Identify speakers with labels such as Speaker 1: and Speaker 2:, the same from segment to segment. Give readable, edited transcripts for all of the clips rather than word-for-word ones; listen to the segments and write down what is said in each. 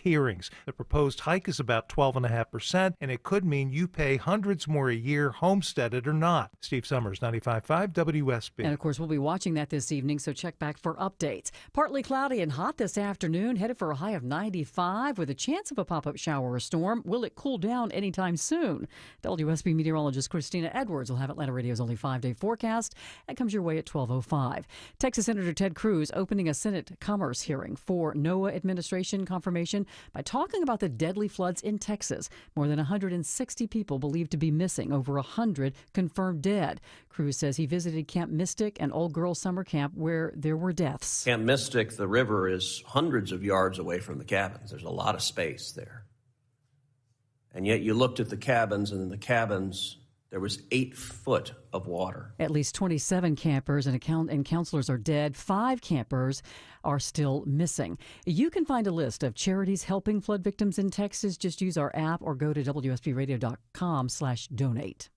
Speaker 1: hearings. The proposed hike is about 12.5%, and it could mean you pay hundreds more a year, homesteaded or not. Steve Summers, 95.5 WSB.
Speaker 2: And of course, we'll be watching that this evening, so check back for updates. Partly cloudy and hot this afternoon, headed for a high of 95 with a chance of a pop-up shower or storm. Will it cool down anytime soon? WSB meteorologist Christina Edwards will have Atlanta Radio's only 5-day forecast. That comes your way at 12:05. Texas Senator Ted Cruz opening a Senate Commerce hearing for NOAA administration confirmation by talking about the deadly floods in Texas. More than 160 people believed to be missing, over 100 confirmed dead. Cruz says he visited Camp Mystic, an old girls summer camp where there were deaths.
Speaker 3: Camp Mystic, the river is hundreds of yards away from the cabins. There's a lot of space there. And yet you looked at the cabins, and in the cabins there was 8 foot of water.
Speaker 2: At least 27 campers and counselors are dead. 5 campers are still missing. You can find a list of charities helping flood victims in Texas. Just use our app or go to WSBradio.com/donate.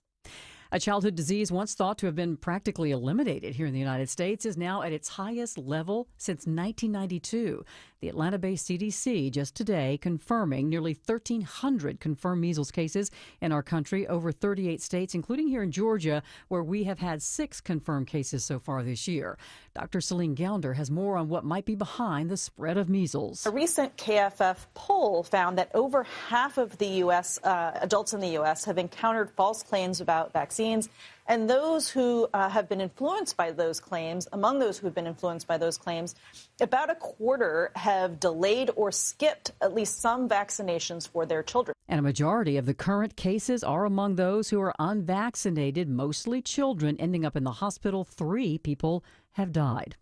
Speaker 2: A childhood disease once thought to have been practically eliminated here in the United States is now at its highest level since 1992. The Atlanta-based CDC just today confirming nearly 1,300 confirmed measles cases in our country, over 38 states, including here in Georgia, where we have had 6 confirmed cases so far this year. Dr. Celine Gounder has more on what might be behind the spread of measles.
Speaker 4: A recent KFF poll found that over half of the U.S. Adults in the U.S. have encountered false claims about vaccines. And those who have been influenced by those claims, among those who have been influenced by those claims, about a quarter have delayed or skipped at least some vaccinations for their children.
Speaker 2: And a majority of the current cases are among those who are unvaccinated, mostly children ending up in the hospital. 3 people have died.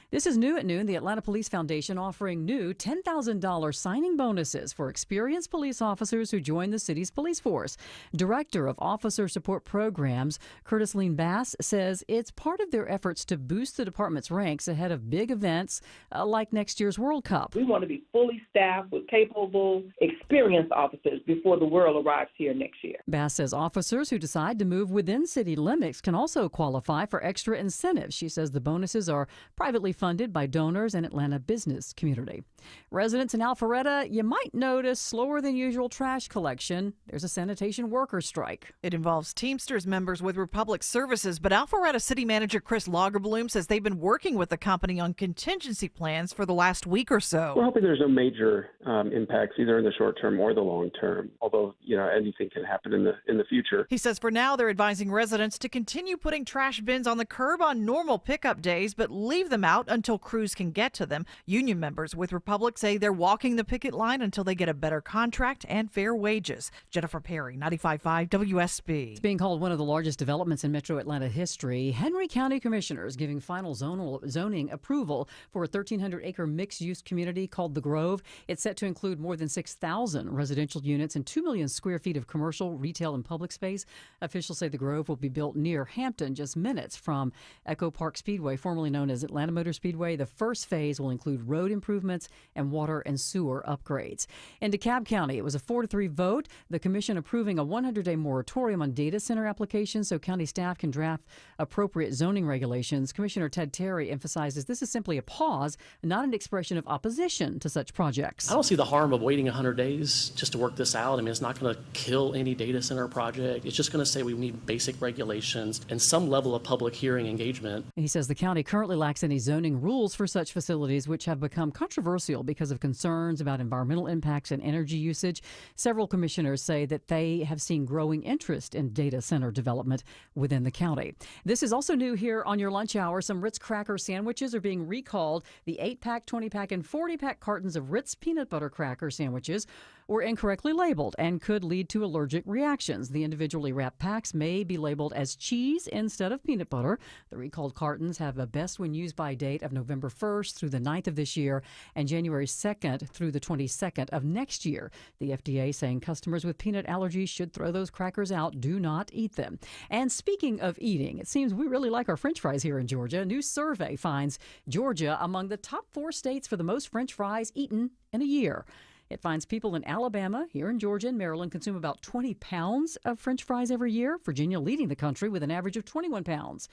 Speaker 2: This is new at noon. The Atlanta Police Foundation offering new $10,000 signing bonuses for experienced police officers who join the city's police force. Director of Officer Support Programs, Curtis Lean Bass, says it's part of their efforts to boost the department's ranks ahead of big events like next year's World Cup.
Speaker 5: We want to be fully staffed with capable, experienced officers before the world arrives here next year.
Speaker 2: Bass says officers who decide to move within city limits can also qualify for extra incentives. She says the bonuses are privately funded by donors and Atlanta business community. Residents in Alpharetta, you might notice slower than usual trash collection. There's a sanitation worker strike.
Speaker 6: It involves Teamsters members with Republic Services, but Alpharetta City Manager Chris Lagerbloom says they've been working with the company on contingency plans for the last week or so.
Speaker 7: We're hoping there's no major impacts either in the short term or the long term, although, anything can happen in the future.
Speaker 6: He says for now they're advising residents to continue putting trash bins on the curb on normal pickup days, but leave them out until crews can get to them. Union members with Republic say they're walking the picket line until they get a better contract and fair wages. Jennifer Perry, 95.5 WSB.
Speaker 2: It's being called one of the largest developments in Metro Atlanta history. Henry County commissioners giving final zoning approval for a 1,300-acre mixed-use community called The Grove. It's set to include more than 6,000 residential units and 2 million square feet of commercial, retail, and public space. Officials say The Grove will be built near Hampton, just minutes from Echo Park Speedway, formerly known as Atlanta Motor Speedway. The first phase will include road improvements and water and sewer upgrades. In DeKalb County, it was a 4-3 vote. The commission approving a 100-day moratorium on data center applications so county staff can draft appropriate zoning regulations. Commissioner Ted Terry emphasizes this is simply a pause, not an expression of opposition to such projects.
Speaker 8: I don't see the harm of waiting 100 days just to work this out. I mean, it's not going to kill any data center project. It's just going to say we need basic regulations and some level of public hearing engagement.
Speaker 2: He says the county currently lacks any zoning rules for such facilities, which have become controversial because of concerns about environmental impacts and energy usage. Several commissioners say that they have seen growing interest in data center development within the county. This is also new here on your lunch hour. Some Ritz cracker sandwiches are being recalled. The 8-pack, 20-pack, and 40-pack cartons of Ritz peanut butter cracker sandwiches were incorrectly labeled and could lead to allergic reactions. The individually wrapped packs may be labeled as cheese instead of peanut butter. The recalled cartons have a best when used by date of November 1st through the 9th of this year and January 2nd through the 22nd of next year. The FDA saying customers with peanut allergies should throw those crackers out. Do not eat them. And speaking of eating, it seems we really like our French fries here in Georgia. A new survey finds Georgia among the top 4 states for the most French fries eaten in a year. It finds people in Alabama, here in Georgia and Maryland consume about 20 pounds of French fries every year. Virginia leading the country with an average of 21 pounds.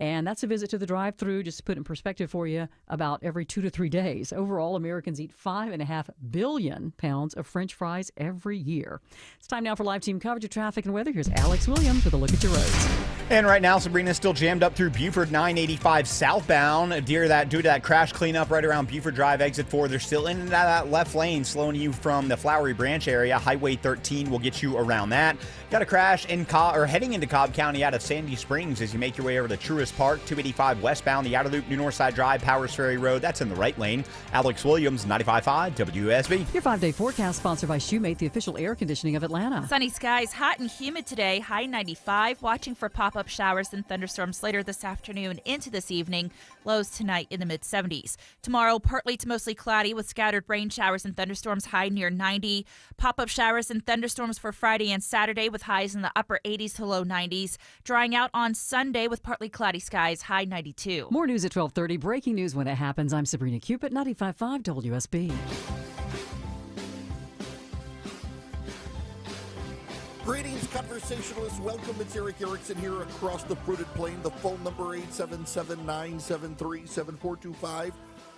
Speaker 2: And that's a visit to the drive-thru, just to put it in perspective for you, about every 2 to 3 days. Overall, Americans eat 5.5 billion pounds of French fries every year. It's time now for live team coverage of traffic and weather. Here's Alex Williams with a look at your roads.
Speaker 9: And right now, Sabrina's still jammed up through Buford 985 southbound. Due to that crash cleanup right around Buford Drive, exit 4, they're still in and out of that left lane, slowing you from the Flowery Branch area. Highway 13 will get you around that. Got a crash in heading into Cobb County out of Sandy Springs as you make your way over to Truist Park. 285 westbound, the outer loop, New Northside Drive, Powers Ferry Road. That's in the right lane. Alex Williams, 95.5 WSB.
Speaker 2: Your 5-day forecast sponsored by Shoemate, the official air conditioning of Atlanta.
Speaker 10: Sunny skies, hot and humid today, high 95. Watching for pop-up showers and thunderstorms later this afternoon into this evening. Lows tonight in the mid-70s. Tomorrow, partly to mostly cloudy with scattered rain showers and thunderstorms, high near 90. Pop-up showers and thunderstorms for Friday and Saturday with highs in the upper 80s to low 90s. Drying out on Sunday with partly cloudy skies, high 92.
Speaker 2: More news at 12:30. Breaking news when it happens. I'm Sabrina Cupid, 95.5 WSB.
Speaker 11: Greetings, conversationalists. Welcome. It's Eric Erickson here across the fruited plain. The phone number 877-973-7425.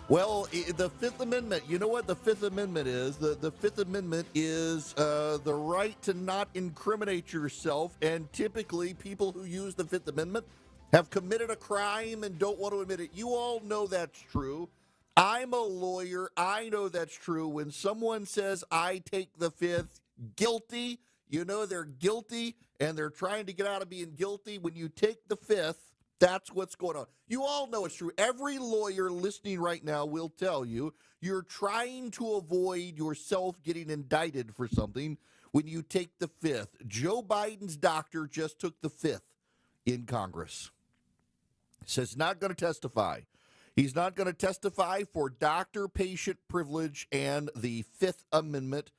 Speaker 11: Well, the Fifth Amendment, you know what the Fifth Amendment is? The Fifth Amendment is the right to not incriminate yourself, and typically people who use the Fifth Amendment have committed a crime and don't want to admit it. You all know that's true. I'm a lawyer. I know that's true. When someone says, I take the Fifth, guilty, you know they're guilty, and they're trying to get out of being guilty. When you take the Fifth, that's what's going on. You all know it's true. Every lawyer listening right now will tell you you're trying to avoid yourself getting indicted for something when you take the Fifth. Joe Biden's doctor just took the Fifth in Congress. Says he's not going to testify. He's not going to testify for doctor-patient privilege and the Fifth Amendment,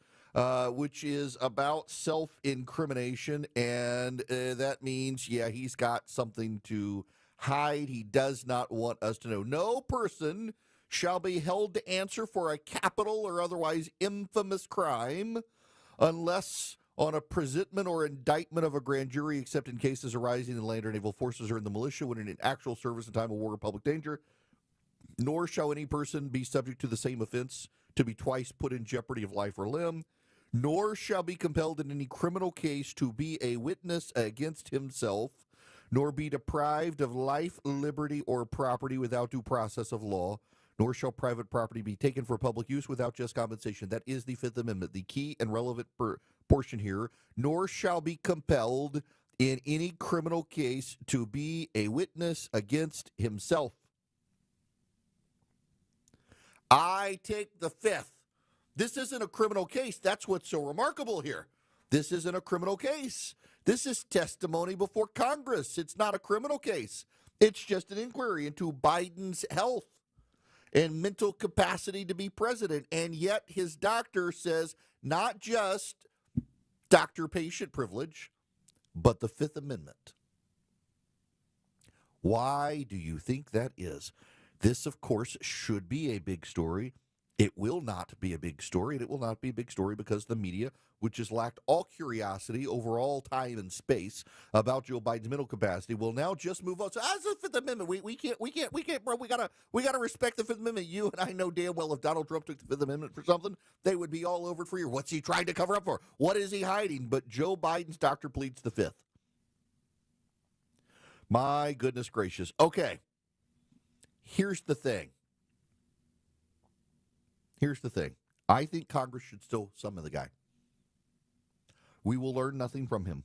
Speaker 11: which is about self-incrimination, and that means, yeah, he's got something to hide. He does not want us to know. No person shall be held to answer for a capital or otherwise infamous crime unless on a presentment or indictment of a grand jury, except in cases arising in land or naval forces or in the militia when in actual service in time of war or public danger. Nor shall any person be subject to the same offense to be twice put in jeopardy of life or limb, nor shall be compelled in any criminal case to be a witness against himself, nor be deprived of life, liberty, or property without due process of law, nor shall private property be taken for public use without just compensation. That is the Fifth Amendment, the key and relevant portion here. Nor shall be compelled in any criminal case to be a witness against himself. I take the Fifth. This isn't a criminal case. That's what's so remarkable here. This isn't a criminal case. This is testimony before Congress. It's not a criminal case. It's just an inquiry into Biden's health and mental capacity to be president. And yet his doctor says not just doctor-patient privilege, but the Fifth Amendment. Why do you think that is? This, of course, should be a big story. It will not be a big story, and it will not be a big story because the media, which has lacked all curiosity over all time and space about Joe Biden's mental capacity, will now just move on. So as the Fifth Amendment, we can't, bro. We gotta respect the Fifth Amendment. You and I know damn well if Donald Trump took the Fifth Amendment for something, they would be all over it for you. What's he trying to cover up for? What is he hiding? But Joe Biden's doctor pleads the Fifth. My goodness gracious. Okay. Here's the thing. I think Congress should still summon the guy. We will learn nothing from him.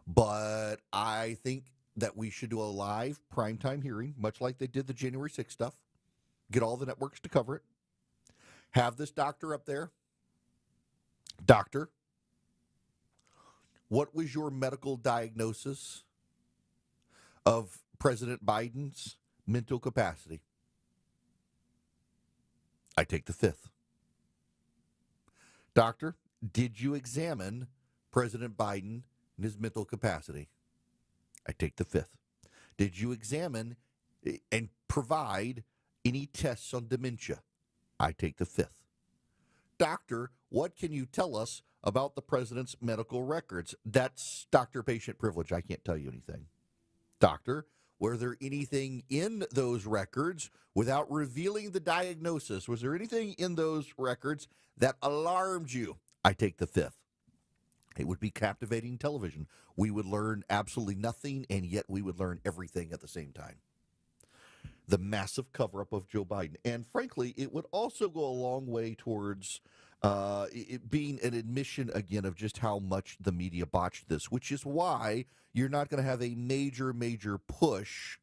Speaker 11: But I think that we should do a live primetime hearing, much like they did the January 6th stuff. Get all the networks to cover it. Have this doctor up there. Doctor, what was your medical diagnosis of President Biden's mental capacity? I take the Fifth. Doctor, did you examine President Biden and his mental capacity? I take the Fifth. Did you examine and provide any tests on dementia? I take the Fifth. Doctor, what can you tell us about the president's medical records? That's doctor-patient privilege. I can't tell you anything. doctor, were there anything in those records without revealing the diagnosis? Was there anything in those records that alarmed you? I take the fifth. It would be captivating television. We would learn absolutely nothing, and yet we would learn everything at the same time. The massive cover-up of Joe Biden. And frankly, it would also go a long way towards it being an admission, again, of just how much the media botched this, which is why you're not going to have a major, major push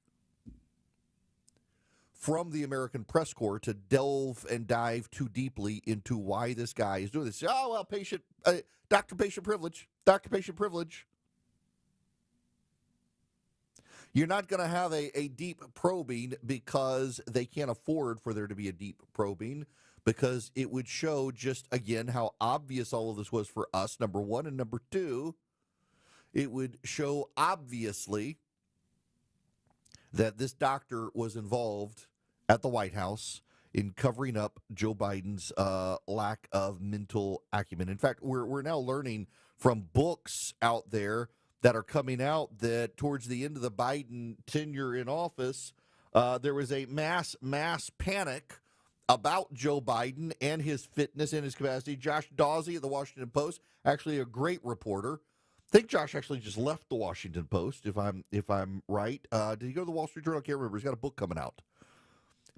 Speaker 11: from the American press corps to delve and dive too deeply into why this guy is doing this. Oh, well, doctor-patient privilege, doctor-patient privilege. You're not going to have a deep probing because they can't afford for there to be a deep probing, because it would show just, again, how obvious all of this was for us, number one. And number two, it would show obviously that this doctor was involved at the White House in covering up Joe Biden's lack of mental acumen. In fact, we're now learning from books out there that are coming out that towards the end of the Biden tenure in office, there was a mass panic about Joe Biden and his fitness and his capacity. Josh Dawsey of the Washington Post, actually a great reporter. I think Josh actually just left the Washington Post, if I'm right. Did he go to the Wall Street Journal? I can't remember. He's got a book coming out.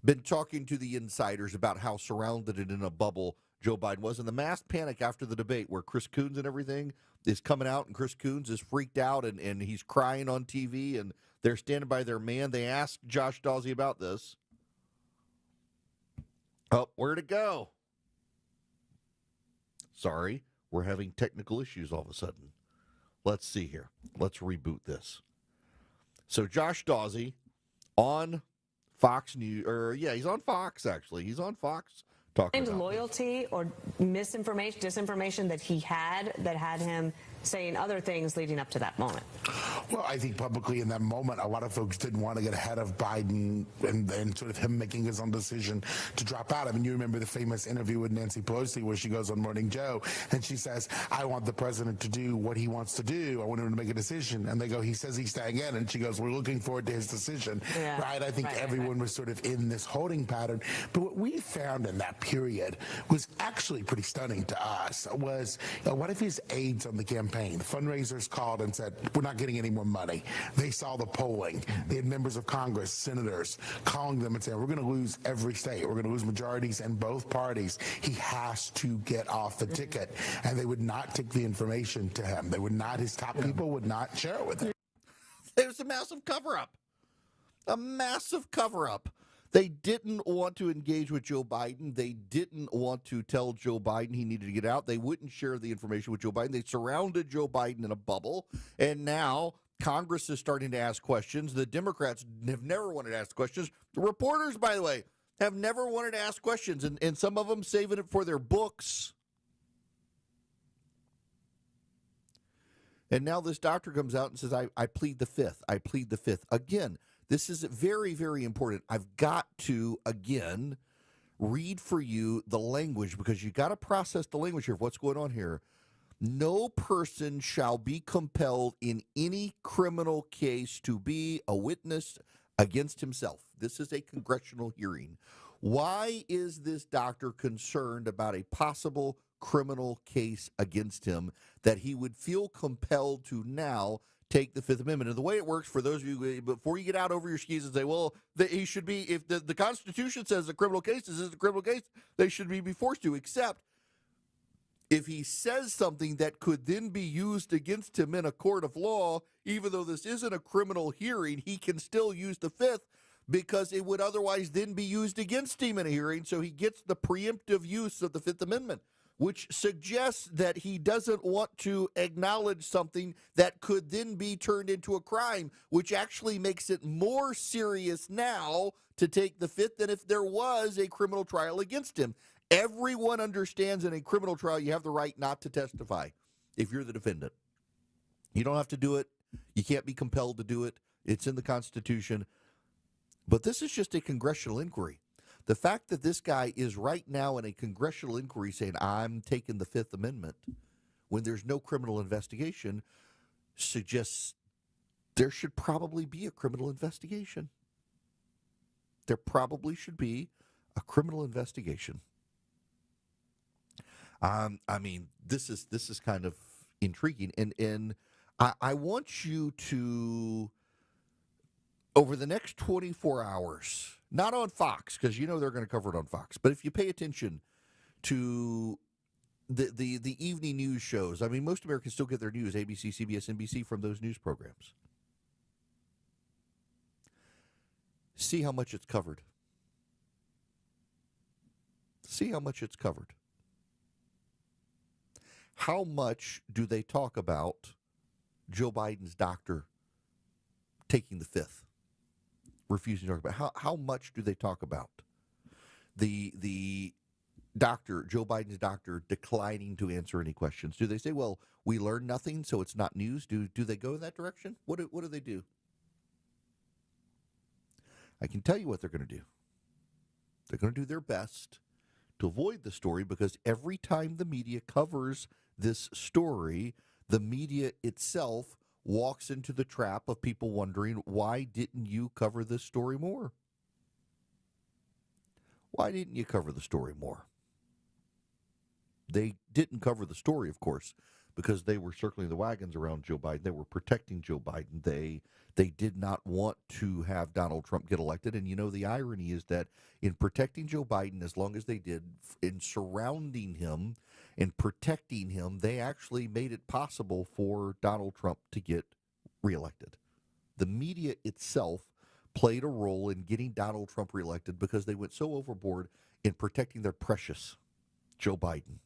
Speaker 11: Been talking to the insiders about how surrounded and in a bubble Joe Biden was. And the mass panic after the debate where Chris Coons and everything is coming out, and Chris Coons is freaked out and he's crying on TV, and they're standing by their man. They asked Josh Dawsey about this. Oh, where'd it go? Sorry, we're having technical issues all of a sudden. Let's see here. Let's reboot this. So Josh Dawsey on Fox News, he's on Fox, actually. He's on Fox talking about
Speaker 12: loyalty or misinformation, disinformation that he had that had him saying other things leading up to that moment.
Speaker 13: Well, I think publicly in that moment, a lot of folks didn't want to get ahead of Biden and sort of him making his own decision to drop out. I mean, you remember the famous interview with Nancy Pelosi where she goes on Morning Joe and she says, I want the president to do what he wants to do. I want him to make a decision. And they go, he says he's staying in. And she goes, we're looking forward to his decision. Yeah. Right? I think everyone was sort of in this holding pattern. But what we found in that period was actually pretty stunning to us was, what if his aides on the campaign, the fundraisers called and said, we're not getting any more money. They saw the polling. They had members of Congress, senators, calling them and saying, we're going to lose every state. We're going to lose majorities in both parties. He has to get off the ticket. And they would not take the information to him. They would not, his top people would not share it with him.
Speaker 11: There's a massive cover-up. A massive cover-up. They didn't want to engage with Joe Biden. They didn't want to tell Joe Biden he needed to get out. They wouldn't share the information with Joe Biden. They surrounded Joe Biden in a bubble. And now Congress is starting to ask questions. The Democrats have never wanted to ask questions. The reporters, by the way, have never wanted to ask questions. And some of them saving it for their books. And now this doctor comes out and says, I plead the fifth. I plead the fifth. Again, this is very, very important. I've got to, again, read for you the language because you got to process the language here of what's going on here. No person shall be compelled in any criminal case to be a witness against himself. This is a congressional hearing. Why is this doctor concerned about a possible criminal case against him that he would feel compelled to now take the Fifth Amendment? And the way it works for those of you, before you get out over your skis and say, well, he should be, if the Constitution says a criminal case is a criminal case, they should be forced to, except if he says something that could then be used against him in a court of law, even though this isn't a criminal hearing, he can still use the Fifth because it would otherwise then be used against him in a hearing. So he gets the preemptive use of the Fifth Amendment, which suggests that he doesn't want to acknowledge something that could then be turned into a crime, which actually makes it more serious now to take the Fifth than if there was a criminal trial against him. Everyone understands in a criminal trial you have the right not to testify if you're the defendant. You don't have to do it. You can't be compelled to do it. It's in the Constitution. But this is just a congressional inquiry. The fact that this guy is right now in a congressional inquiry saying, I'm taking the Fifth Amendment, when there's no criminal investigation, suggests there should probably be a criminal investigation. There probably should be a criminal investigation. I mean, this is kind of intriguing, and I want you to, over the next 24 hours, not on Fox, because you know they're going to cover it on Fox, but if you pay attention to the evening news shows, I mean, most Americans still get their news, ABC, CBS, NBC, from those news programs. See how much it's covered. See how much it's covered. How much do they talk about Joe Biden's doctor taking the fifth, refusing to talk about? How much do they talk about the doctor, Joe Biden's doctor, declining to answer any questions? Do they say, well, we learned nothing, so it's not news? Do they go in that direction? What do they do? I can tell you what they're going to do. They're going to do their best to avoid the story, because every time the media covers this story, the media itself walks into the trap of people wondering, why didn't you cover this story more? Why didn't you cover the story more? They didn't cover the story, of course, because they were circling the wagons around Joe Biden. They were protecting Joe Biden. They did not want to have Donald Trump get elected. And, you know, the irony is that in protecting Joe Biden, as long as they did, in surrounding him and protecting him, they actually made it possible for Donald Trump to get reelected. The media itself played a role in getting Donald Trump reelected because they went so overboard in protecting their precious Joe Biden.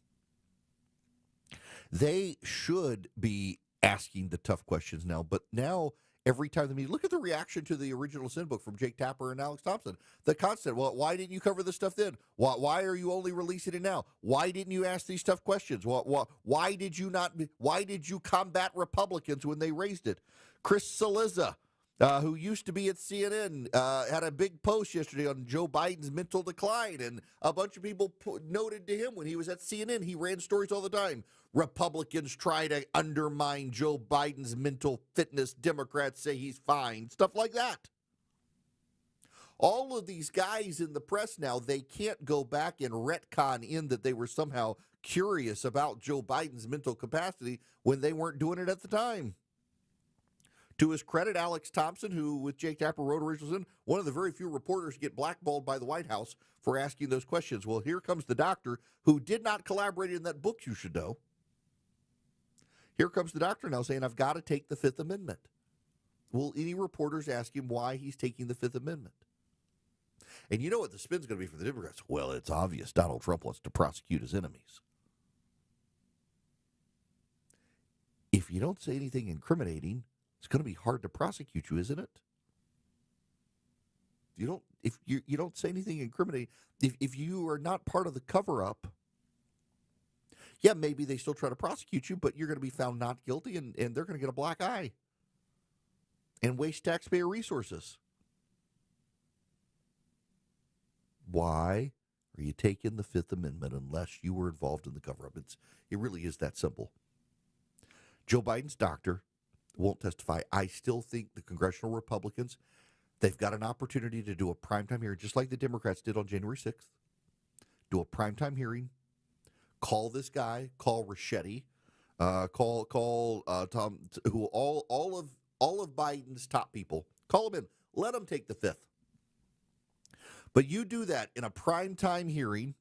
Speaker 11: They should be asking the tough questions now, but now every time the media, look at the reaction to the original sin book from Jake Tapper and Alex Thompson. The constant, well, why didn't you cover this stuff then? Why are you only releasing it now? Why didn't you ask these tough questions? Why did you combat Republicans when they raised it? Chris Cillizza, who used to be at CNN, had a big post yesterday on Joe Biden's mental decline, and a bunch of people noted to him when he was at CNN, he ran stories all the time. Republicans try to undermine Joe Biden's mental fitness. Democrats say he's fine. Stuff like that. All of these guys in the press now, they can't go back and retcon in that they were somehow curious about Joe Biden's mental capacity when they weren't doing it at the time. To his credit, Alex Thompson, who with Jake Tapper wrote original sin, one of the very few reporters to get blackballed by the White House for asking those questions. Well, here comes the doctor who did not collaborate in that book, you should know. Here comes the doctor now saying, I've got to take the Fifth Amendment. Will any reporters ask him why he's taking the Fifth Amendment? And you know what the spin's going to be for the Democrats? Well, it's obvious Donald Trump wants to prosecute his enemies. If you don't say anything incriminating, it's going to be hard to prosecute you, isn't it? If you don't say anything incriminating, if you are not part of the cover-up, yeah, maybe they still try to prosecute you, but you're going to be found not guilty, and they're going to get a black eye and waste taxpayer resources. Why are you taking the Fifth Amendment unless you were involved in the cover-up? It really is that simple. Joe Biden's doctor won't testify. I still think the congressional Republicans, they've got an opportunity to do a primetime hearing, just like the Democrats did on January 6th. Do a primetime hearing. Call this guy. Call Ricchetti. Call Tom. Who all of Biden's top people. Call them in. Let them take the fifth. But you do that in a primetime hearing.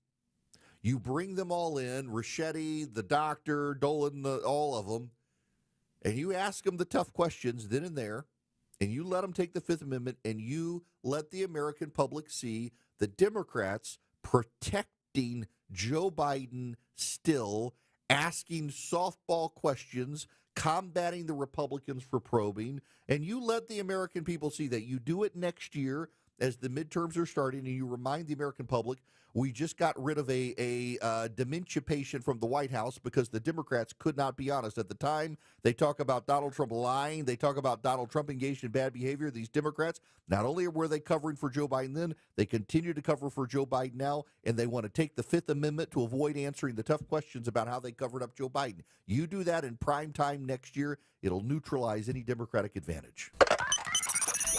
Speaker 11: You bring them all in. Ricchetti, the doctor, Dolan, all of them. And you ask them the tough questions then and there, and you let them take the Fifth Amendment, and you let the American public see the Democrats protecting Joe Biden still, asking softball questions, combating the Republicans for probing, and you let the American people see that. You do it next year as the midterms are starting, and you remind the American public, we just got rid of a dementia patient from the White House because the Democrats could not be honest. At the time, they talk about Donald Trump lying. They talk about Donald Trump engaged in bad behavior. These Democrats, not only were they covering for Joe Biden then, they continue to cover for Joe Biden now, and they want to take the Fifth Amendment to avoid answering the tough questions about how they covered up Joe Biden. You do that in prime time next year, it'll neutralize any Democratic advantage.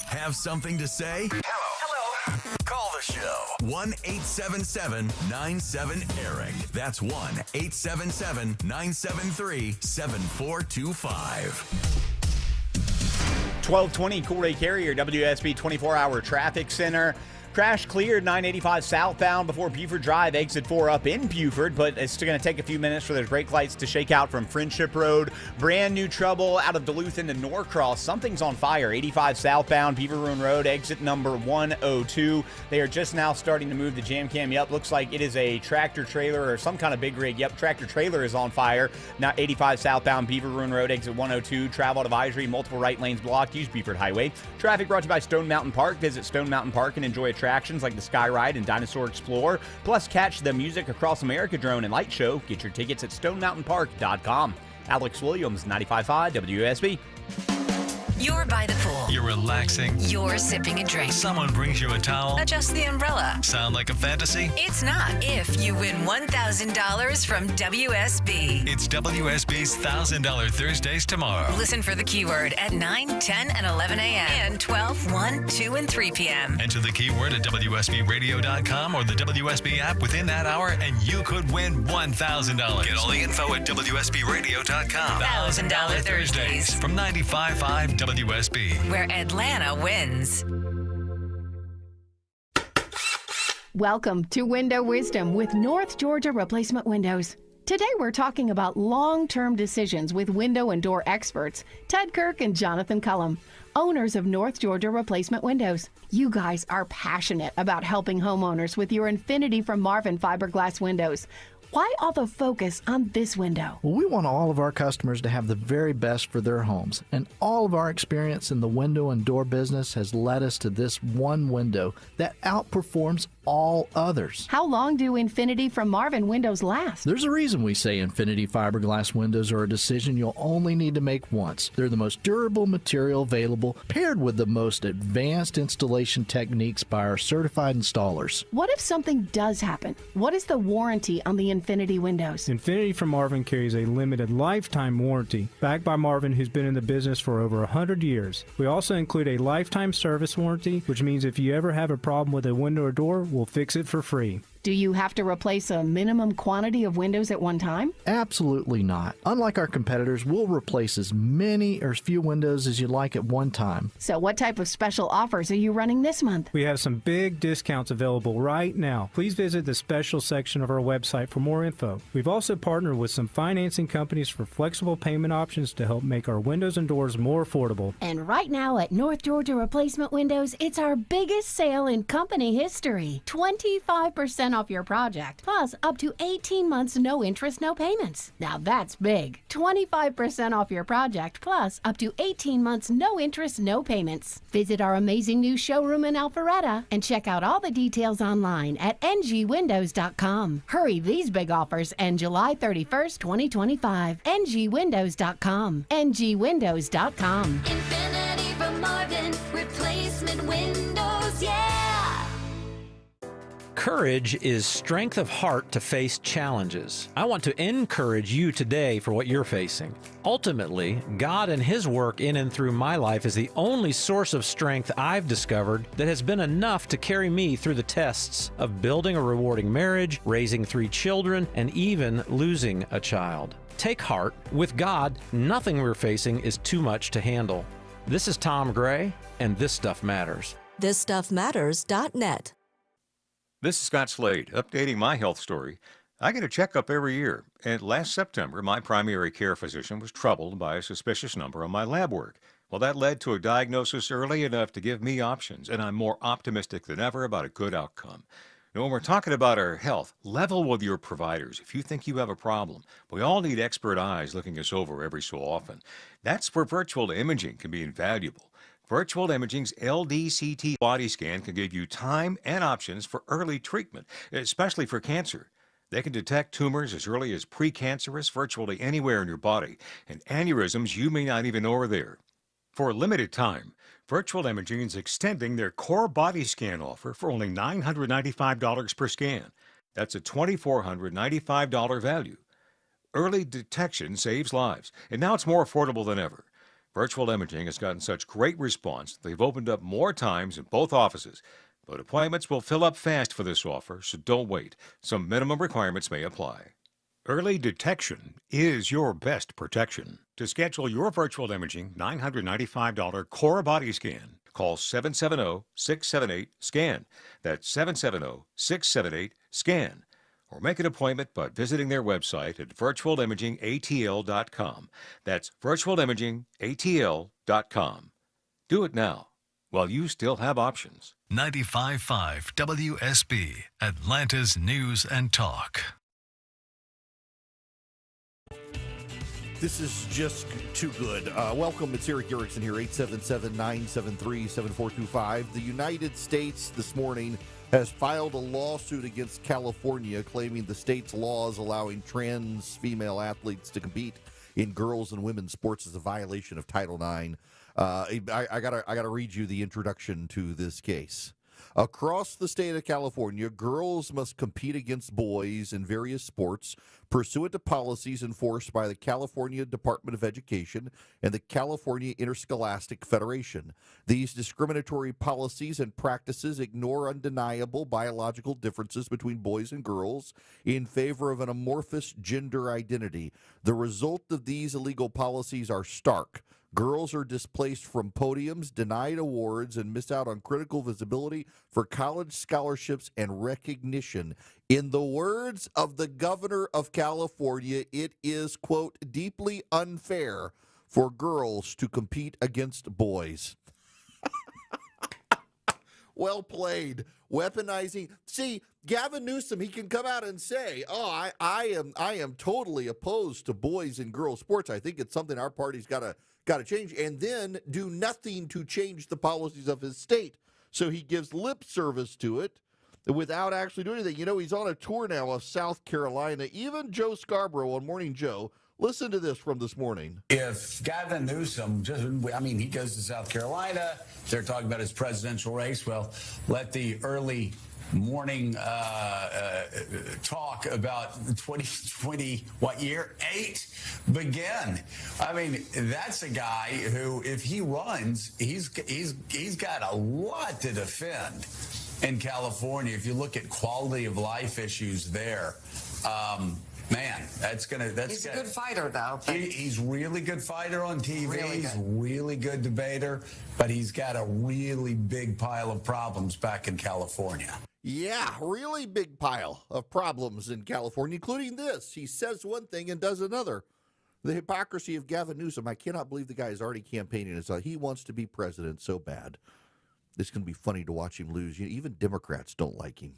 Speaker 14: Have something to say? Hello. Call the show. 1-877-97-ERIC. That's 1-877-973-7425.
Speaker 9: 1220 Cool Ray Carrier, WSB 24-hour traffic center. Crash cleared 985 southbound before Buford Drive, exit 4 up in Buford, but it's still going to take a few minutes for those brake lights to shake out from Friendship Road. Brand new trouble out of Duluth into Norcross. Something's on fire. 85 southbound, Beaver Ruin Road, exit number 102. They are just now starting to move the jam cam. Yep, looks like it is a tractor trailer or some kind of big rig. Yep, tractor trailer is on fire. Now 85 southbound, Beaver Ruin Road, exit 102. Travel advisory, multiple right lanes blocked. Use Buford Highway. Traffic brought to you by Stone Mountain Park. Visit Stone Mountain Park and enjoy attractions like the Sky Ride and Dinosaur Explorer. Plus, catch the Music Across America drone and light show. Get your tickets at stonemountainpark.com. Alex Williams, 95.5 WSB.
Speaker 15: You're by the pool.
Speaker 16: You're relaxing.
Speaker 15: You're sipping a drink.
Speaker 16: Someone brings you a towel.
Speaker 15: Adjust the umbrella.
Speaker 16: Sound like a fantasy?
Speaker 15: It's not if you win $1,000 from WSB.
Speaker 16: It's WSB's $1,000 Thursdays tomorrow.
Speaker 15: Listen for the keyword at 9, 10, and 11 a.m. and 12, 1, 2, and 3 p.m.
Speaker 16: Enter the keyword at WSBradio.com or the WSB app within that hour, and you could win $1,000. Get all the info at WSBradio.com.
Speaker 15: $1,000 Thursdays
Speaker 16: from 95.5 WSB,
Speaker 15: where Atlanta wins.
Speaker 17: Welcome to Window Wisdom with North Georgia Replacement Windows. Today we're talking about long-term decisions with window and door experts, Ted Kirk and Jonathan Cullum, owners of North Georgia Replacement Windows. You guys are passionate about helping homeowners with your Infinity from Marvin fiberglass windows. Why all the focus on this window?
Speaker 18: Well, we want all of our customers to have the very best for their homes, and all of our experience in the window and door business has led us to this one window that outperforms all others.
Speaker 17: How long do Infinity from Marvin windows last?
Speaker 18: There's a reason we say Infinity fiberglass windows are a decision you'll only need to make once. They're the most durable material available, paired with the most advanced installation techniques by our certified installers.
Speaker 17: What if something does happen? What is the warranty on the Infinity windows?
Speaker 19: Infinity from Marvin carries a limited lifetime warranty, backed by Marvin, who's been in the business for over 100 years. We also include a lifetime service warranty, which means if you ever have a problem with a window or door, we'll fix it for free.
Speaker 17: Do you have to replace a minimum quantity of windows at one time?
Speaker 18: Absolutely not. Unlike our competitors, we'll replace as many or as few windows as you'd like at one time.
Speaker 17: So what type of special offers are you running this month?
Speaker 19: We have some big discounts available right now. Please visit the special section of our website for more info. We've also partnered with some financing companies for flexible payment options to help make our windows and doors more affordable.
Speaker 17: And right now at North Georgia Replacement Windows, it's our biggest sale in company history. 25% off your project, plus up to 18 months no interest, no payments. Now that's big. 25% off your project, plus up to 18 months no interest, no payments. Visit our amazing new showroom in Alpharetta and check out all the details online at ngwindows.com. Hurry, these big offers end July 31st, 2025. ngwindows.com. ngwindows.com.
Speaker 20: Infinity from Marvin, replacement windows, yeah!
Speaker 21: Courage is strength of heart to face challenges. I want to encourage you today for what you're facing. Ultimately, God and His work in and through my life is the only source of strength I've discovered that has been enough to carry me through the tests of building a rewarding marriage, raising 3 children, and even losing a child. Take heart. With God, nothing we're facing is too much to handle. This is Tom Gray, and This Stuff Matters.
Speaker 22: ThisStuffMatters.net.
Speaker 23: This is Scott Slade, updating my health story. I get a checkup every year, and last September, my primary care physician was troubled by a suspicious number on my lab work. Well, that led to a diagnosis early enough to give me options, and I'm more optimistic than ever about a good outcome. Now, when we're talking about our health, level with your providers if you think you have a problem. We all need expert eyes looking us over every so often. That's where virtual imaging can be invaluable. Virtual Imaging's LDCT body scan can give you time and options for early treatment, especially for cancer. They can detect tumors as early as precancerous virtually anywhere in your body, and aneurysms you may not even know are there. For a limited time, Virtual Imaging is extending their core body scan offer for only $995 per scan. That's a $2,495 value. Early detection saves lives, and now it's more affordable than ever. Virtual imaging has gotten such great response that they've opened up more times in both offices. But appointments will fill up fast for this offer, so don't wait. Some minimum requirements may apply. Early detection is your best protection. To schedule your virtual imaging $995 core body scan, call 770-678-SCAN. That's 770-678-SCAN. Or make an appointment by visiting their website at virtualimagingatl.com. That's virtualimagingatl.com. Do it now, while you still have options.
Speaker 16: 95.5 WSB, Atlanta's News and Talk.
Speaker 11: This is just too good. Welcome, it's Eric Erickson here, 877-973-7425. The United States this morning has filed a lawsuit against California claiming the state's laws allowing trans female athletes to compete in girls and women's sports is a violation of Title IX. I gotta read you the introduction to this case. Across the state of California, girls must compete against boys in various sports pursuant to policies enforced by the California Department of Education and the California Interscholastic Federation. These discriminatory policies and practices ignore undeniable biological differences between boys and girls in favor of an amorphous gender identity. The result of these illegal policies are stark. Girls are displaced from podiums, denied awards, and miss out on critical visibility for college scholarships and recognition. In the words of the governor of California, it is, quote, deeply unfair for girls to compete against boys. Well played. Weaponizing. See, Gavin Newsom, he can come out and say, I am totally opposed to boys and girls sports. I think it's something our party's got to change, and then do nothing to change the policies of his state. So he gives lip service to it without actually doing anything. You know, he's on a tour now of South Carolina. Even Joe Scarborough on Morning Joe, listen to this from this morning.
Speaker 1: If Gavin Newsom, he goes to South Carolina, they're talking about his presidential race. Well, let the early morning talk about 2020, what year? 8 begin. I mean, that's a guy who, if he runs, he's got a lot to defend in California. If you look at quality of life issues there, man, he's a good fighter, though. He's really good fighter on TV. He's really good debater, but he's got a really big pile of problems back in California.
Speaker 11: Yeah, really big pile of problems in California, including this. He says one thing and does another. The hypocrisy of Gavin Newsom. I cannot believe the guy is already campaigning. He wants to be president so bad. It's going to be funny to watch him lose. Even Democrats don't like him.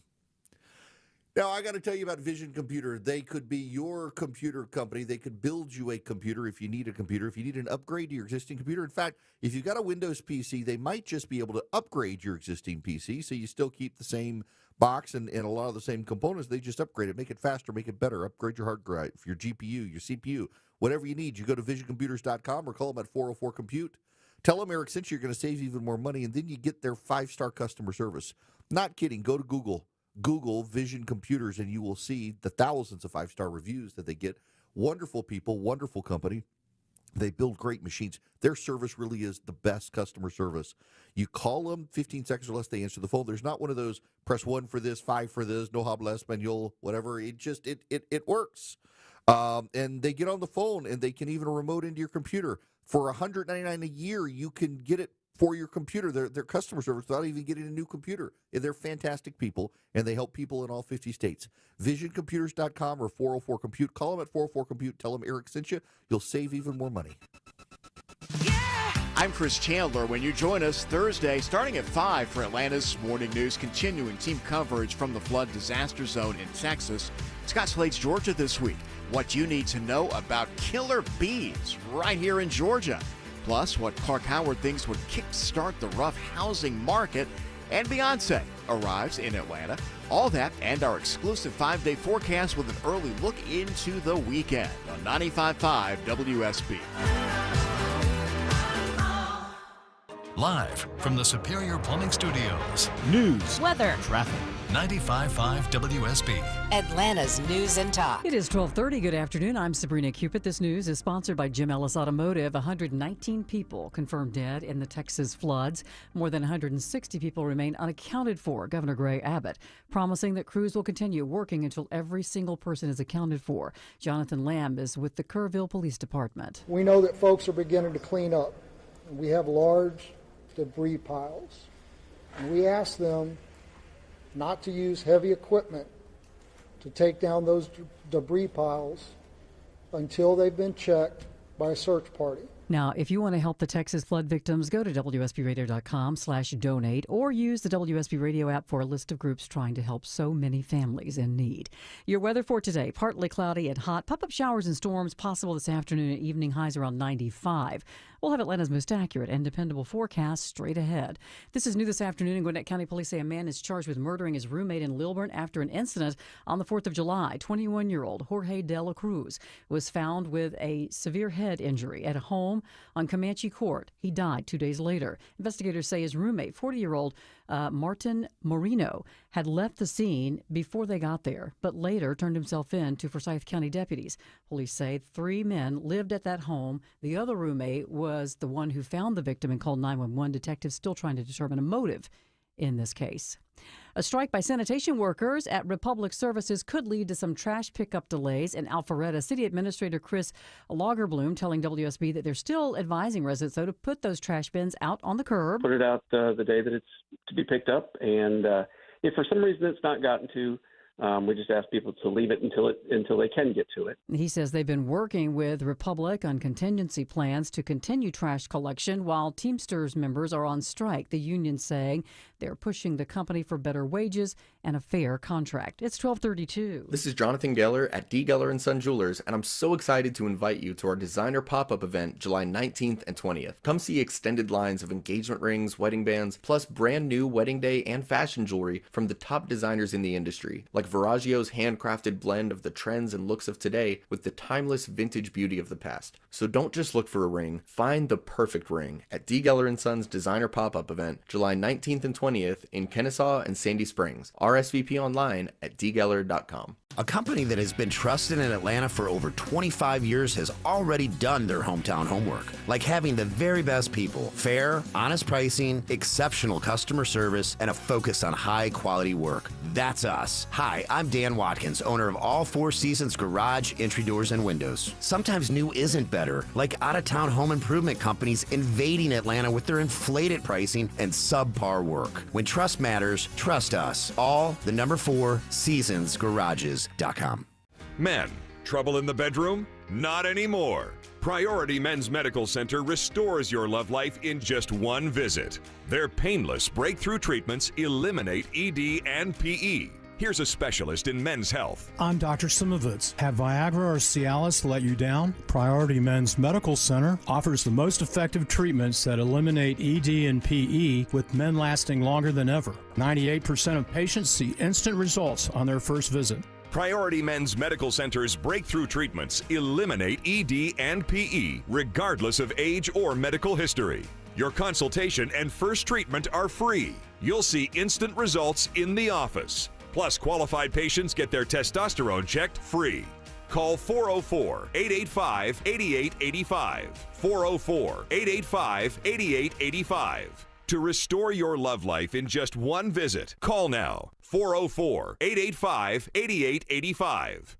Speaker 11: Now, I got to tell you about Vision Computer. They could be your computer company. They could build you a computer if you need a computer, if you need an upgrade to your existing computer. In fact, if you've got a Windows PC, they might just be able to upgrade your existing PC so you still keep the same box and a lot of the same components. They just upgrade it, make it faster, make it better, upgrade your hard drive, your GPU, your CPU, whatever you need. You go to visioncomputers.com or call them at 404-COMPUTE. Tell them Eric sent you. You're going to save even more money, and then you get their 5-star customer service. Not kidding. Go to Google Vision Computers, and you will see the thousands of 5-star reviews that they get. Wonderful people, wonderful company. They build great machines. Their service really is the best customer service. You call them 15 seconds or less, they answer the phone. There's not one of those press 1 for this, 5 for this, no habla español, whatever. It just, it works. And they get on the phone, and they can even remote into your computer. For $199 a year, you can get it for your computer, their customer service, without even getting a new computer. They're fantastic people, and they help people in all 50 states. VisionComputers.com or 404-COMPUTE. Call them at 404-COMPUTE. Tell them Eric sent you. You'll save even more money.
Speaker 3: I'm Chris Chandler. When you join us Thursday, starting at 5 for Atlanta's Morning News, continuing team coverage from the flood disaster zone in Texas. Scott Slade's Georgia this week. What you need to know about killer bees right here in Georgia. Plus, what Clark Howard thinks would kickstart the rough housing market. And Beyonce arrives in Atlanta. All that and our exclusive 5-day forecast with an early look into the weekend on 95.5 WSB.
Speaker 16: Live from the Superior Plumbing Studios.
Speaker 9: News,
Speaker 10: weather,
Speaker 16: traffic. 95.5 WSB.
Speaker 15: Atlanta's News and Talk.
Speaker 2: It is 12:30. Good afternoon. I'm Sabrina Cupid. This news is sponsored by Jim Ellis Automotive. 119 people confirmed dead in the Texas floods. More than 160 people remain unaccounted for. Governor Gray Abbott promising that crews will continue working until every single person is accounted for. Jonathan Lamb is with the Kerrville Police Department.
Speaker 4: We know that folks are beginning to clean up. We have large debris piles. And we ask them not to use heavy equipment to take down those debris piles until they've been checked by a search party.
Speaker 2: Now, if you want to help the Texas flood victims, go to WSBRadio.com/donate or use the WSB Radio app for a list of groups trying to help so many families in need. Your weather for today, partly cloudy and hot. Pop-up showers and storms possible this afternoon and evening, highs around 95. We'll have Atlanta's most accurate and dependable forecast straight ahead. This is new this afternoon. In Gwinnett County Police say a man is charged with murdering his roommate in Lilburn after an incident on the 4th of July. 21-year-old Jorge De La Cruz was found with a severe head injury at a home on Comanche Court. He died 2 days later. Investigators say his roommate, 40-year-old Martin Moreno, had left the scene before they got there, but later turned himself in to Forsyth County deputies. Police say 3 men lived at that home. The other roommate was the one who found the victim and called 911. Detectives still trying to determine a motive in this case. A strike by sanitation workers at Republic Services could lead to some trash pickup delays in Alpharetta. City Administrator Chris Lagerbloom telling WSB that they're still advising residents, though, to put those trash bins out on the curb.
Speaker 5: Put it out the day that it's to be picked up, and if for some reason it's not gotten to, we just ask people to leave it until they can get to it.
Speaker 2: He says they've been working with Republic on contingency plans to continue trash collection while Teamsters members are on strike. The union saying they're pushing the company for better wages and a fair contract. It's 12:32.
Speaker 7: This is Jonathan Geller at D. Geller & Son Jewelers, and I'm so excited to invite you to our designer pop-up event July 19th and 20th. Come see extended lines of engagement rings, wedding bands, plus brand new wedding day and fashion jewelry from the top designers in the industry, like Veragio's handcrafted blend of the trends and looks of today with the timeless vintage beauty of the past. So don't just look for a ring, find the perfect ring at D. Geller & Son's designer pop-up event July 19th and 20th in Kennesaw and Sandy Springs. RSVP online at dgeller.com.
Speaker 24: A company that has been trusted in Atlanta for over 25 years has already done their hometown homework, like having the very best people, fair, honest pricing, exceptional customer service, and a focus on high-quality work. That's us. Hi, I'm Dan Watkins, owner of All Four Seasons Garage, Entry Doors, and Windows. Sometimes new isn't better, like out-of-town home improvement companies invading Atlanta with their inflated pricing and subpar work. When trust matters, trust us. All the number 4 Seasons Garages.
Speaker 25: Men, trouble in the bedroom? Not anymore. Priority Men's Medical Center restores your love life in just one visit. Their painless breakthrough treatments eliminate ED and PE. Here's a specialist in men's health.
Speaker 26: I'm Dr. Simovitz. Have Viagra or Cialis let you down? Priority Men's Medical Center offers the most effective treatments that eliminate ED and PE, with men lasting longer than ever. 98% of patients see instant results on their first visit.
Speaker 25: Priority Men's Medical Center's breakthrough treatments eliminate ED and PE, regardless of age or medical history. Your consultation and first treatment are free. You'll see instant results in the office. Plus, qualified patients get their testosterone checked free. Call 404-885-8885. 404-885-8885. To restore your love life in just one visit, call now. 404-885-8885.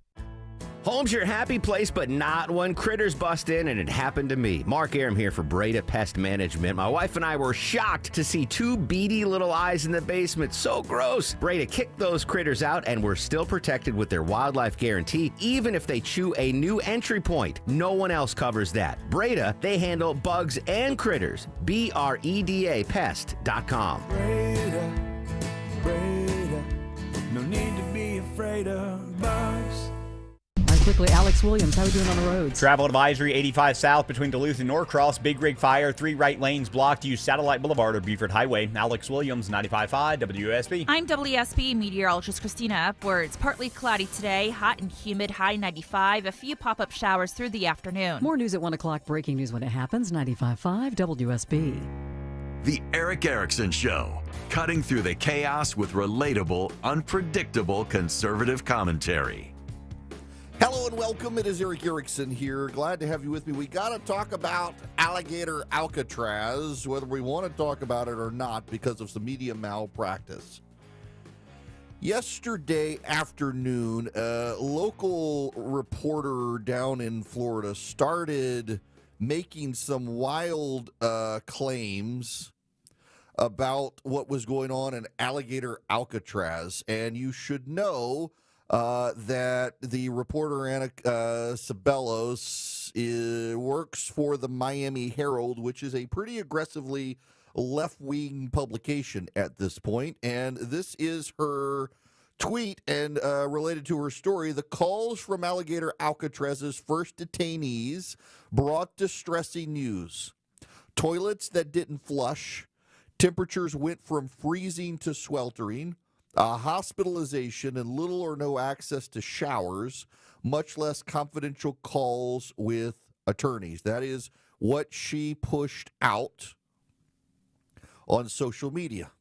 Speaker 24: Home's your happy place, but not when critters bust in, and it happened to me. Mark Aram here for Breda Pest Management. My wife and I were shocked to see 2 beady little eyes in the basement. So gross. Breda kicked those critters out, and we're still protected with their wildlife guarantee, even if they chew a new entry point. No one else covers that. Breda, they handle bugs and critters. BREDA Pest.com.
Speaker 27: Breda, no need to be afraid of bugs.
Speaker 2: Quickly, Alex Williams, how are we doing on the roads?
Speaker 9: Travel advisory 85 south between Duluth and Norcross. Big rig fire, 3 right lanes blocked. Use Satellite Boulevard or Beaufort Highway. Alex Williams, 95.5 WSB.
Speaker 10: I'm WSB meteorologist Christina Upwards. Partly cloudy today, hot and humid, high 95. A few pop-up showers through the afternoon.
Speaker 2: More news at 1 o'clock. Breaking news when it happens. 95.5 WSB.
Speaker 6: The Eric Erickson Show, cutting through the chaos with relatable, unpredictable conservative commentary.
Speaker 11: Hello and welcome. It is Eric Erickson here. Glad to have you with me. We got to talk about Alligator Alcatraz, whether we want to talk about it or not, because of some media malpractice. Yesterday afternoon, a local reporter down in Florida started making some wild claims about what was going on in Alligator Alcatraz. And you should know that the reporter Anna Ceballos works for the Miami Herald, which is a pretty aggressively left-wing publication at this point. And this is her tweet and related to her story. The calls from Alligator Alcatraz's first detainees brought distressing news. Toilets that didn't flush, temperatures went from freezing to sweltering, hospitalization, and little or no access to showers, much less confidential calls with attorneys. That is what she pushed out on social media.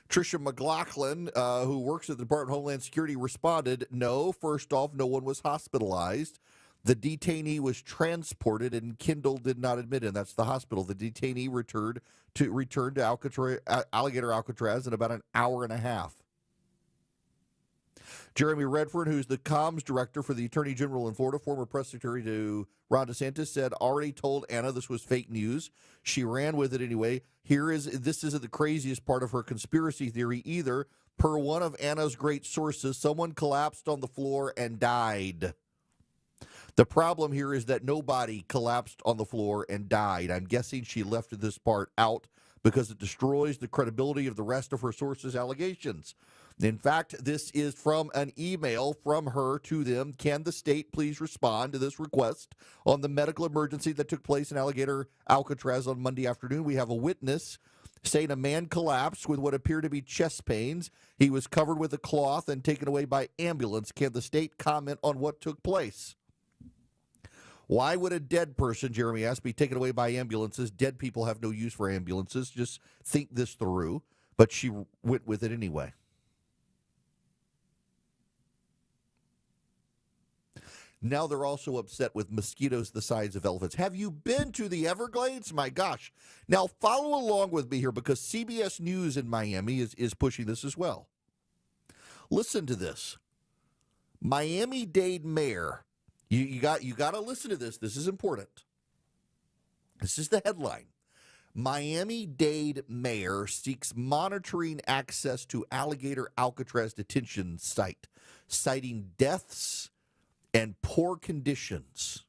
Speaker 11: Tricia McLaughlin, who works at the Department of Homeland Security, responded, no, first off, no one was hospitalized. The detainee was transported, and Kendall did not admit it. That's the hospital. The detainee returned to Alligator Alcatraz in about an hour and a half. Jeremy Redfern, who's the comms director for the Attorney General in Florida, former press secretary to Ron DeSantis, said, already told Anna this was fake news. She ran with it anyway. This isn't the craziest part of her conspiracy theory either. Per one of Anna's great sources, someone collapsed on the floor and died. The problem here is that nobody collapsed on the floor and died. I'm guessing she left this part out because it destroys the credibility of the rest of her sources' allegations. In fact, this is from an email from her to them. Can the state please respond to this request on the medical emergency that took place in Alligator Alcatraz on Monday afternoon? We have a witness saying a man collapsed with what appear to be chest pains. He was covered with a cloth and taken away by ambulance. Can the state comment on what took place? Why would a dead person, Jeremy asked, be taken away by ambulances? Dead people have no use for ambulances. Just think this through. But she went with it anyway. Now they're also upset with mosquitoes the size of elephants. Have you been to the Everglades? My gosh. Now follow along with me here because CBS News in Miami is pushing this as well. Listen to this. Miami-Dade mayor. You got to listen to this. This is important. This is the headline. Miami-Dade mayor seeks monitoring access to Alligator Alcatraz detention site, citing deaths and poor conditions.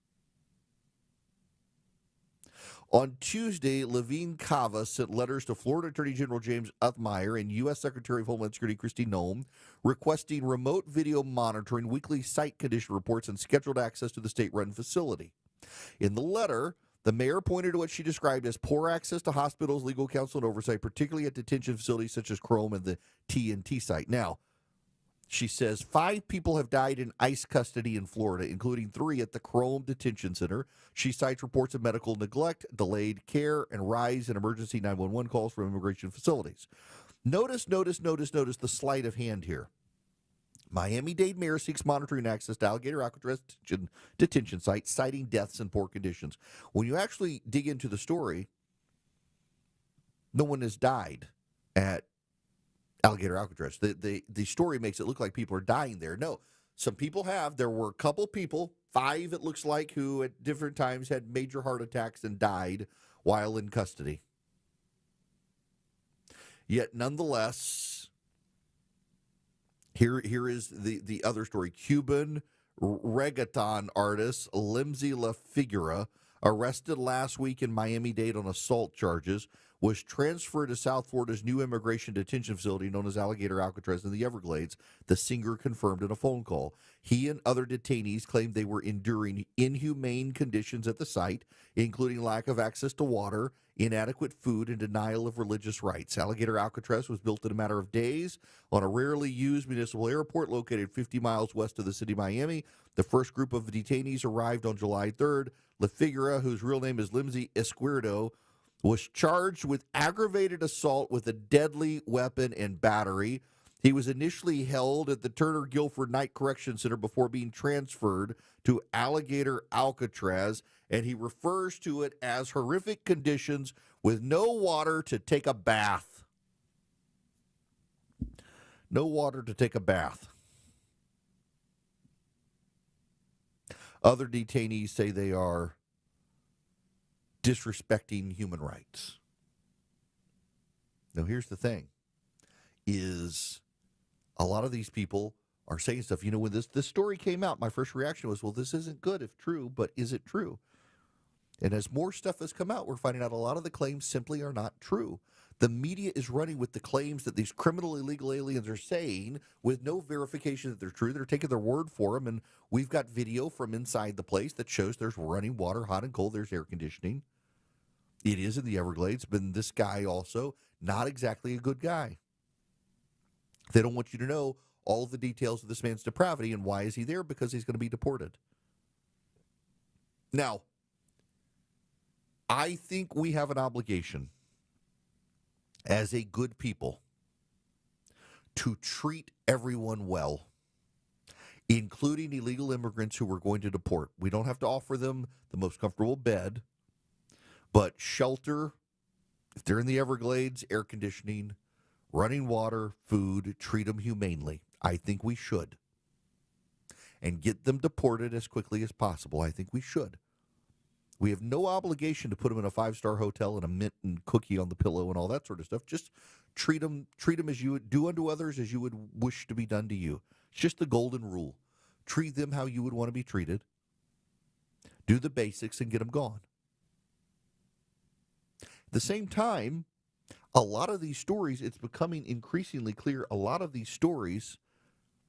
Speaker 11: On Tuesday, Levine Cava sent letters to Florida Attorney General James Othmeyer and U.S. Secretary of Homeland Security Kristi Noem requesting remote video monitoring, weekly site condition reports, and scheduled access to the state-run facility. In the letter, the mayor pointed to what she described as poor access to hospitals, legal counsel, and oversight, particularly at detention facilities such as Chrome and the TNT site. Now, she says 5 people have died in ICE custody in Florida, including 3 at the Chrome Detention Center. She cites reports of medical neglect, delayed care, and rise in emergency 911 calls from immigration facilities. Notice the sleight of hand here. Miami-Dade mayor seeks monitoring access to Alligator Alcatraz detention site, citing deaths and poor conditions. When you actually dig into the story, no one has died at Alligator Alcatraz. The story makes it look like people are dying there. No, some people have. There were a couple people, 5 it looks like, who at different times had major heart attacks and died while in custody. Yet nonetheless, here is the other story. Cuban reggaeton artist Limzy La Figura, arrested last week in Miami-Dade on assault charges, was transferred to South Florida's new immigration detention facility known as Alligator Alcatraz in the Everglades, the singer confirmed in a phone call. He and other detainees claimed they were enduring inhumane conditions at the site, including lack of access to water, inadequate food, and denial of religious rights. Alligator Alcatraz was built in a matter of days on a rarely used municipal airport located 50 miles west of the city of Miami. The first group of detainees arrived on July 3rd. La Figura, whose real name is Limzy Izquierdo, was charged with aggravated assault with a deadly weapon and battery. He was initially held at the Turner Guilford Night Correction Center before being transferred to Alligator Alcatraz, and he refers to it as horrific conditions with no water to take a bath. No water to take a bath. Other detainees say they are disrespecting human rights. Now, here's the thing, is a lot of these people are saying stuff. You know, when this story came out, my first reaction was, well, this isn't good if true, but is it true? And as more stuff has come out, we're finding out a lot of the claims simply are not true. The media is running with the claims that these criminal illegal aliens are saying with no verification that they're true. They're taking their word for them, and we've got video from inside the place that shows there's running water, hot and cold, there's air conditioning. It is in the Everglades, but this guy also, not exactly a good guy. They don't want you to know all of the details of this man's depravity and why is he there, because he's going to be deported. Now, I think we have an obligation as a good people to treat everyone well, including illegal immigrants who we're going to deport. We don't have to offer them the most comfortable bed, but shelter, if they're in the Everglades, air conditioning, running water, food, treat them humanely. I think we should. And get them deported as quickly as possible. I think we should. We have no obligation to put them in a 5-star hotel and a mint and cookie on the pillow and all that sort of stuff. Just treat them as you would do unto others as you would wish to be done to you. It's just the golden rule. Treat them how you would want to be treated. Do the basics and get them gone. At the same time, a lot of these stories, it's becoming increasingly clear, a lot of these stories,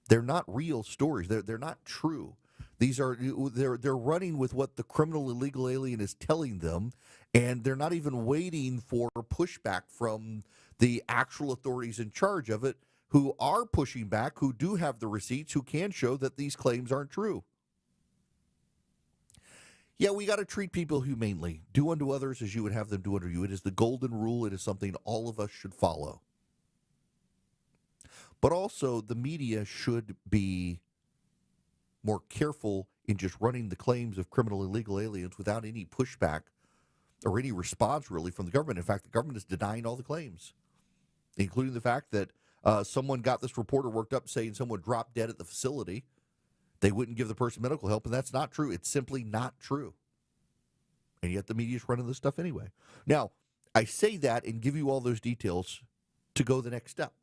Speaker 11: they're not real stories. They're not true. These are they're running with what the criminal illegal alien is telling them, and they're not even waiting for pushback from the actual authorities in charge of it, who are pushing back, who do have the receipts, who can show that these claims aren't true. Yeah, we got to treat people humanely. Do unto others as you would have them do unto you. It is the golden rule. It is something all of us should follow. But also, the media should be more careful in just running the claims of criminal illegal aliens without any pushback or any response, really, from the government. In fact, the government is denying all the claims, including the fact that someone got this reporter worked up saying someone dropped dead at the facility. They wouldn't give the person medical help, and that's not true. It's simply not true. And yet the media is running this stuff anyway. Now, I say that and give you all those details to go the next step.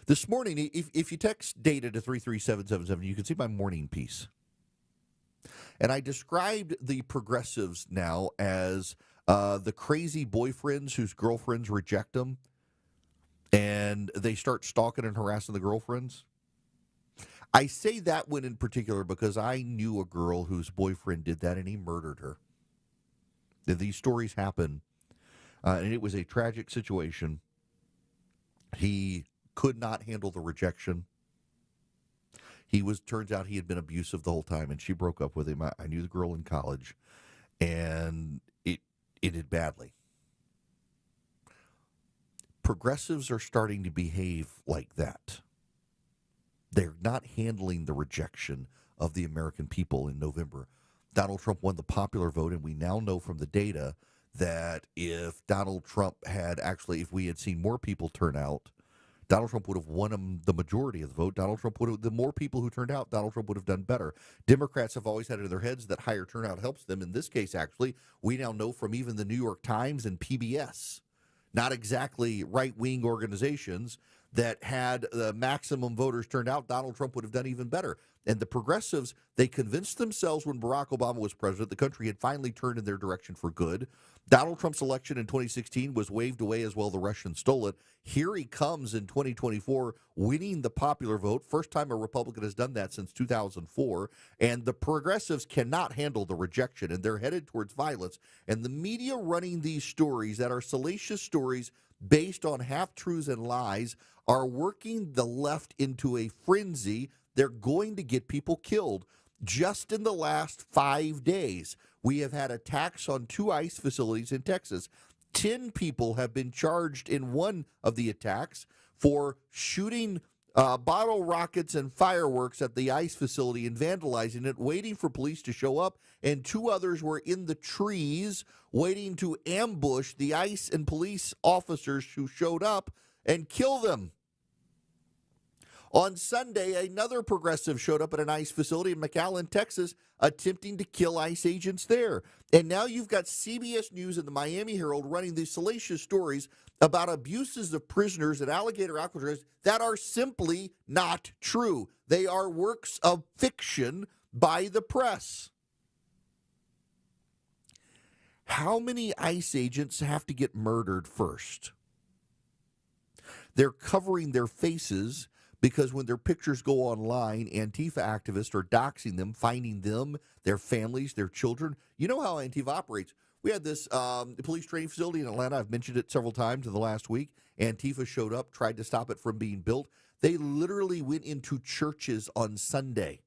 Speaker 11: This morning, if you text data to 33777, you can see my morning piece. And I described the progressives now as the crazy boyfriends whose girlfriends reject them, and they start stalking and harassing the girlfriends. I say that one in particular because I knew a girl whose boyfriend did that, and he murdered her. These stories happen, and it was a tragic situation. He could not handle the rejection. Turns out he had been abusive the whole time, and she broke up with him. I knew the girl in college, and it ended badly. Progressives are starting to behave like that. They're not handling the rejection of the American people in November. Donald Trump won the popular vote, and we now know from the data that if Donald Trump if we had seen more people turn out, Donald Trump would have won the majority of the vote. The more people who turned out, Donald Trump would have done better. Democrats have always had it in their heads that higher turnout helps them. In this case, actually, we now know from even the New York Times and PBS, not exactly right-wing organizations, that had the maximum voters turned out, Donald Trump would have done even better. And the progressives, they convinced themselves when Barack Obama was president, the country had finally turned in their direction for good. Donald Trump's election in 2016 was waved away as well. The Russians stole it. Here he comes in 2024, winning the popular vote. First time a Republican has done that since 2004. And the progressives cannot handle the rejection, and they're headed towards violence. And the media running these stories that are salacious stories based on half-truths and lies are working the left into a frenzy. They're going to get people killed. Just in the last 5 days, we have had attacks on 2 ICE facilities in Texas. 10 people have been charged in one of the attacks for shooting bottle rockets and fireworks at the ICE facility and vandalizing it, waiting for police to show up, and 2 others were in the trees waiting to ambush the ICE and police officers who showed up and kill them. On Sunday, another progressive showed up at an ICE facility in McAllen, Texas, attempting to kill ICE agents there. And now you've got CBS News and the Miami Herald running these salacious stories about abuses of prisoners at Alligator Alcatraz that are simply not true. They are works of fiction by the press. How many ICE agents have to get murdered first? They're covering their faces because when their pictures go online, Antifa activists are doxing them, finding them, their families, their children. You know how Antifa operates. We had this police training facility in Atlanta. I've mentioned it several times in the last week. Antifa showed up, tried to stop it from being built. They literally went into churches on Sunday.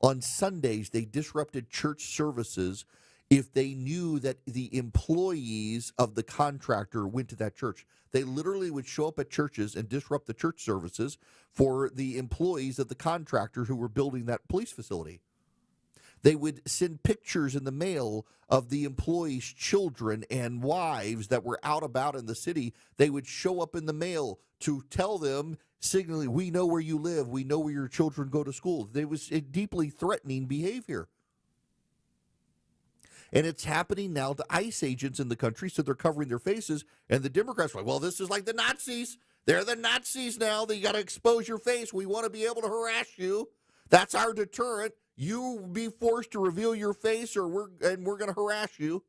Speaker 11: On Sundays, they disrupted church services if they knew that the employees of the contractor went to that church. They literally would show up at churches and disrupt the church services for the employees of the contractor who were building that police facility. They would send pictures in the mail of the employees' children and wives that were out about in the city. They would show up in the mail to tell them, signaling, we know where you live, we know where your children go to school. It was a deeply threatening behavior. And it's happening now to ICE agents in the country, so they're covering their faces. And the Democrats are like, well, this is like the Nazis. They're the Nazis now. You got to expose your face. We want to be able to harass you. That's our deterrent. You be forced to reveal your face or we're going to harass you.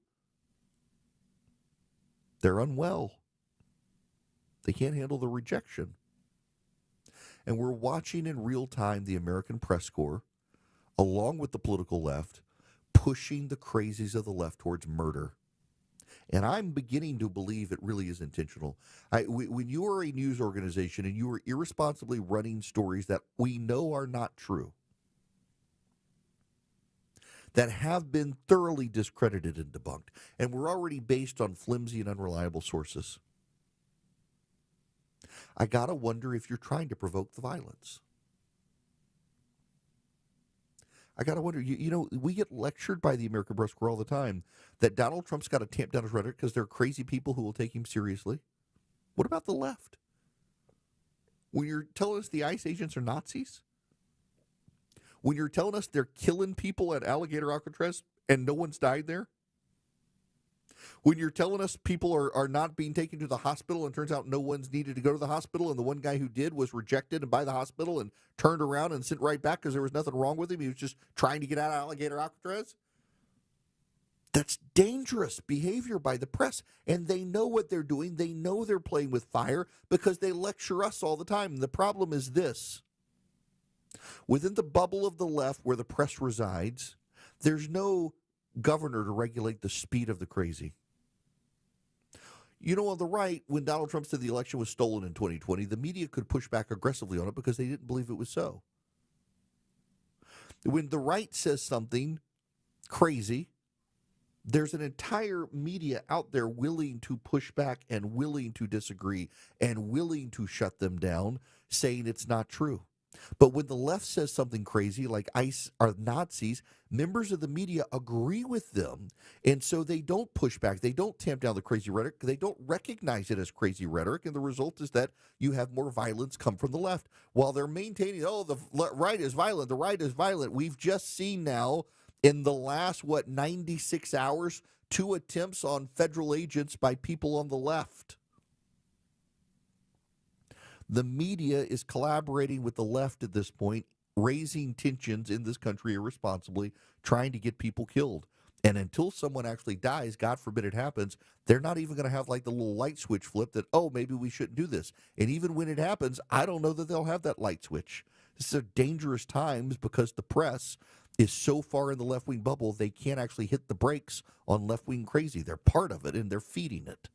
Speaker 11: They're unwell. They can't handle the rejection. And we're watching in real time the American Press Corps, along with the political left, pushing the crazies of the left towards murder. And I'm beginning to believe it really is intentional. When you are a news organization and you are irresponsibly running stories that we know are not true, that have been thoroughly discredited and debunked, and were already based on flimsy and unreliable sources, I gotta wonder if you're trying to provoke the violence. I got to wonder, you know, we get lectured by the American Press Corps all the time that Donald Trump's got to tamp down his rhetoric because they're crazy people who will take him seriously. What about the left? When you're telling us the ICE agents are Nazis? When you're telling us they're killing people at Alligator Alcatraz and no one's died there? When you're telling us people are not being taken to the hospital and turns out no one's needed to go to the hospital and the one guy who did was rejected by the hospital and turned around and sent right back because there was nothing wrong with him. He was just trying to get out of Alligator Alcatraz. That's dangerous behavior by the press, and they know what they're doing. They know they're playing with fire because they lecture us all the time. And the problem is this. Within the bubble of the left where the press resides, there's no governor to regulate the speed of the crazy. You know, on the right, when Donald Trump said the election was stolen in 2020, the media could push back aggressively on it because they didn't believe it was so. When the right says something crazy, there's an entire media out there willing to push back and willing to disagree and willing to shut them down, saying it's not true. But when the left says something crazy like ICE are Nazis, members of the media agree with them. And so they don't push back. They don't tamp down the crazy rhetoric. They don't recognize it as crazy rhetoric. And the result is that you have more violence come from the left. While they're maintaining, oh, the right is violent, the right is violent. We've just seen now in the last, 96 hours, 2 attempts on federal agents by people on the left. The media is collaborating with the left at this point, raising tensions in this country irresponsibly, trying to get people killed. And until someone actually dies, God forbid it happens, they're not even going to have like the little light switch flip that, oh, maybe we shouldn't do this. And even when it happens, I don't know that they'll have that light switch. This is dangerous times because the press is so far in the left-wing bubble, they can't actually hit the brakes on left-wing crazy. They're part of it, and they're feeding it.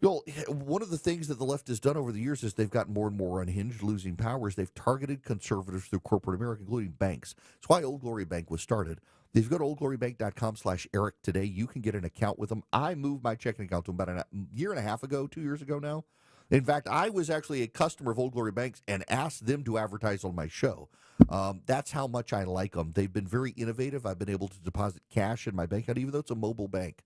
Speaker 11: Well, one of the things that the left has done over the years is they've gotten more and more unhinged, losing powers. They've targeted conservatives through corporate America, including banks. That's why Old Glory Bank was started. If you go to oldglorybank.com/Eric today, you can get an account with them. I moved my checking account to them about a year and a half ago, 2 years ago now. In fact, I was actually a customer of Old Glory Banks and asked them to advertise on my show. That's how much I like them. They've been very innovative. I've been able to deposit cash in my bank account, even though it's a mobile bank.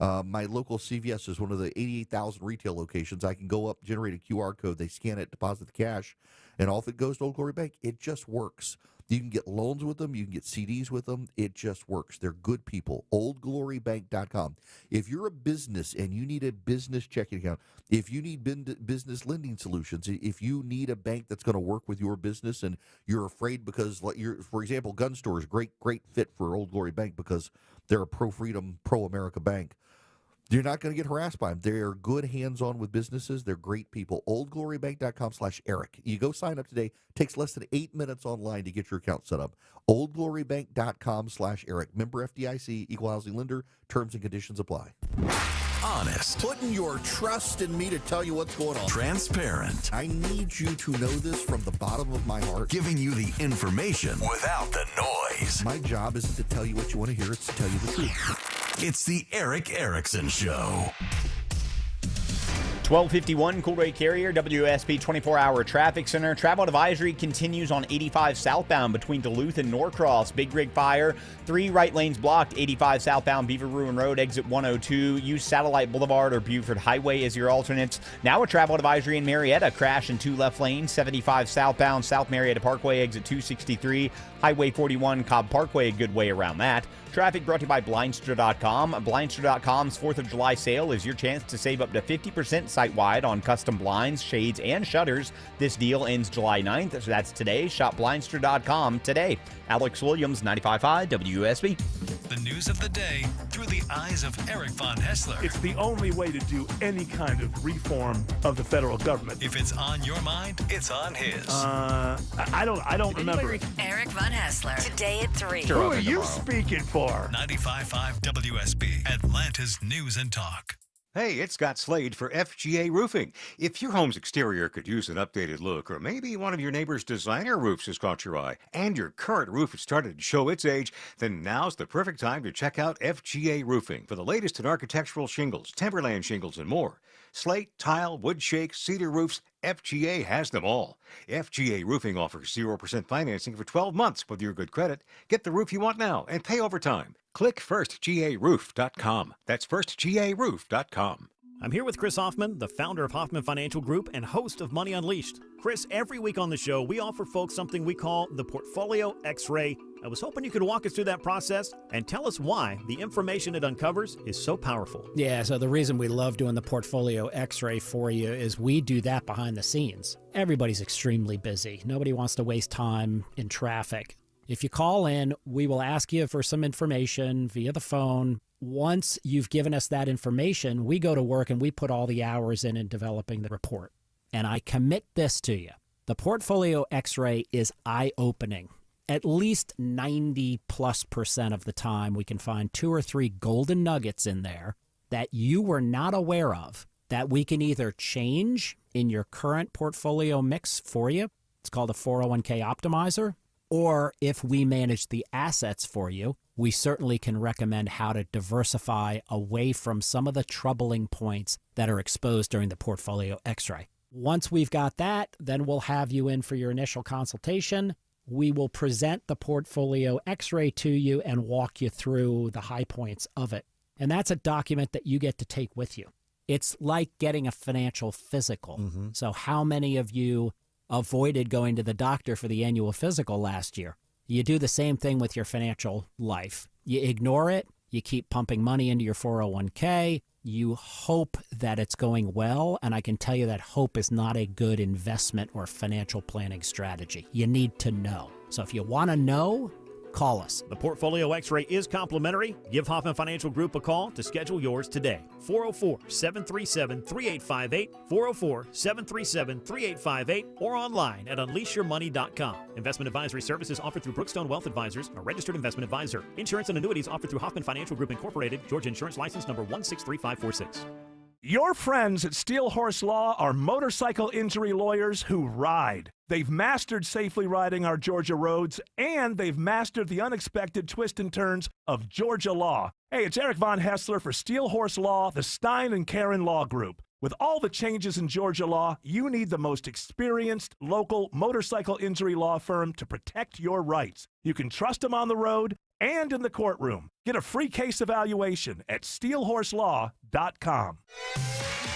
Speaker 11: My local CVS is one of the 88,000 retail locations. I can go up, generate a QR code, they scan it, deposit the cash, and all of it goes to Old Glory Bank. It just works. You can get loans with them. You can get CDs with them. It just works. They're good people. OldGloryBank.com. If you're a business and you need a business checking account, if you need business lending solutions, if you need a bank that's going to work with your business and you're afraid because, for example, gun stores, great fit for Old Glory Bank because they're a pro-freedom, pro-America bank. You're not going to get harassed by them. They're good hands-on with businesses. They're great people. OldGloryBank.com/Eric. You go sign up today. It takes less than 8 minutes online to get your account set up. OldGloryBank.com/Eric. Member FDIC, equal housing lender. Terms and conditions apply.
Speaker 6: Honest.
Speaker 11: Putting your trust in me to tell you what's going on.
Speaker 6: Transparent.
Speaker 11: I need you to know this from the bottom of my heart.
Speaker 6: Giving you the information without the noise.
Speaker 11: My job isn't to tell you what you want to hear. It's to tell you the truth.
Speaker 6: It's the Eric Erickson Show.
Speaker 9: 1251 Cool-Ray Carrier, WSB 24-hour traffic center. Travel advisory continues on 85 southbound between Duluth and Norcross. Big rig fire. 3 right lanes blocked. 85 southbound Beaver Ruin Road, exit 102. Use Satellite Boulevard or Buford Highway as your alternates. Now a travel advisory in Marietta. Crash in 2 left lanes. 75 southbound South Marietta Parkway, exit 263. Highway 41 Cobb Parkway, a good way around that. Traffic brought to you by Blindster.com. Blindster.com's 4th of July sale is your chance to save up to 50% site-wide on custom blinds, shades, and shutters. This deal ends July 9th, so that's today. Shop Blindster.com today. Alex Williams, 95.5 WSB.
Speaker 16: The news of the day through the eyes of Eric Von Hessler.
Speaker 27: It's the only way to do any kind of reform of the federal government.
Speaker 16: If it's on your mind, it's on his.
Speaker 27: I don't remember.
Speaker 15: Eric Von Hessler. Today at 3.
Speaker 27: Who are you speaking for?
Speaker 16: 95.5 WSB, Atlanta's News and Talk.
Speaker 23: Hey, it's Scott Slade for FGA Roofing. If your home's exterior could use an updated look, or maybe one of your neighbor's designer roofs has caught your eye, and your current roof has started to show its age, then now's the perfect time to check out FGA Roofing for the latest in architectural shingles, timberland shingles, and more. Slate, tile, wood shake, cedar roofs, FGA has them all. FGA Roofing offers 0% financing for 12 months with your good credit. Get the roof you want now and pay over time. Click firstgaroof.com. That's firstgaroof.com.
Speaker 8: I'm here with Chris Hoffman, the founder of Hoffman Financial Group and host of Money Unleashed. Chris, every week on the show, we offer folks something we call the Portfolio X-Ray. I was hoping you could walk us through that process and tell us why the information it uncovers is so powerful.
Speaker 12: Yeah, so the reason we love doing the Portfolio X-Ray for you is we do that behind the scenes. Everybody's extremely busy. Nobody wants to waste time in traffic. If you call in, we will ask you for some information via the phone. Once you've given us that information, we go to work and we put all the hours in developing the report. And I commit this to you. The Portfolio X-Ray is eye-opening. At least 90+% of the time, we can find 2 or 3 golden nuggets in there that you were not aware of that we can either change in your current portfolio mix for you. It's called a 401k optimizer. Or if we manage the assets for you, we certainly can recommend how to diversify away from some of the troubling points that are exposed during the Portfolio X-Ray. Once we've got that, then we'll have you in for your initial consultation. We will present the Portfolio X-Ray to you and walk you through the high points of it. And that's a document that you get to take with you. It's like getting a financial physical. Mm-hmm. So how many of you avoided going to the doctor for the annual physical last year? You do the same thing with your financial life. You ignore it. You keep pumping money into your 401k. You hope that it's going well, and I can tell you that hope is not a good investment or financial planning strategy. You need to know. So if you want to know, call us.
Speaker 8: The Portfolio X-Ray is complimentary. Give Hoffman Financial Group a call to schedule yours today. 404-737-3858, 404-737-3858, or online at unleashyourmoney.com. Investment advisory services offered through Brookstone Wealth Advisors, a registered investment advisor. Insurance and annuities offered through Hoffman Financial Group Incorporated, Georgia Insurance License number 163546.
Speaker 27: Your friends at Steel Horse Law are motorcycle injury lawyers who ride. They've mastered safely riding our Georgia roads, and they've mastered the unexpected twists and turns of Georgia law. Hey, it's Eric Von Hessler for Steel Horse Law, the Stein and Karen Law Group. With all the changes in Georgia law, you need the most experienced local motorcycle injury law firm to protect your rights. You can trust them on the road and in the courtroom. Get a free case evaluation at steelhorselaw.com.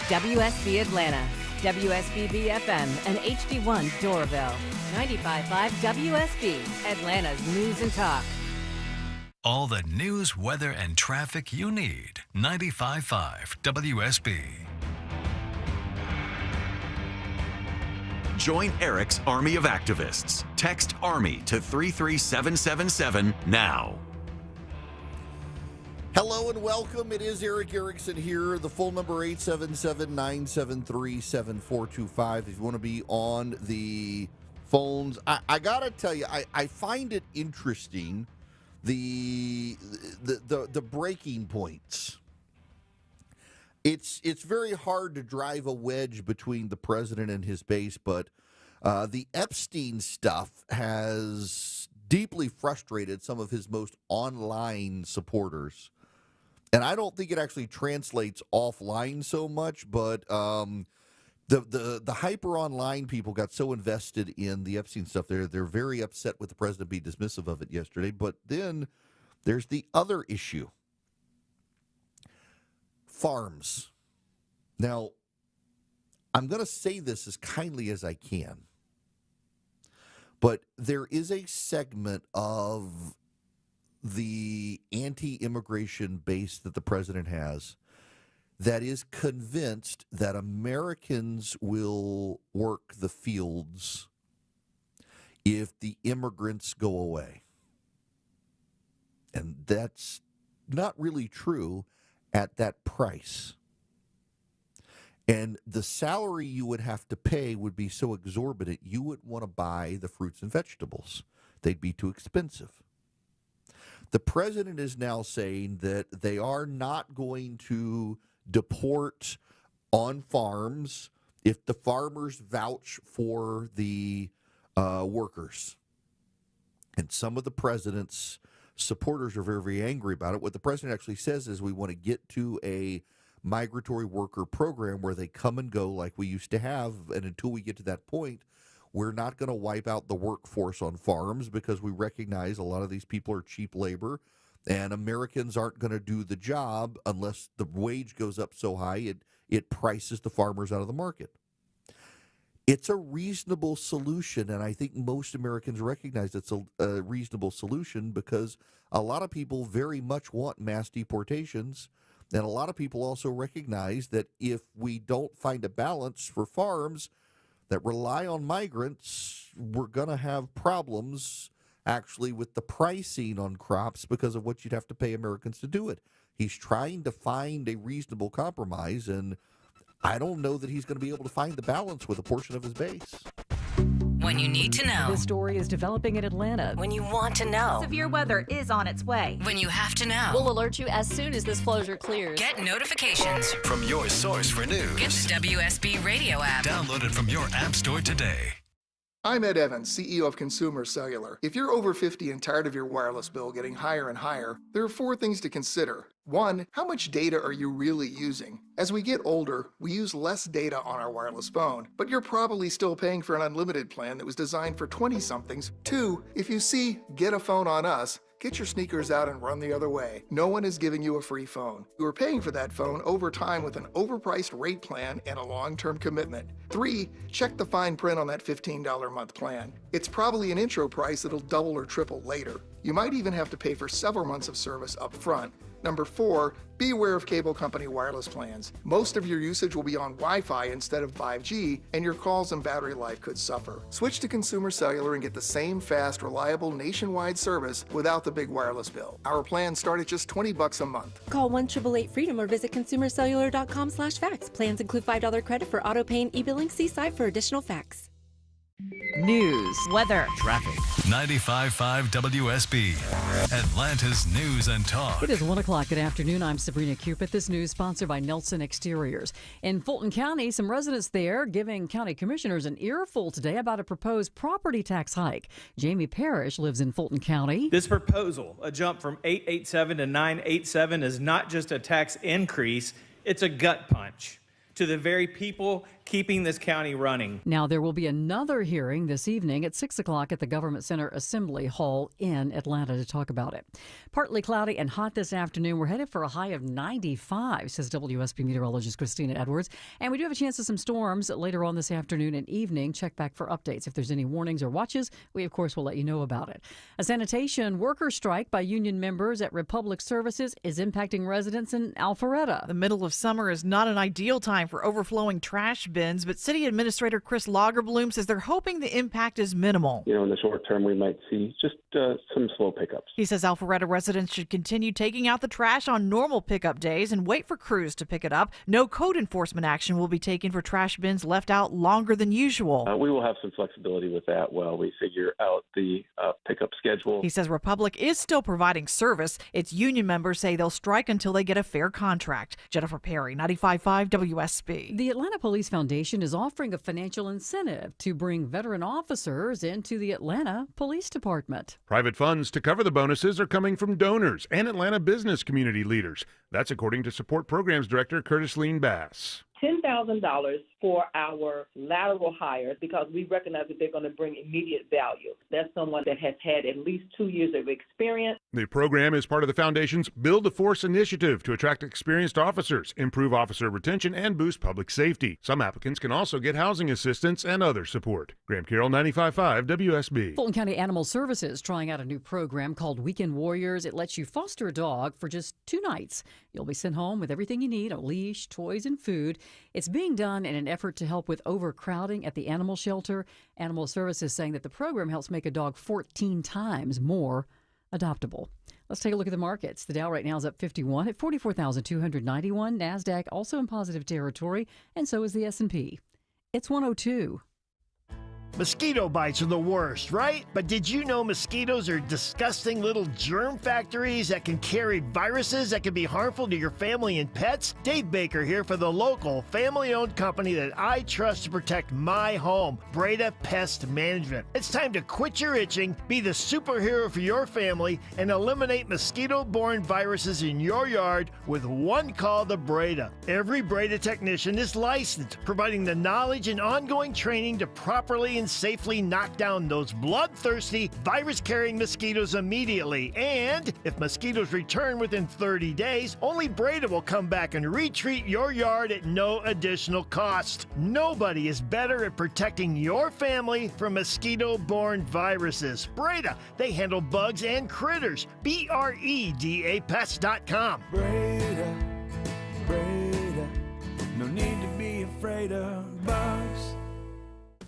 Speaker 13: WSB Atlanta, WSB BFM, and HD1 Doraville. 95.5 WSB, Atlanta's news and talk.
Speaker 16: All the news, weather, and traffic you need. 95.5 WSB.
Speaker 6: Join Eric's Army of Activists. Text ARMY to 33777 now.
Speaker 11: Hello and welcome. It is Eric Erickson here. The full number 877-973-7425. If you want to be on the phones, I gotta tell you, I find it interesting the breaking points. It's very hard to drive a wedge between the president and his base, but the Epstein stuff has deeply frustrated some of his most online supporters. And I don't think it actually translates offline so much, but the hyper online people got so invested in the Epstein stuff. They're very upset with the president being dismissive of it yesterday. But then there's the other issue. Farms. Now, I'm going to say this as kindly as I can, but there is a segment of the anti-immigration base that the president has that is convinced that Americans will work the fields if the immigrants go away. And that's not really true at that price. And the salary you would have to pay would be so exorbitant, you wouldn't want to buy the fruits and vegetables. They'd be too expensive. The president is now saying that they are not going to deport on farms if the farmers vouch for the workers. And some of the president's supporters are very, very angry about it. What the president actually says is we want to get to a migratory worker program where they come and go like we used to have. And until we get to that point, we're not going to wipe out the workforce on farms because we recognize a lot of these people are cheap labor and Americans aren't going to do the job unless the wage goes up so high it prices the farmers out of the market. It's a reasonable solution, and I think most Americans recognize it's a reasonable solution because a lot of people very much want mass deportations, and a lot of people also recognize that if we don't find a balance for farms that rely on migrants, we're going to have problems actually with the pricing on crops because of what you'd have to pay Americans to do it. He's trying to find a reasonable compromise, and I don't know that he's going to be able to find the balance with a portion of his base.
Speaker 15: When you need to know.
Speaker 2: This story is developing in Atlanta.
Speaker 15: When you want to know.
Speaker 10: Severe weather is on its way.
Speaker 15: When you have to know.
Speaker 14: We'll alert you as soon as this closure clears.
Speaker 15: Get notifications
Speaker 16: From your source for news.
Speaker 15: Get the WSB radio app.
Speaker 16: Download it from your app store today.
Speaker 17: I'm Ed Evans, CEO of Consumer Cellular. If you're over 50 and tired of your wireless bill getting higher and higher, there are 4 things to consider. 1, how much data are you really using? As we get older, we use less data on our wireless phone, but you're probably still paying for an unlimited plan that was designed for 20-somethings. 2, if you see Get a Phone on Us, get your sneakers out and run the other way. No one is giving you a free phone. You are paying for that phone over time with an overpriced rate plan and a long-term commitment. 3, check the fine print on that $15 a month plan. It's probably an intro price that'll double or triple later. You might even have to pay for several months of service up front. Number 4, be aware of cable company wireless plans. Most of your usage will be on Wi-Fi instead of 5G, and your calls and battery life could suffer. Switch to Consumer Cellular and get the same fast, reliable nationwide service without the big wireless bill. Our plans start at just $20 a month.
Speaker 14: Call 1-888-FREEDOM or visit consumercellular.com/facts. Plans include $5 credit for auto pay and e-billing. See site for additional facts.
Speaker 2: News,
Speaker 10: weather,
Speaker 8: traffic.
Speaker 16: 95.5 WSB, Atlanta's News and Talk.
Speaker 2: It is 1 o'clock. Good afternoon. I'm Sabrina Cupid. This news sponsored by Nelson Exteriors. In Fulton County, some residents there giving county commissioners an earful today about a proposed property tax hike. Jamie Parrish lives in Fulton County.
Speaker 1: This proposal, a jump from 887 to 987, is not just a tax increase, it's a gut punch to the very people keeping this county running.
Speaker 2: Now, there will be another hearing this evening at 6 o'clock at the Government Center Assembly Hall in Atlanta to talk about it. Partly cloudy and hot this afternoon. We're headed for a high of 95, says WSB meteorologist Christina Edwards. And we do have a chance of some storms later on this afternoon and evening. Check back for updates. If there's any warnings or watches, we, of course, will let you know about it. A sanitation worker strike by union members at Republic Services is impacting residents in Alpharetta.
Speaker 3: The middle of summer is not an ideal time for overflowing trash bins, but City Administrator Chris Lagerbloom says they're hoping the impact is minimal.
Speaker 5: In the short term, we might see just some slow pickups.
Speaker 3: He says Alpharetta residents should continue taking out the trash on normal pickup days and wait for crews to pick it up. No code enforcement action will be taken for trash bins left out longer than usual.
Speaker 5: We will have some flexibility with that while we figure out the pickup schedule.
Speaker 3: He says Republic is still providing service. Its union members say they'll strike until they get a fair contract. Jennifer Perry, 95.5 WSB.
Speaker 2: The Atlanta Police Foundation is offering a financial incentive to bring veteran officers into the Atlanta Police Department.
Speaker 18: Private funds to cover the bonuses are coming from donors and Atlanta business community leaders. That's according to Support Programs Director Curtis Lean Bass.
Speaker 19: $10,000 for our lateral hires because we recognize that they're going to bring immediate value. That's someone that has had at least 2 years of experience.
Speaker 18: The program is part of the Foundation's Build a Force initiative to attract experienced officers, improve officer retention, and boost public safety. Some applicants can also get housing assistance and other support. Graham Carroll, 95.5 WSB.
Speaker 2: Fulton County Animal Services trying out a new program called Weekend Warriors. It lets you foster a dog for just 2 nights. You'll be sent home with everything you need, a leash, toys, and food. It's being done in an effort to help with overcrowding at the animal shelter. Animal Services saying that the program helps make a dog 14 times more adoptable. Let's take a look at the markets. The Dow right now is up 51 at 44,291. NASDAQ also in positive territory, and so is the S&P. It's 102.
Speaker 20: Mosquito bites are the worst, right? But did you know mosquitoes are disgusting little germ factories that can carry viruses that can be harmful to your family and pets? Dave Baker here for the local family-owned company that I trust to protect my home, Breda Pest Management. It's time to quit your itching, be the superhero for your family, and eliminate mosquito-borne viruses in your yard with one call to Breda. Every Breda technician is licensed, providing the knowledge and ongoing training to properly and safely knock down those bloodthirsty, virus-carrying mosquitoes immediately. And if mosquitoes return within 30 days, only Breda will come back and retreat your yard at no additional cost. Nobody is better at protecting your family from mosquito-borne viruses. Breda, they handle bugs and critters. BREDA Pest.com.
Speaker 21: Breda, Breda, no need to be afraid of bugs.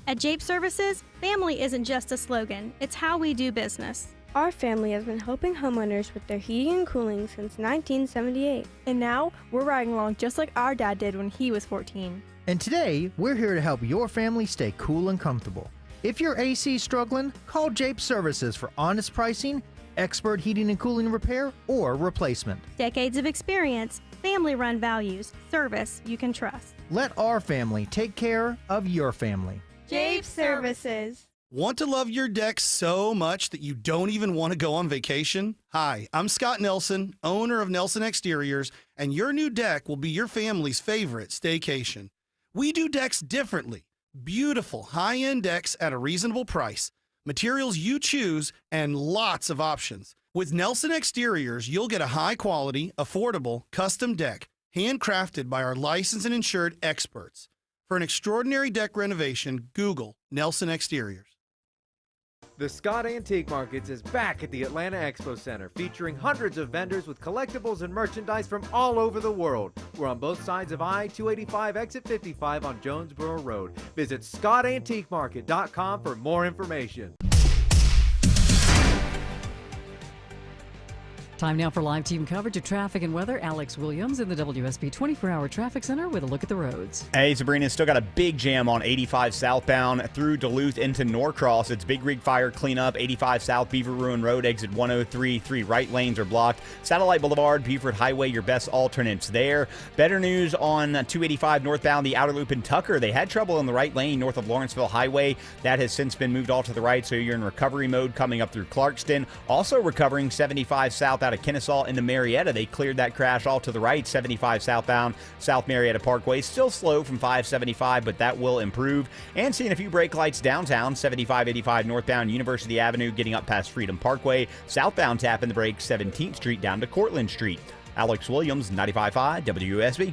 Speaker 22: At Jape Services, family isn't just a slogan, it's how we do business.
Speaker 28: Our family has been helping homeowners with their heating and cooling since 1978.
Speaker 14: And now, we're riding along just like our dad did when he was 14.
Speaker 29: And today, we're here to help your family stay cool and comfortable. If your AC is struggling, call Jape Services for honest pricing, expert heating and cooling repair, or replacement.
Speaker 22: Decades of experience, family-run values, service you can trust.
Speaker 29: Let our family take care of your family.
Speaker 28: Jape Services.
Speaker 30: Want to love your deck so much that you don't even want to go on vacation? Hi, I'm Scott Nelson, owner of Nelson Exteriors, and your new deck will be your family's favorite staycation. We do decks differently. Beautiful, high-end decks at a reasonable price, materials you choose, and lots of options. With Nelson Exteriors, you'll get a high-quality, affordable, custom deck, handcrafted by our licensed and insured experts. For an extraordinary deck renovation, Google Nelson Exteriors.
Speaker 31: The Scott Antique Markets is back at the Atlanta Expo Center, featuring hundreds of vendors with collectibles and merchandise from all over the world. We're on both sides of I-285 exit 55 on Jonesboro Road. Visit ScottAntiqueMarket.com for more information.
Speaker 2: Time now for live team coverage of traffic and weather. Alex Williams in the WSB 24-hour traffic center with a look at the roads.
Speaker 4: Hey, Sabrina, still got a big jam on 85 southbound through Duluth into Norcross. It's Big Rig Fire cleanup. 85 South Beaver Ruin Road, exit 103. 3 right lanes are blocked. Satellite Boulevard, Beaufort Highway, your best alternates there. Better news on 285 northbound, the outer loop in Tucker. They had trouble in the right lane north of Lawrenceville Highway. That has since been moved all to the right, so you're in recovery mode coming up through Clarkston. Also recovering 75 south out of Kennesaw into Marietta. They cleared that crash all to the right. 75 southbound, South Marietta Parkway. Still slow from 575, but that will improve. And seeing a few brake lights downtown. 75-85 northbound, University Avenue, getting up past Freedom Parkway. Southbound tapping the brakes, 17th Street down to Cortlandt Street. Alex Williams, 95.5 WSB.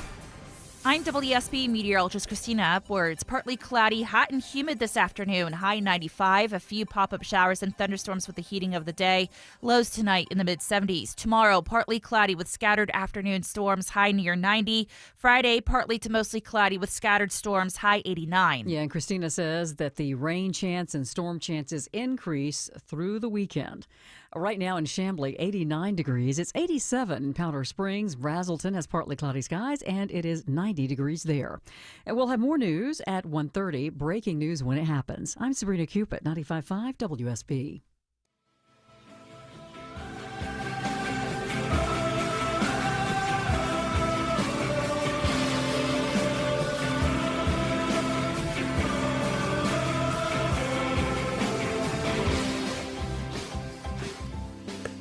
Speaker 10: I'm WSB meteorologist Christina Upwards. Partly cloudy, hot and humid this afternoon. High 95. A few pop-up showers and thunderstorms with the heating of the day. Lows tonight in the mid-70s. Tomorrow, partly cloudy with scattered afternoon storms. High near 90. Friday, partly to mostly cloudy with scattered storms. High 89.
Speaker 2: Yeah, and Christina says that the rain chance and storm chances increase through the weekend. Right now in Chamblee, 89 degrees. It's 87 in Powder Springs. Brazelton has partly cloudy skies, and it is 90 degrees there. And we'll have more news at 1:30. Breaking news when it happens. I'm Sabrina Cupid, 95.5 WSB.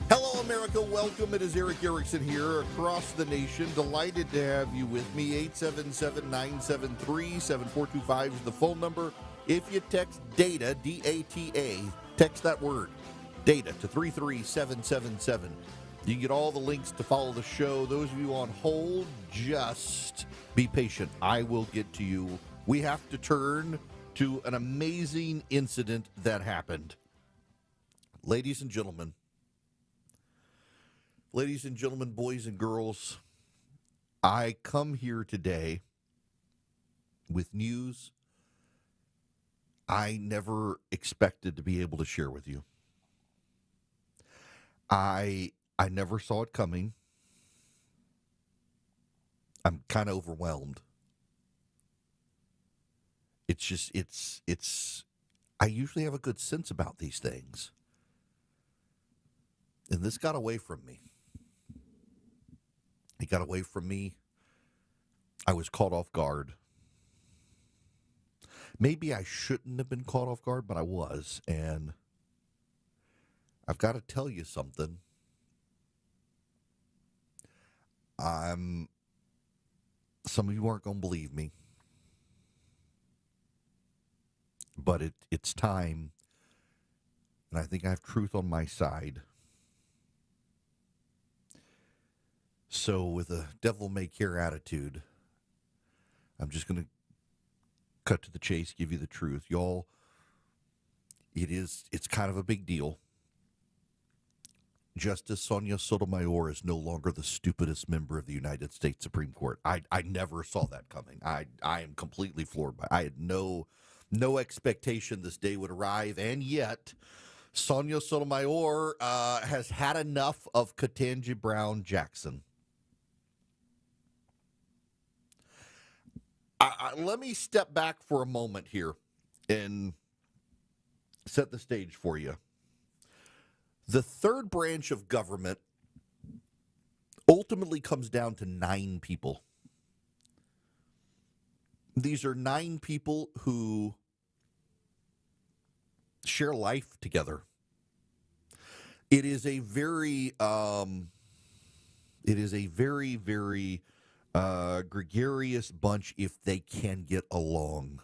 Speaker 11: Hello, America. Welcome. It is Eric Erickson here across the nation. Delighted to have you with me. 877-973-7425 is the phone number. If you text DATA, D-A-T-A, text that word, DATA, to 33777. You can get all the links to follow the show. Those of you on hold, just be patient. I will get to you. We have to turn to an amazing incident that happened. Ladies and gentlemen, boys and girls, I come here today with news I never expected to be able to share with you. I never saw it coming. I'm kind of overwhelmed. I usually have a good sense about these things. And this got away from me. It got away from me. I was caught off guard. Maybe I shouldn't have been caught off guard, but I was. And I've got to tell you something. Some of you aren't going to believe me. But it's time. And I think I have truth on my side. So with a devil-may-care attitude, I'm just going to cut to the chase, give you the truth. Y'all, it's kind of a big deal. Justice Sonia Sotomayor is no longer the stupidest member of the United States Supreme Court. I never saw that coming. I am completely floored by it. I had no expectation this day would arrive, and yet Sonia Sotomayor has had enough of Ketanji Brown Jackson. Let me step back for a moment here and set the stage for you. The third branch of government ultimately comes down to 9 people. These are 9 people who share life together. It is a very, very gregarious bunch if they can get along.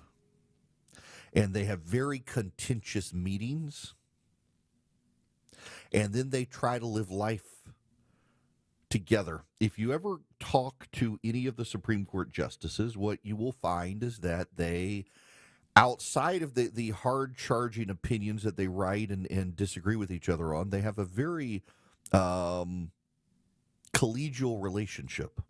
Speaker 11: And they have very contentious meetings. And then they try to live life together. If you ever talk to any of the Supreme Court justices, what you will find is that they, outside of the hard-charging opinions that they write and disagree with each other on, they have a very collegial relationship.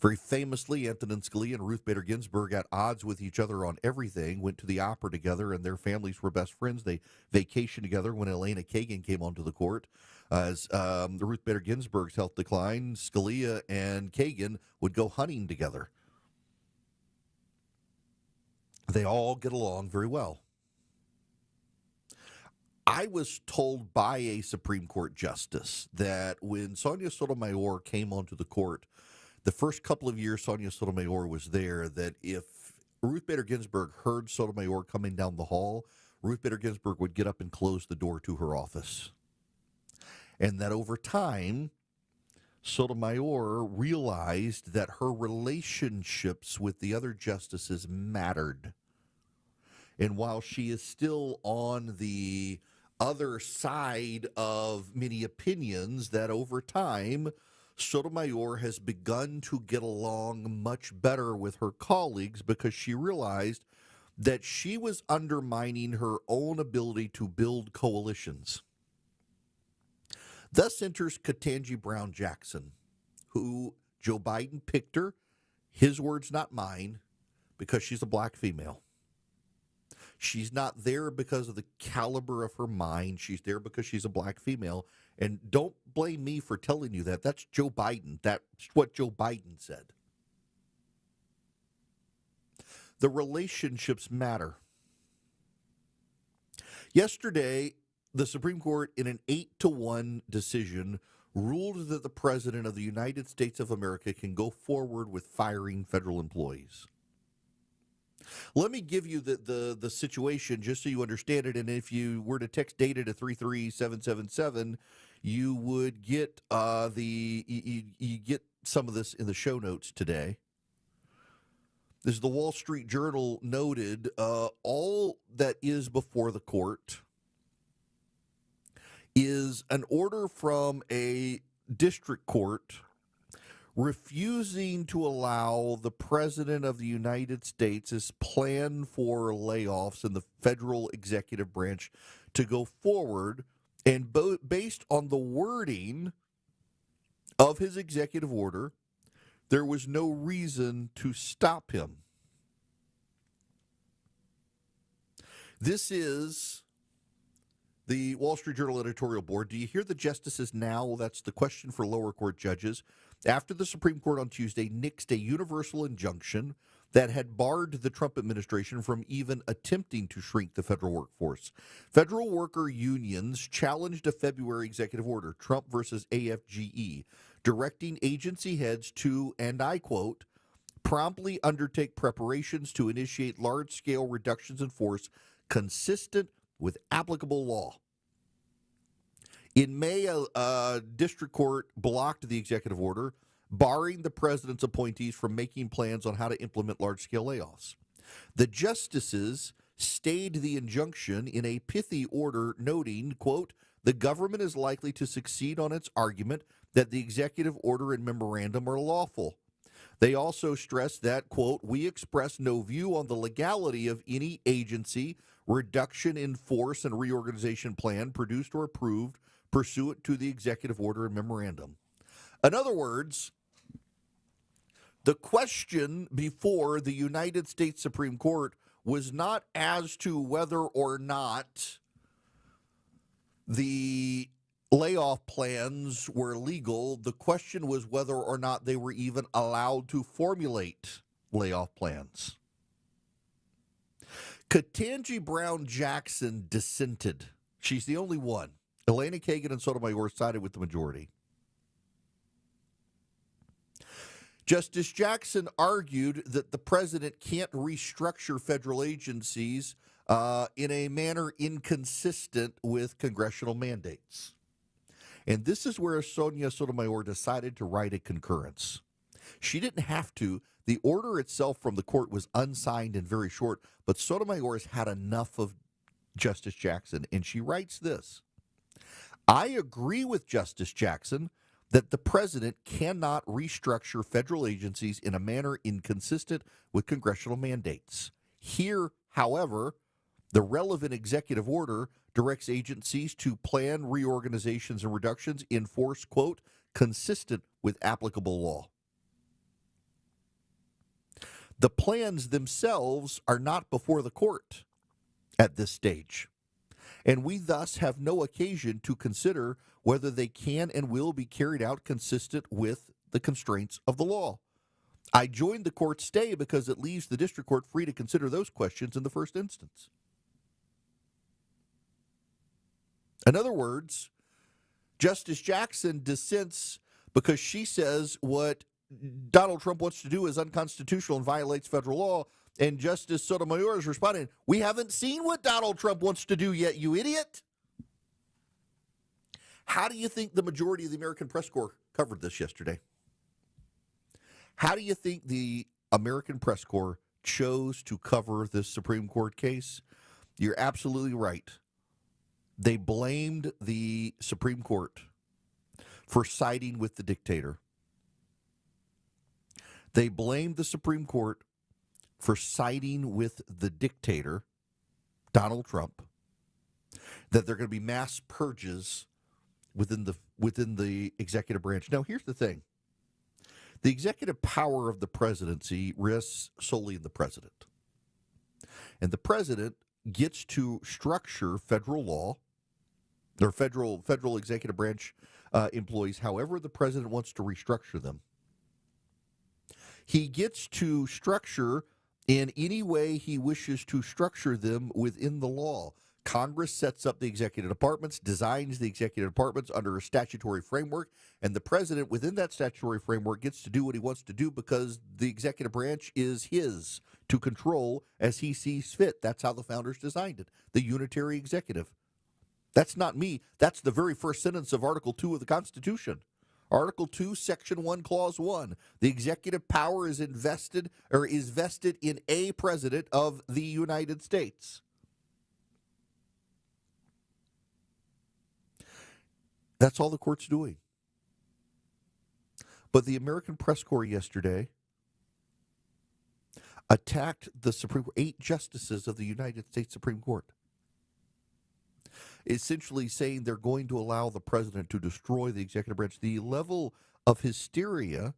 Speaker 11: Very famously, Antonin Scalia and Ruth Bader Ginsburg at odds with each other on everything, went to the opera together, and their families were best friends. They vacationed together when Elena Kagan came onto the court. As Ruth Bader Ginsburg's health declined, Scalia and Kagan would go hunting together. They all get along very well. I was told by a Supreme Court justice that when Sonia Sotomayor came onto the court, the first couple of years Sonia Sotomayor was there, that if Ruth Bader Ginsburg heard Sotomayor coming down the hall, Ruth Bader Ginsburg would get up and close the door to her office. And that over time, Sotomayor realized that her relationships with the other justices mattered. And while she is still on the other side of many opinions, that over time, Sotomayor has begun to get along much better with her colleagues because she realized that she was undermining her own ability to build coalitions. Thus enters Ketanji Brown Jackson, who Joe Biden picked her, his words, not mine, because she's a black female. She's not there because of the caliber of her mind. She's there because she's a black female. And don't blame me for telling you that. That's Joe Biden. That's what Joe Biden said. The relationships matter. Yesterday, the Supreme Court, in an 8-1 decision, ruled that the President of the United States of America can go forward with firing federal employees. Let me give you the situation just so you understand it, and if you were to text data to 33777, you would get you get some of this in the show notes today. As the Wall Street Journal noted, all that is before the court is an order from a district court refusing to allow the President of the United States' plan for layoffs in the federal executive branch to go forward, and based on the wording of his executive order, there was no reason to stop him. This is the Wall Street Journal editorial board. Do you hear the justices now? That's the question for lower court judges. After the Supreme Court on Tuesday nixed a universal injunction that had barred the Trump administration from even attempting to shrink the federal workforce. Federal worker unions challenged a February executive order, Trump versus AFGE, directing agency heads to, and I quote, promptly undertake preparations to initiate large-scale reductions in force consistent with applicable law. In May, a district court blocked the executive order, barring the president's appointees from making plans on how to implement large-scale layoffs. The justices stayed the injunction in a pithy order, noting, quote, the government is likely to succeed on its argument that the executive order and memorandum are lawful. They also stressed that, quote, we express no view on the legality of any agency reduction in force and reorganization plan produced or approved pursuant to the executive order and memorandum. In other words, the question before the United States Supreme Court was not as to whether or not the layoff plans were legal. The question was whether or not they were even allowed to formulate layoff plans. Ketanji Brown Jackson dissented. She's the only one. Elena Kagan and Sotomayor sided with the majority. Justice Jackson argued that the president can't restructure federal agencies in a manner inconsistent with congressional mandates. And this is where Sonia Sotomayor decided to write a concurrence. She didn't have to. The order itself from the court was unsigned and very short, but Sotomayor has had enough of Justice Jackson, and she writes this. I agree with Justice Jackson that the president cannot restructure federal agencies in a manner inconsistent with congressional mandates. Here, however, the relevant executive order directs agencies to plan reorganizations and reductions in force, quote, consistent with applicable law. The plans themselves are not before the court at this stage, and we thus have no occasion to consider whether they can and will be carried out consistent with the constraints of the law. I joined the court's stay because it leaves the district court free to consider those questions in the first instance. In other words, Justice Jackson dissents because she says what Donald Trump wants to do is unconstitutional and violates federal law. And Justice Sotomayor is responding, we haven't seen what Donald Trump wants to do yet, you idiot. How do you think the majority of the American Press Corps covered this yesterday? How do you think the American Press Corps chose to cover this Supreme Court case? You're absolutely right. They blamed the Supreme Court for siding with the dictator. They blamed the Supreme Court for siding with the dictator, Donald Trump, that there are going to be mass purges within the executive branch. Now, here's the thing. The executive power of the presidency rests solely in the president. And the president gets to structure federal law, or federal executive branch employees however the president wants to restructure them. He gets to structure in any way he wishes to structure them within the law. Congress sets up the executive departments, designs the executive departments under a statutory framework, and the president within that statutory framework gets to do what he wants to do because the executive branch is his to control as he sees fit. That's how the founders designed it, the unitary executive. That's not me. That's the very first sentence of Article 2 of the Constitution. Article 2, Section 1, Clause 1. The executive power is vested in a president of the United States. That's all the court's doing. But the American Press Corps yesterday attacked the Supreme Court, 8 justices of the United States Supreme Court, essentially saying they're going to allow the president to destroy the executive branch. The level of hysteria,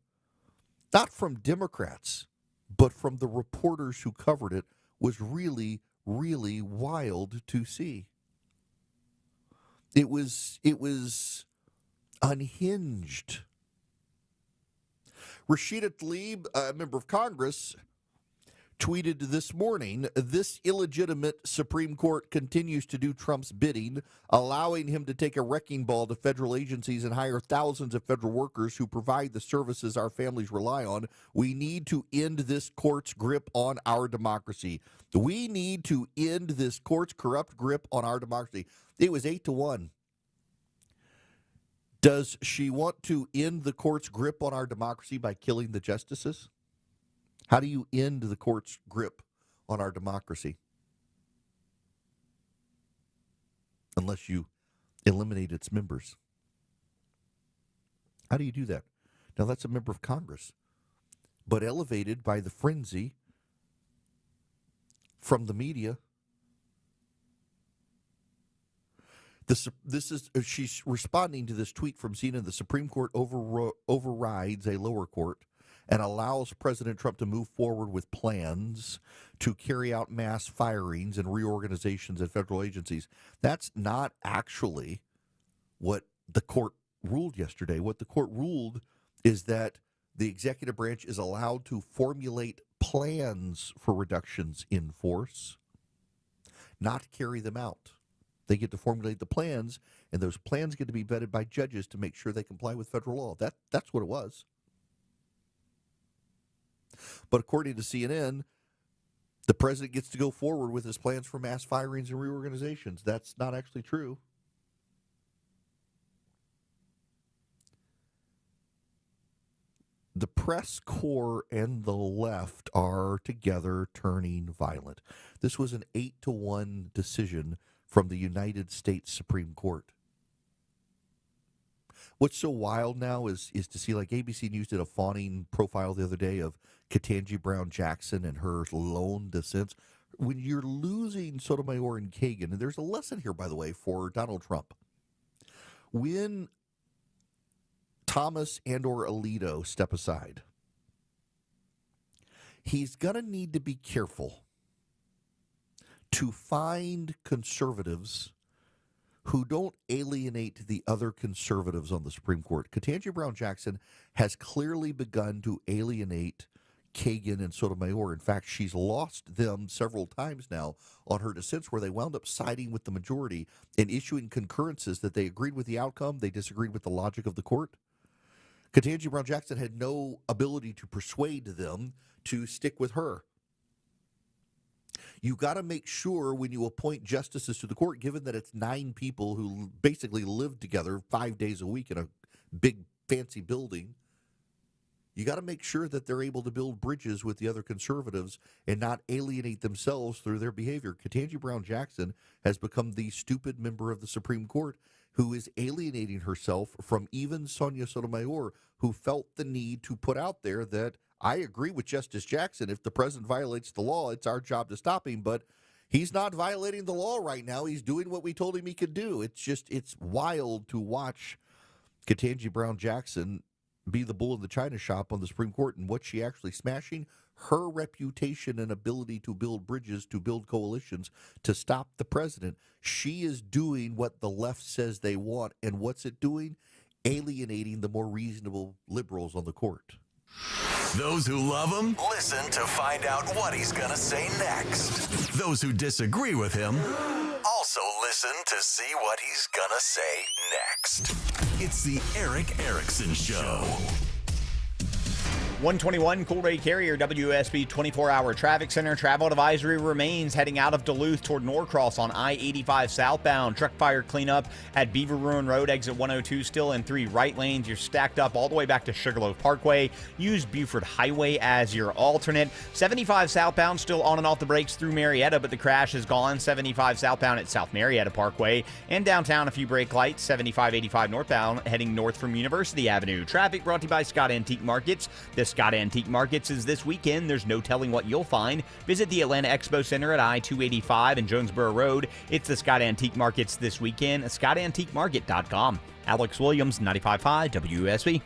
Speaker 11: not from Democrats, but from the reporters who covered it, was really, really wild to see. It was unhinged. Rashida Tlaib, a member of Congress, tweeted this morning, this illegitimate Supreme Court continues to do Trump's bidding, allowing him to take a wrecking ball to federal agencies and hire thousands of federal workers who provide the services our families rely on. We need to end this court's grip on our democracy. We need to end this court's corrupt grip on our democracy. It was 8-1. Does she want to end the court's grip on our democracy by killing the justices? How do you end the court's grip on our democracy? Unless you eliminate its members. How do you do that? Now, that's a member of Congress, but elevated by the frenzy from the media. She's responding to this tweet from CNN. The Supreme Court overrides a lower court and allows President Trump to move forward with plans to carry out mass firings and reorganizations at federal agencies. That's not actually what the court ruled yesterday. What the court ruled is that the executive branch is allowed to formulate plans for reductions in force, not carry them out. They get to formulate the plans, and those plans get to be vetted by judges to make sure they comply with federal law. That's what it was. But according to CNN, the president gets to go forward with his plans for mass firings and reorganizations. That's not actually true. The press corps and the left are together turning violent. This was an 8-1 decision from the United States Supreme Court. What's so wild now is to see, like ABC News did a fawning profile the other day of Ketanji Brown Jackson and her lone dissents. When you're losing Sotomayor and Kagan, and there's a lesson here, by the way, for Donald Trump. When Thomas and or Alito step aside, he's going to need to be careful to find conservatives who don't alienate the other conservatives on the Supreme Court. Ketanji Brown Jackson has clearly begun to alienate Kagan and Sotomayor. In fact, she's lost them several times now on her dissents where they wound up siding with the majority and issuing concurrences that they agreed with the outcome, they disagreed with the logic of the court. Ketanji Brown Jackson had no ability to persuade them to stick with her. You got to make sure when you appoint justices to the court, given that it's 9 people who basically live together 5 days a week in a big fancy building, you got to make sure that they're able to build bridges with the other conservatives and not alienate themselves through their behavior. Ketanji Brown Jackson has become the stupid member of the Supreme Court who is alienating herself from even Sonia Sotomayor, who felt the need to put out there that I agree with Justice Jackson. If the president violates the law, it's our job to stop him, but he's not violating the law right now. He's doing what we told him he could do. It's wild to watch Ketanji Brown Jackson be the bull in the china shop on the Supreme Court, and what she actually smashing, her reputation and ability to build bridges, to build coalitions, to stop the president. She is doing what the left says they want, and what's it doing? Alienating the more reasonable liberals on the court.
Speaker 16: Those who love him, listen to find out what he's going to say next. Those who disagree with him, also listen to see what he's going to say next. It's the Erick Erickson Show.
Speaker 4: 121 Coolray Carrier WSB 24-hour traffic center. Travel advisory remains heading out of Duluth toward Norcross on I-85 southbound. Truck fire cleanup at Beaver Ruin Road, exit 102, still in 3 right lanes. You're stacked up all the way back to Sugarloaf Parkway. Use Buford Highway as your alternate. 75 southbound still on and off the brakes through Marietta, but the crash is gone. 75 southbound at South Marietta Parkway. And downtown, a few brake lights. 75-85 northbound heading north from University Avenue. Traffic brought to you by Scott Antique Markets. The Scott Antique Markets is this weekend. There's no telling what you'll find. Visit the Atlanta Expo Center at I-285 and Jonesboro Road. It's the Scott Antique Markets this weekend. ScottAntiqueMarket.com. Alex Williams, 95.5 WSB.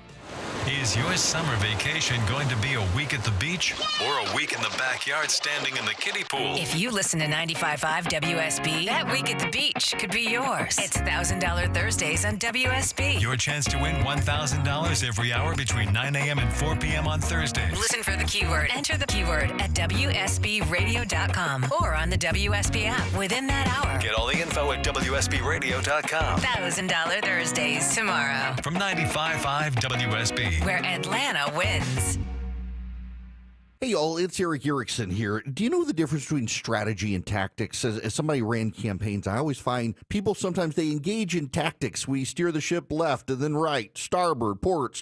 Speaker 16: Is your summer vacation going to be a week at the beach or a week in the backyard standing in the kiddie pool?
Speaker 6: If you listen to 95.5 WSB, that week at the beach could be yours. It's $1,000 Thursdays on WSB.
Speaker 16: Your chance to win $1,000 every hour between 9 a.m. and 4 p.m. on Thursdays.
Speaker 6: Listen for the keyword. Enter the keyword at WSBRadio.com or on the WSB app within that hour.
Speaker 16: Get all the info at WSBRadio.com.
Speaker 6: $1,000 Thursdays tomorrow.
Speaker 16: From 95.5 WSB.
Speaker 6: Where Atlanta wins.
Speaker 11: Hey, y'all, it's Erick Erickson here. Do you know the difference between strategy and tactics? As somebody ran campaigns, I always find people sometimes they engage in tactics. We steer the ship left and then right, starboard, port,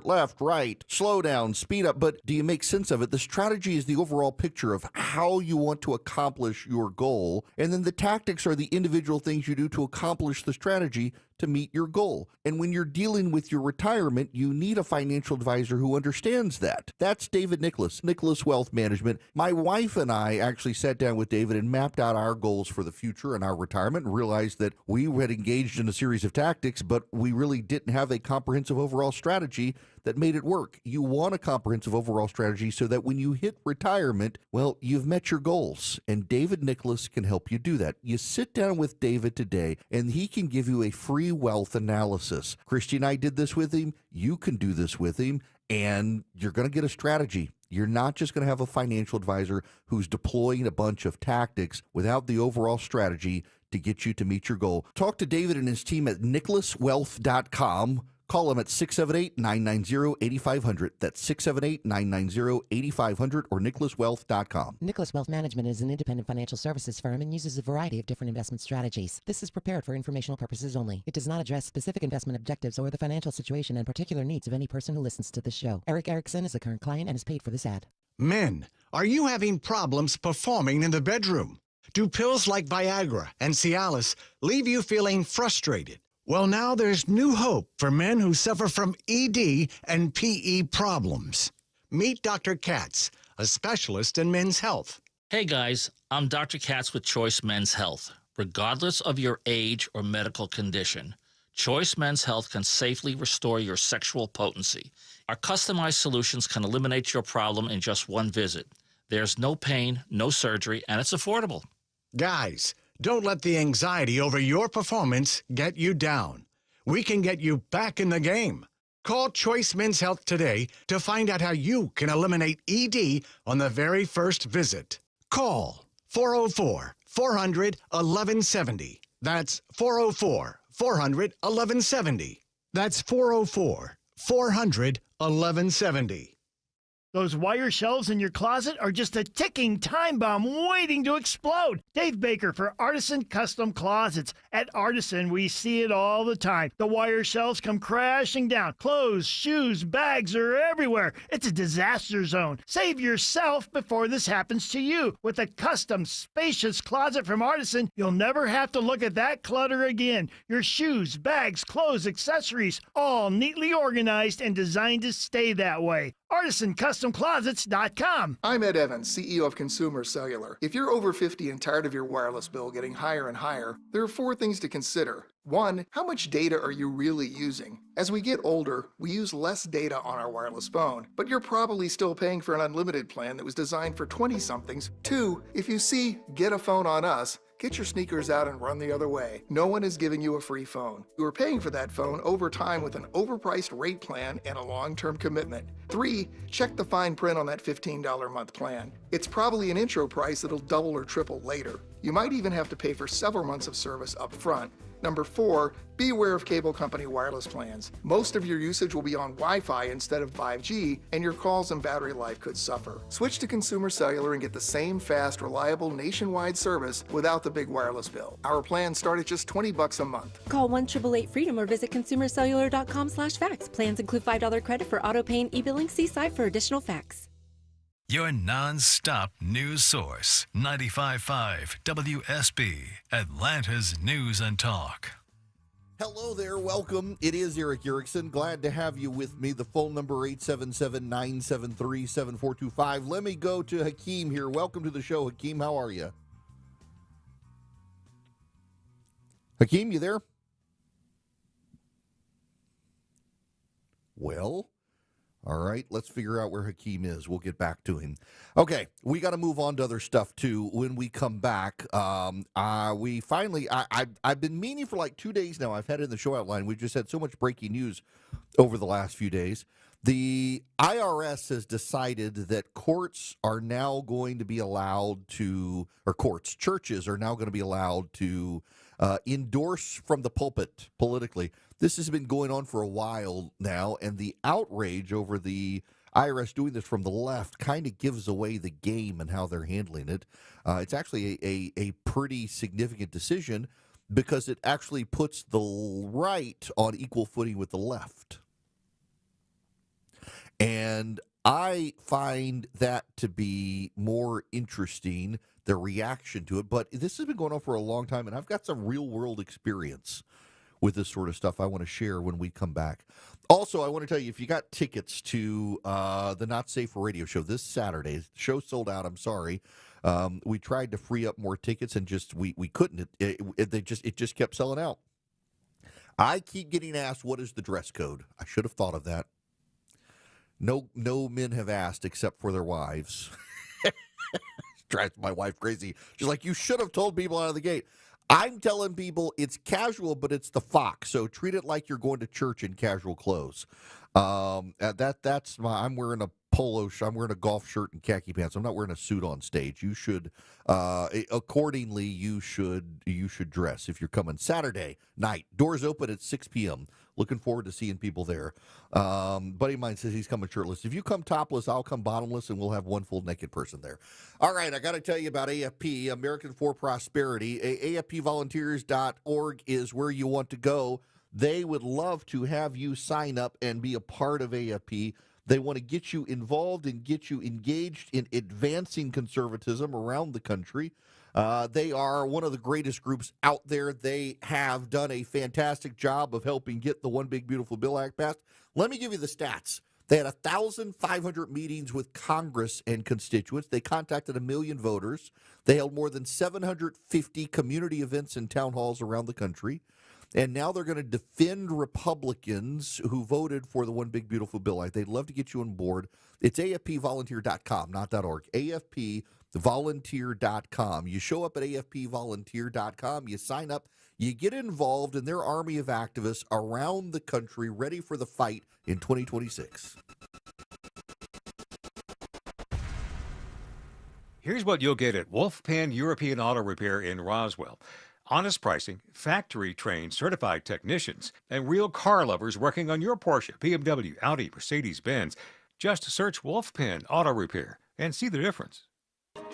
Speaker 11: left, right, slow down, speed up. But do you make sense of it? The strategy is the overall picture of how you want to accomplish your goal. And then the tactics are the individual things you do to accomplish the strategy to meet your goal. And when you're dealing with your retirement, you need a financial advisor who understands that. That's David Nicholas, Nicholas Wealth Management. My wife and I actually sat down with David and mapped out our goals for the future and our retirement and realized that we had engaged in a series of tactics, but we really didn't have a comprehensive overall strategy that made it work. You want a comprehensive overall strategy so that when you hit retirement, well, you've met your goals. And David Nicholas can help you do that. You sit down with David today, and he can give you a free wealth analysis. Christy and I did this with him. You can do this with him, and you're going to get a strategy. You're not just going to have a financial advisor who's deploying a bunch of tactics without the overall strategy to get you to meet your goal. Talk to David and his team at nicholaswealth.com. Call them at 678-990-8500. That's 678-990-8500 or nicholaswealth.com.
Speaker 7: Nicholas Wealth Management is an independent financial services firm and uses a variety of different investment strategies. This is prepared for informational purposes only. It does not address specific investment objectives or the financial situation and particular needs of any person who listens to this show. Erick Erickson is a current client and is paid for this ad.
Speaker 9: Men, are you having problems performing in the bedroom? Do pills like Viagra and Cialis leave you feeling frustrated? Well, now there's new hope for men who suffer from ED and PE problems. Meet Dr. Katz, a specialist in men's health.
Speaker 12: Hey guys, I'm Dr. Katz with Choice Men's Health. Regardless of your age or medical condition,
Speaker 1: Choice Men's Health can safely restore your sexual potency. Our customized solutions can eliminate your problem in just one visit. There's no pain, no surgery, and it's affordable.
Speaker 9: Guys, don't let the anxiety over your performance get you down. We can get you back in the game. Call Choice Men's Health today to find out how you can eliminate ED on the very first visit. Call 404-400-1170. That's 404-400-1170. That's 404-400-1170.
Speaker 20: Those wire shelves in your closet are just a ticking time bomb waiting to explode. Dave Baker for Artisan Custom Closets. At Artisan, we see it all the time. The wire shelves come crashing down. Clothes, shoes, bags are everywhere. It's a disaster zone. Save yourself before this happens to you. With a custom, spacious closet from Artisan, you'll never have to look at that clutter again. Your shoes, bags, clothes, accessories, all neatly organized and designed to stay that way. ArtisanCustomClosets.com.
Speaker 8: I'm Ed Evans, CEO of Consumer Cellular. If you're over 50 and tired of your wireless bill getting higher and higher, there are 4 things to consider. 1, how much data are you really using? As we get older, we use less data on our wireless phone, but you're probably still paying for an unlimited plan that was designed for 20-somethings. 2, if you see Get a Phone on Us, get your sneakers out and run the other way. No one is giving you a free phone. You are paying for that phone over time with an overpriced rate plan and a long-term commitment. 3, check the fine print on that $15 a month plan. It's probably an intro price that'll double or triple later. You might even have to pay for several months of service up front. Number 4, be aware of cable company wireless plans. Most of your usage will be on Wi-Fi instead of 5G, and your calls and battery life could suffer. Switch to Consumer Cellular and get the same fast, reliable nationwide service without the big wireless bill. Our plans start at just $20 a month.
Speaker 12: Call 1-888-FREEDOM or visit consumercellular.com/facts. Plans include $5 credit for auto pay and e-billing. See site for additional facts.
Speaker 16: Your non-stop news source, 95.5 WSB, Atlanta's News and Talk.
Speaker 11: Hello there, welcome. It is Eric Erickson. Glad to have you with me. The phone number 877-973-7425. Let me go to Hakeem here. Welcome to the show, Hakeem. How are you? Hakeem, you there? Well, all right, let's figure out where Hakeem is. We'll get back to him. Okay, we got to move on to other stuff, too. When we come back, we finally, I've been meaning for like 2 days now. I've had it in the show outline. We've just had so much breaking news over the last few days. The IRS has decided that courts are now going to be allowed to, or churches are now going to be allowed to endorse from the pulpit politically. This has been going on for a while now, and the outrage over the IRS doing this from the left kind of gives away the game and how they're handling it. It's actually a pretty significant decision because it actually puts the right on equal footing with the left. And I find that to be more interesting, the reaction to it. But this has been going on for a long time, and I've got some real-world experience with this sort of stuff I want to share when we come back. Also, I want to tell you, if you got tickets to the Not Safe for Radio show this Saturday, the show sold out, I'm sorry. We tried to free up more tickets and just we couldn't. It just kept selling out. I keep getting asked, what is the dress code? I should have thought of that. No men have asked except for their wives. Drives my wife crazy. She's like, you should have told people out of the gate. I'm telling people it's casual, but it's the Fox. So treat it like you're going to church in casual clothes. I'm wearing a polo shirt. I'm wearing a golf shirt and khaki pants. I'm not wearing a suit on stage. You should, accordingly, you should dress if you're coming Saturday night. Doors open at 6 p.m. Looking forward to seeing people there. Buddy of mine says he's coming shirtless. If you come topless, I'll come bottomless, and we'll have one full naked person there. All right, I got to tell you about AFP, American for Prosperity. AFPvolunteers.org is where you want to go. They would love to have you sign up and be a part of AFP. They want to get you involved and get you engaged in advancing conservatism around the country. They are one of the greatest groups out there. They have done a fantastic job of helping get the One Big Beautiful Bill Act passed. Let me give you the stats. They had 1,500 meetings with Congress and constituents. They contacted 1 million voters. They held more than 750 community events and town halls around the country. And now they're going to defend Republicans who voted for the One Big Beautiful Bill Act. They'd love to get you on board. It's afpvolunteer.com, not .org. afpvolunteer.com. You show up at afpvolunteer.com, you sign up, you get involved in their army of activists around the country ready for the fight in 2026.
Speaker 3: Here's what you'll get at Wolfpan European Auto Repair in Roswell. Honest pricing, factory-trained certified technicians, and real car lovers working on your Porsche, BMW, Audi, Mercedes-Benz. Just search Wolfpan Auto Repair and see the difference.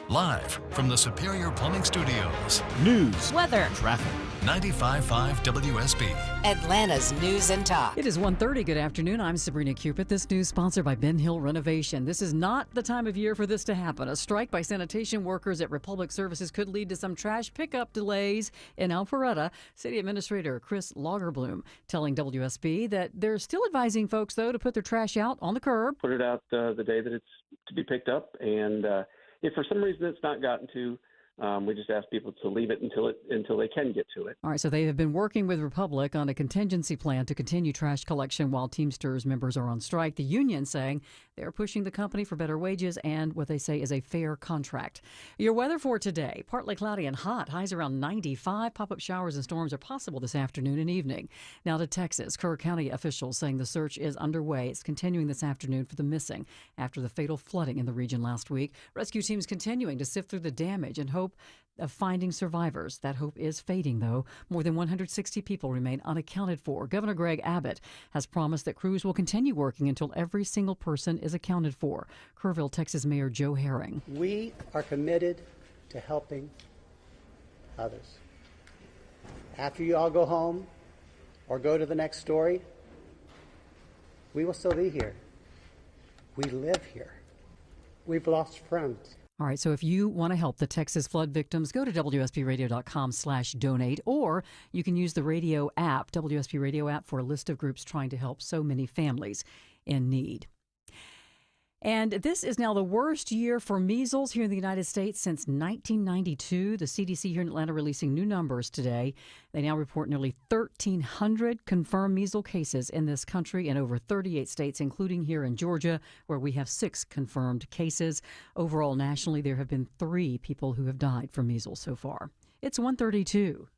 Speaker 16: Live from the Superior Plumbing Studios.
Speaker 5: News,
Speaker 10: weather,
Speaker 5: traffic.
Speaker 16: 95.5 WSB.
Speaker 6: Atlanta's News and Talk.
Speaker 2: It is 1:30. Good afternoon. I'm Sabrina Cupid. This news sponsored by Ben Hill Renovation. This is not the time of year for this to happen. A strike by sanitation workers at Republic Services could lead to some trash pickup delays in Alpharetta. City Administrator Chris Lagerbloom telling WSB that they're still advising folks, though, to put their trash out on the curb.
Speaker 13: Put it out the day that it's to be picked up, and if for some reason it's not gotten to, we just ask people to leave it until they can get to it.
Speaker 2: All right, so they have been working with Republic on a contingency plan to continue trash collection while Teamsters members are on strike. The union saying they're pushing the company for better wages and what they say is a fair contract. Your weather for today, partly cloudy and hot, highs around 95. Pop-up showers and storms are possible this afternoon and evening. Now to Texas. Kerr County officials saying the search is underway. It's continuing this afternoon for the missing after the fatal flooding in the region last week. Rescue teams continuing to sift through the damage and hope of finding survivors. That hope is fading, though. More than 160 people remain unaccounted for. Governor Greg Abbott has promised that crews will continue working until every single person is accounted for. Kerrville, Texas Mayor Joe Herring.
Speaker 15: We are committed to helping others. After you all go home or go to the next story, we will still be here. We live here. We've lost friends.
Speaker 2: All right, so if you want to help the Texas flood victims, go to WSBradio.com/donate, or you can use the radio app, WSB Radio app, for a list of groups trying to help so many families in need. And this is now the worst year for measles here in the United States since 1992. The CDC here in Atlanta releasing new numbers today. They now report nearly 1,300 confirmed measles cases in this country in over 38 states, including here in Georgia, where we have 6 confirmed cases. Overall, nationally, there have been 3 people who have died from measles so far. It's 1:32.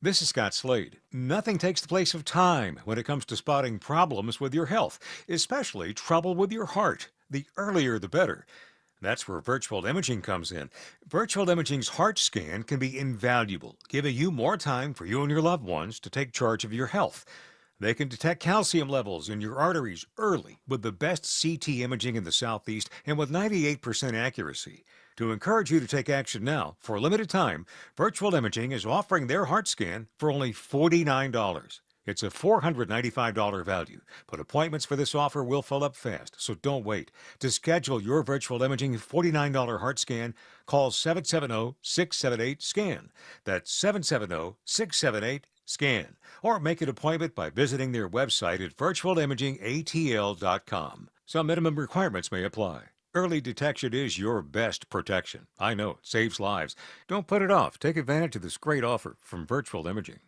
Speaker 3: This is Scott Slade. Nothing takes the place of time when it comes to spotting problems with your health, especially trouble with your heart. The earlier, the better. That's where virtual imaging comes in. Virtual imaging's heart scan can be invaluable, giving you more time for you and your loved ones to take charge of your health. They can detect calcium levels in your arteries early with the best CT imaging in the Southeast and with 98% accuracy. To encourage you to take action now, for a limited time, Virtual Imaging is offering their heart scan for only $49. It's a $495 value, but appointments for this offer will fill up fast, so don't wait. To schedule your Virtual Imaging $49 heart scan, call 770-678-SCAN. That's 770-678-SCAN. Or make an appointment by visiting their website at virtualimagingatl.com. Some minimum requirements may apply. Early detection is your best protection. I know, it saves lives. Don't put it off. Take advantage of this great offer from Virtual Imaging.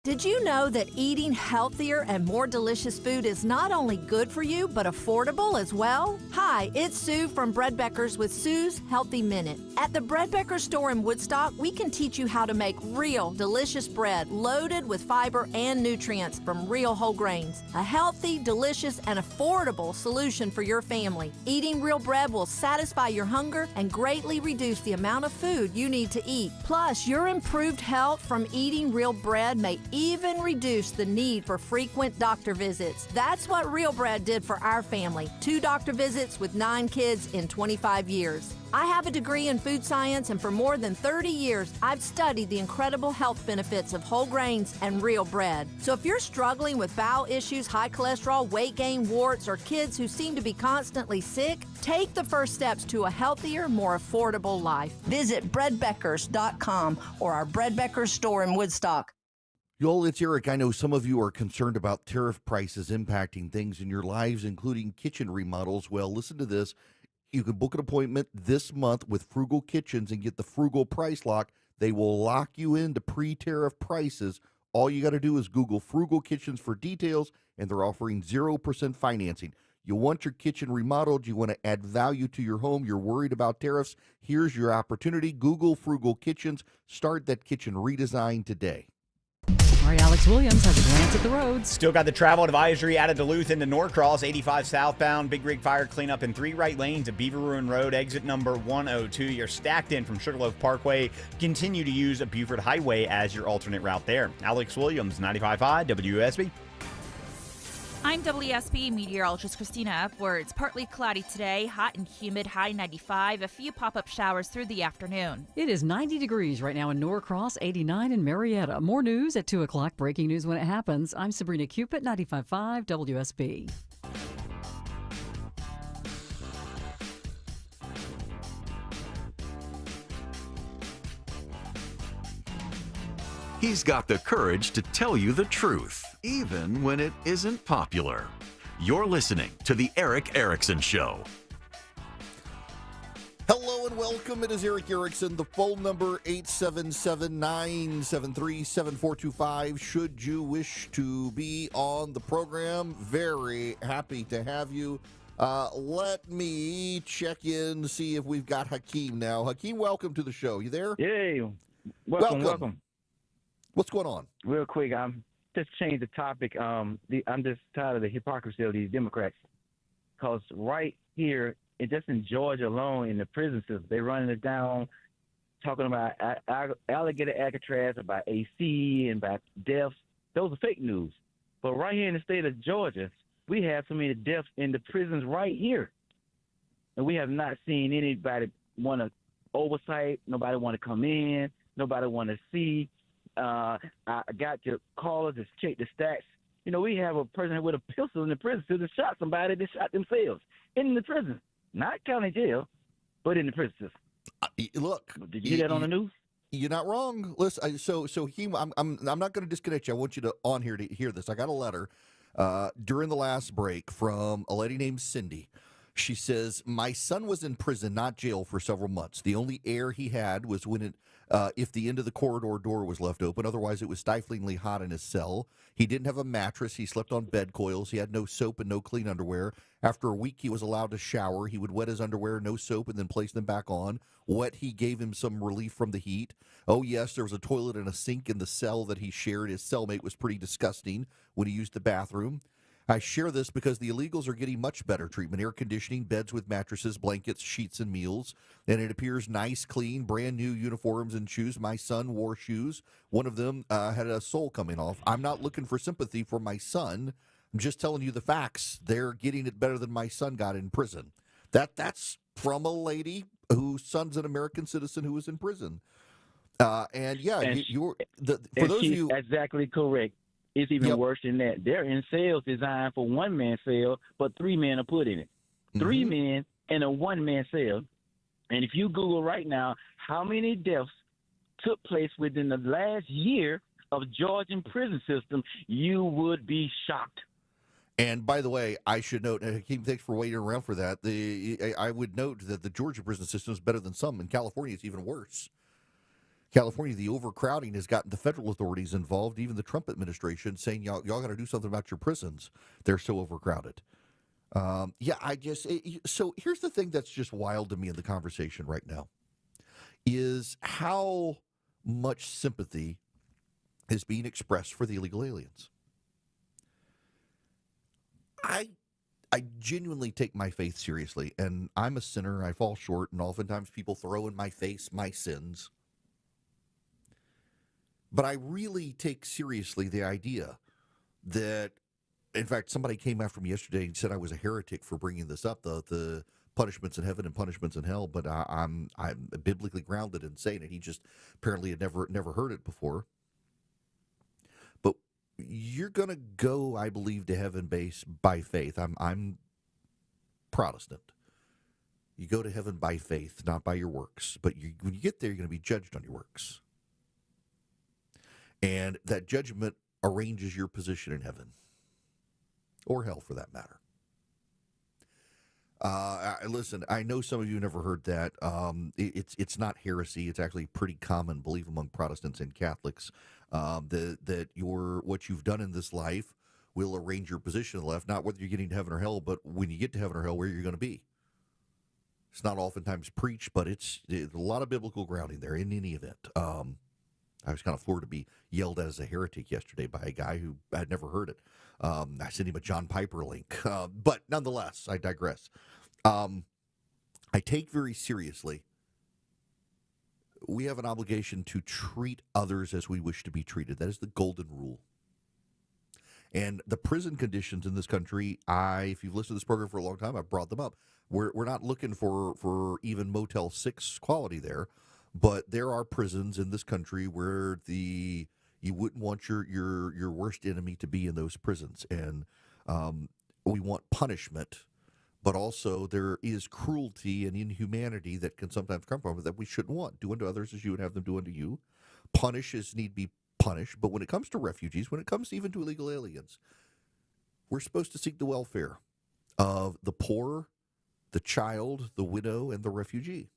Speaker 17: Did you know that eating healthier and more delicious food is not only good for you, but affordable as well? Hi, it's Sue from Bread Beckers with Sue's Healthy Minute. At the Bread Beckers store in Woodstock, we can teach you how to make real, delicious bread loaded with fiber and nutrients from real whole grains. A healthy, delicious, and affordable solution for your family. Eating real bread will satisfy your hunger and greatly reduce the amount of food you need to eat. Plus, your improved health from eating real bread may even reduce the need for frequent doctor visits. That's what Real Bread did for our family. 2 doctor visits with 9 kids in 25 years. I have a degree in food science, and for more than 30 years, I've studied the incredible health benefits of whole grains and real bread. So if you're struggling with bowel issues, high cholesterol, weight gain, warts, or kids who seem to be constantly sick, take the first steps to a healthier, more affordable life. Visit breadbeckers.com or our Bread Beckers store in Woodstock.
Speaker 11: Y'all, it's Eric. I know some of you are concerned about tariff prices impacting things in your lives, including kitchen remodels. Well, listen to this. You can book an appointment this month with Frugal Kitchens and get the Frugal Price Lock. They will lock you into pre-tariff prices All you got to do is Google Frugal Kitchens for details, and they're offering 0% financing. You want your kitchen remodeled, you want to add value to your home, you're worried about tariffs, here's your opportunity. Google Frugal Kitchens. Start that kitchen redesign today.
Speaker 2: All right, Alex Williams has a glance at the roads.
Speaker 4: Still got the travel advisory out of Duluth into Norcross, 85 southbound, Big Rig Fire cleanup in 3 right lanes at Beaver Ruin Road, exit number 102. You're stacked in from Sugarloaf Parkway. Continue to use Buford Highway as your alternate route there. Alex Williams, 95.5 WSB.
Speaker 10: I'm WSB meteorologist Christina Upwards. Partly cloudy today, hot and humid, high 95. A few pop-up showers through the afternoon.
Speaker 2: It is 90 degrees right now in Norcross, 89 in Marietta. More news at 2 o'clock. Breaking news when it happens. I'm Sabrina Cupid, 95.5 WSB.
Speaker 16: He's got the courage to tell you the truth, even when it isn't popular. You're listening to The Eric Erickson Show.
Speaker 11: Hello and welcome. It is Eric Erickson. The phone number 877-973-7425. Should you wish to be on the program, very happy to have you. Let me check in, see if we've got Hakeem now. Hakeem, welcome to the show. You there?
Speaker 5: Hey, welcome.
Speaker 11: What's going on?
Speaker 5: Real quick, just change the topic. I'm just tired of the hypocrisy of these Democrats. Because right here, just in Georgia alone, in the prison system, they're running it down, talking about alligator Alcatraz, about AC, and about deaths. Those are fake news. But right here in the state of Georgia, we have so many deaths in the prisons right here. And we have not seen anybody want to oversight, nobody want to come in, nobody want to see. I got your callers to check the stats. You know, we have a person with a pistol in the prison that shot somebody that shot themselves in the prison. Not county jail, but in the prison system.
Speaker 11: Look,
Speaker 5: did you hear that on the news?
Speaker 11: You're not wrong. Listen, so I'm not going to disconnect you. I want you to on here to hear this. I got a letter during the last break from a lady named Cindy. She says, my son was in prison, not jail, for several months. The only air he had was when if the end of the corridor door was left open. Otherwise, it was stiflingly hot in his cell. He didn't have a mattress. He slept on bed coils. He had no soap and no clean underwear. After a week, he was allowed to shower. He would wet his underwear, no soap, and then place them back on. Wet, he gave him some relief from the heat. Oh, yes, there was a toilet and a sink in the cell that he shared. His cellmate was pretty disgusting when he used the bathroom. I share this because the illegals are getting much better treatment, air conditioning, beds with mattresses, blankets, sheets, and meals. And it appears nice, clean, brand new uniforms and shoes. My son wore shoes. One of them had a sole coming off. I'm not looking for sympathy for my son. I'm just telling you the facts. They're getting it better than my son got in prison. That's from a lady whose son's an American citizen who was in prison. For those of you,
Speaker 5: exactly correct. It's even worse than that. They're in cells designed for one-man cell, but 3 men are put in it. 3 men in a one-man cell. And if you Google right now how many deaths took place within the last year of Georgian prison system, you would be shocked.
Speaker 11: And by the way, I should note, and Hakeem, thanks for waiting around for that. I would note that the Georgia prison system is better than some. In California, it's even worse. California, the overcrowding has gotten the federal authorities involved, even the Trump administration, saying y'all got to do something about your prisons. They're so overcrowded. So here's the thing that's just wild to me in the conversation right now is how much sympathy is being expressed for the illegal aliens. I genuinely take my faith seriously, and I'm a sinner. I fall short, and oftentimes people throw in my face my sins. But I really take seriously the idea that, in fact, somebody came after me yesterday and said I was a heretic for bringing this up, the punishments in heaven and punishments in hell. But I'm biblically grounded in saying it. He just apparently had never heard it before. But you're gonna go, I believe, to heaven by faith. I'm Protestant. You go to heaven by faith, not by your works. But when you get there, you're going to be judged on your works. And that judgment arranges your position in heaven, or hell for that matter. Listen, I know some of you never heard that. It's not heresy. It's actually pretty common belief among Protestants and Catholics. that what you've done in this life will arrange your position in the left, not whether you're getting to heaven or hell, but when you get to heaven or hell, where you're going to be. It's not oftentimes preached, but it's a lot of biblical grounding there in any event. I was kind of floored to be yelled at as a heretic yesterday by a guy who had never heard it. I sent him a John Piper link. But nonetheless, I digress. I take very seriously, we have an obligation to treat others as we wish to be treated. That is the golden rule. And the prison conditions in this country, if you've listened to this program for a long time, I've brought them up. We're not looking for even Motel 6 quality there, but there are prisons in this country where you wouldn't want your worst enemy to be in those prisons. And we want punishment, but also there is cruelty and inhumanity that can sometimes come from it that we shouldn't want. Do unto others as you would have them do unto you. Punish as need be punished. But when it comes to refugees, when it comes even to illegal aliens, we're supposed to seek the welfare of the poor, the child, the widow, and the refugee.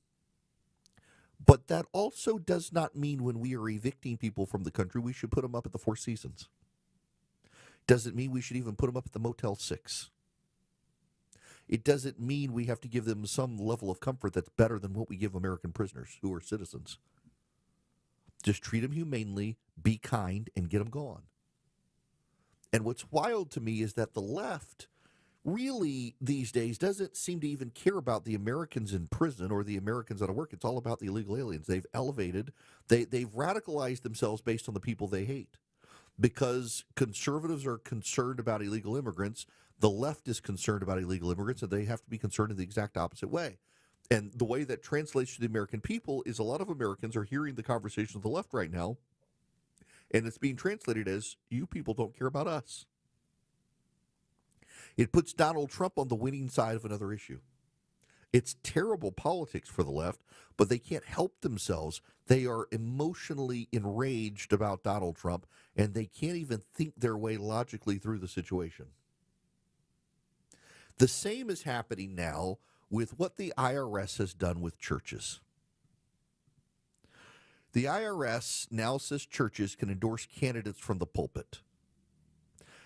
Speaker 11: But that also does not mean when we are evicting people from the country, we should put them up at the Four Seasons. Doesn't mean we should even put them up at the Motel 6. It doesn't mean we have to give them some level of comfort that's better than what we give American prisoners who are citizens. Just treat them humanely, be kind, and get them gone. And what's wild to me is that the left really these days doesn't seem to even care about the Americans in prison or the Americans out of work. It's all about the illegal aliens. They've elevated, they've radicalized themselves based on the people they hate. Because conservatives are concerned about illegal immigrants, the left is concerned about illegal immigrants, and they have to be concerned in the exact opposite way. And the way that translates to the American people is a lot of Americans are hearing the conversation of the left right now, and it's being translated as, you people don't care about us. It puts Donald Trump on the winning side of another issue. It's terrible politics for the left, but they can't help themselves. They are emotionally enraged about Donald Trump, and they can't even think their way logically through the situation. The same is happening now with what the IRS has done with churches. The IRS now says churches can endorse candidates from the pulpit.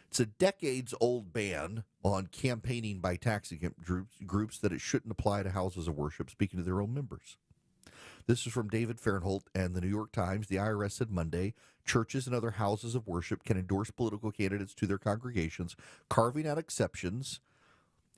Speaker 11: It's a decades-old ban on campaigning by tax-exempt groups that it shouldn't apply to houses of worship, speaking to their own members. This is from David Fahrenholt and the New York Times. The IRS said Monday, churches and other houses of worship can endorse political candidates to their congregations, carving out exceptions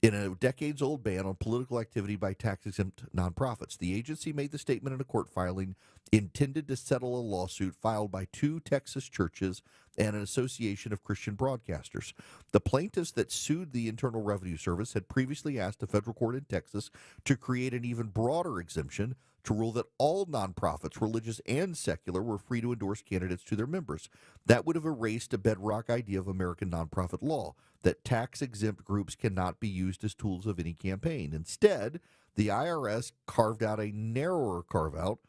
Speaker 11: in a decades-old ban on political activity by tax-exempt nonprofits. The agency made the statement in a court filing intended to settle a lawsuit filed by 2 Texas churches and an association of Christian broadcasters. The plaintiffs that sued the Internal Revenue Service had previously asked a federal court in Texas to create an even broader exemption to rule that all nonprofits, religious and secular, were free to endorse candidates to their members. That would have erased a bedrock idea of American nonprofit law, that tax-exempt groups cannot be used as tools of any campaign. Instead, the IRS carved out a narrower carve-out,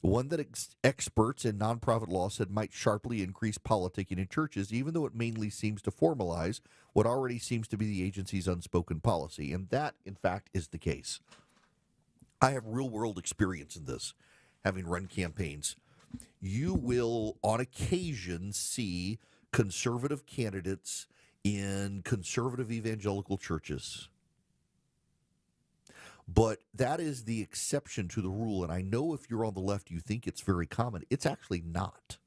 Speaker 11: one that experts in nonprofit law said might sharply increase politicking in churches, even though it mainly seems to formalize what already seems to be the agency's unspoken policy. And that, in fact, is the case. I have real-world experience in this, having run campaigns. You will, on occasion, see conservative candidates in conservative evangelical churches. But that is the exception to the rule, and I know if you're on the left, you think it's very common. It's actually not.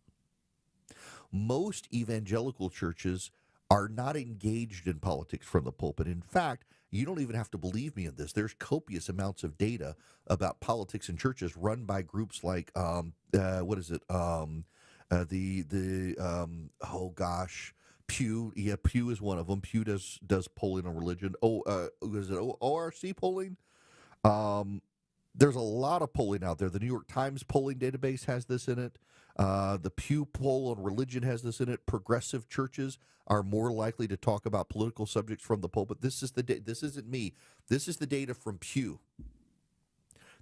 Speaker 11: Most evangelical churches are not engaged in politics from the pulpit. In fact, you don't even have to believe me in this. There's copious amounts of data about politics in churches run by groups like, Pew. Yeah, Pew is one of them. Pew does polling on religion. Is it ORC polling? There's a lot of polling out there. The New York Times polling database has this in it. The Pew poll on religion has this in it. Progressive churches are more likely to talk about political subjects from the pulpit. This isn't me. This is the data from Pew.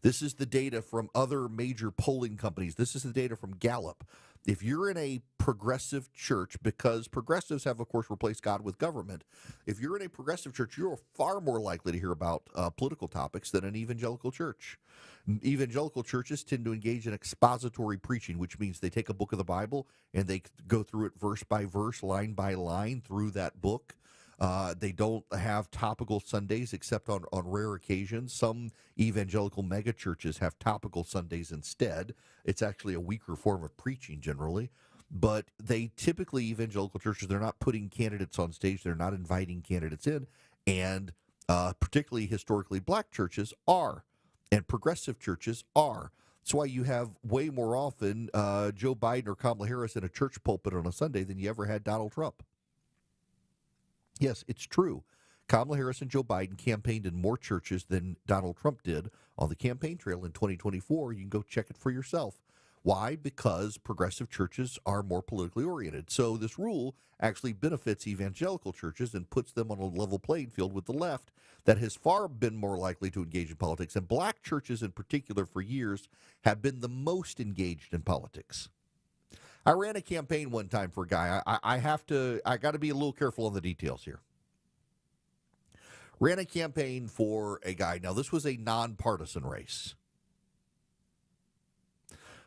Speaker 11: This is the data from other major polling companies. This is the data from Gallup. If you're in a progressive church, because progressives have, of course, replaced God with government, if you're in a progressive church, you're far more likely to hear about political topics than an evangelical church. Evangelical churches tend to engage in expository preaching, which means they take a book of the Bible and they go through it verse by verse, line by line through that book. They don't have topical Sundays except on rare occasions. Some evangelical megachurches have topical Sundays instead. It's actually a weaker form of preaching generally. But they typically, evangelical churches, they're not putting candidates on stage. They're not inviting candidates in. And particularly historically black churches are. And progressive churches are. That's why you have way more often Joe Biden or Kamala Harris in a church pulpit on a Sunday than you ever had Donald Trump. Yes, it's true. Kamala Harris and Joe Biden campaigned in more churches than Donald Trump did on the campaign trail in 2024. You can go check it for yourself. Why? Because progressive churches are more politically oriented. So this rule actually benefits evangelical churches and puts them on a level playing field with the left that has far been more likely to engage in politics. And black churches in particular for years have been the most engaged in politics. I ran a campaign one time for a guy. I got to be a little careful on the details here. Ran a campaign for a guy. Now, this was a nonpartisan race.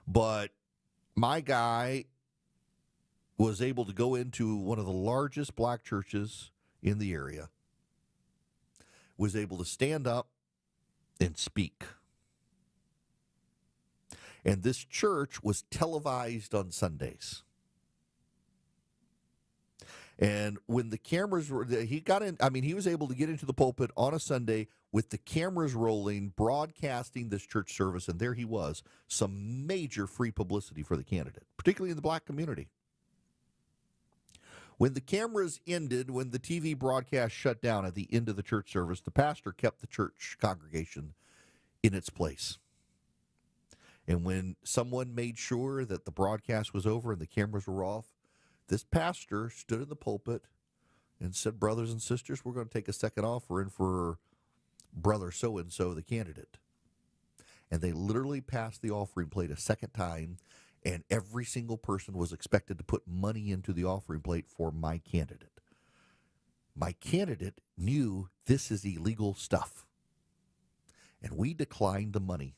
Speaker 11: But my guy was able to go into one of the largest black churches in the area, was able to stand up and speak. And this church was televised on Sundays. And when the cameras were, he got in, he was able to get into the pulpit on a Sunday with the cameras rolling, broadcasting this church service, and there he was, some major free publicity for the candidate, particularly in the black community. When the cameras ended, when the TV broadcast shut down at the end of the church service, the pastor kept the church congregation in its place. And when someone made sure that the broadcast was over and the cameras were off, this pastor stood in the pulpit and said, "Brothers and sisters, we're going to take a second offering for brother so-and-so, the candidate." And they literally passed the offering plate a second time, and every single person was expected to put money into the offering plate for my candidate. My candidate knew this is illegal stuff, and we declined the money.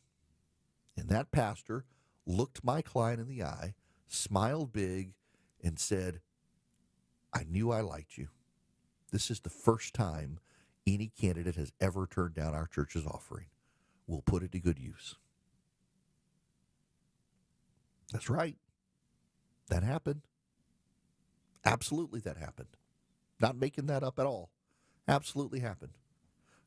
Speaker 11: And that pastor looked my client in the eye, smiled big, and said, "I knew I liked you. This is the first time any candidate has ever turned down our church's offering. We'll put it to good use." That's right. That happened. Absolutely that happened. Not making that up at all. Absolutely happened.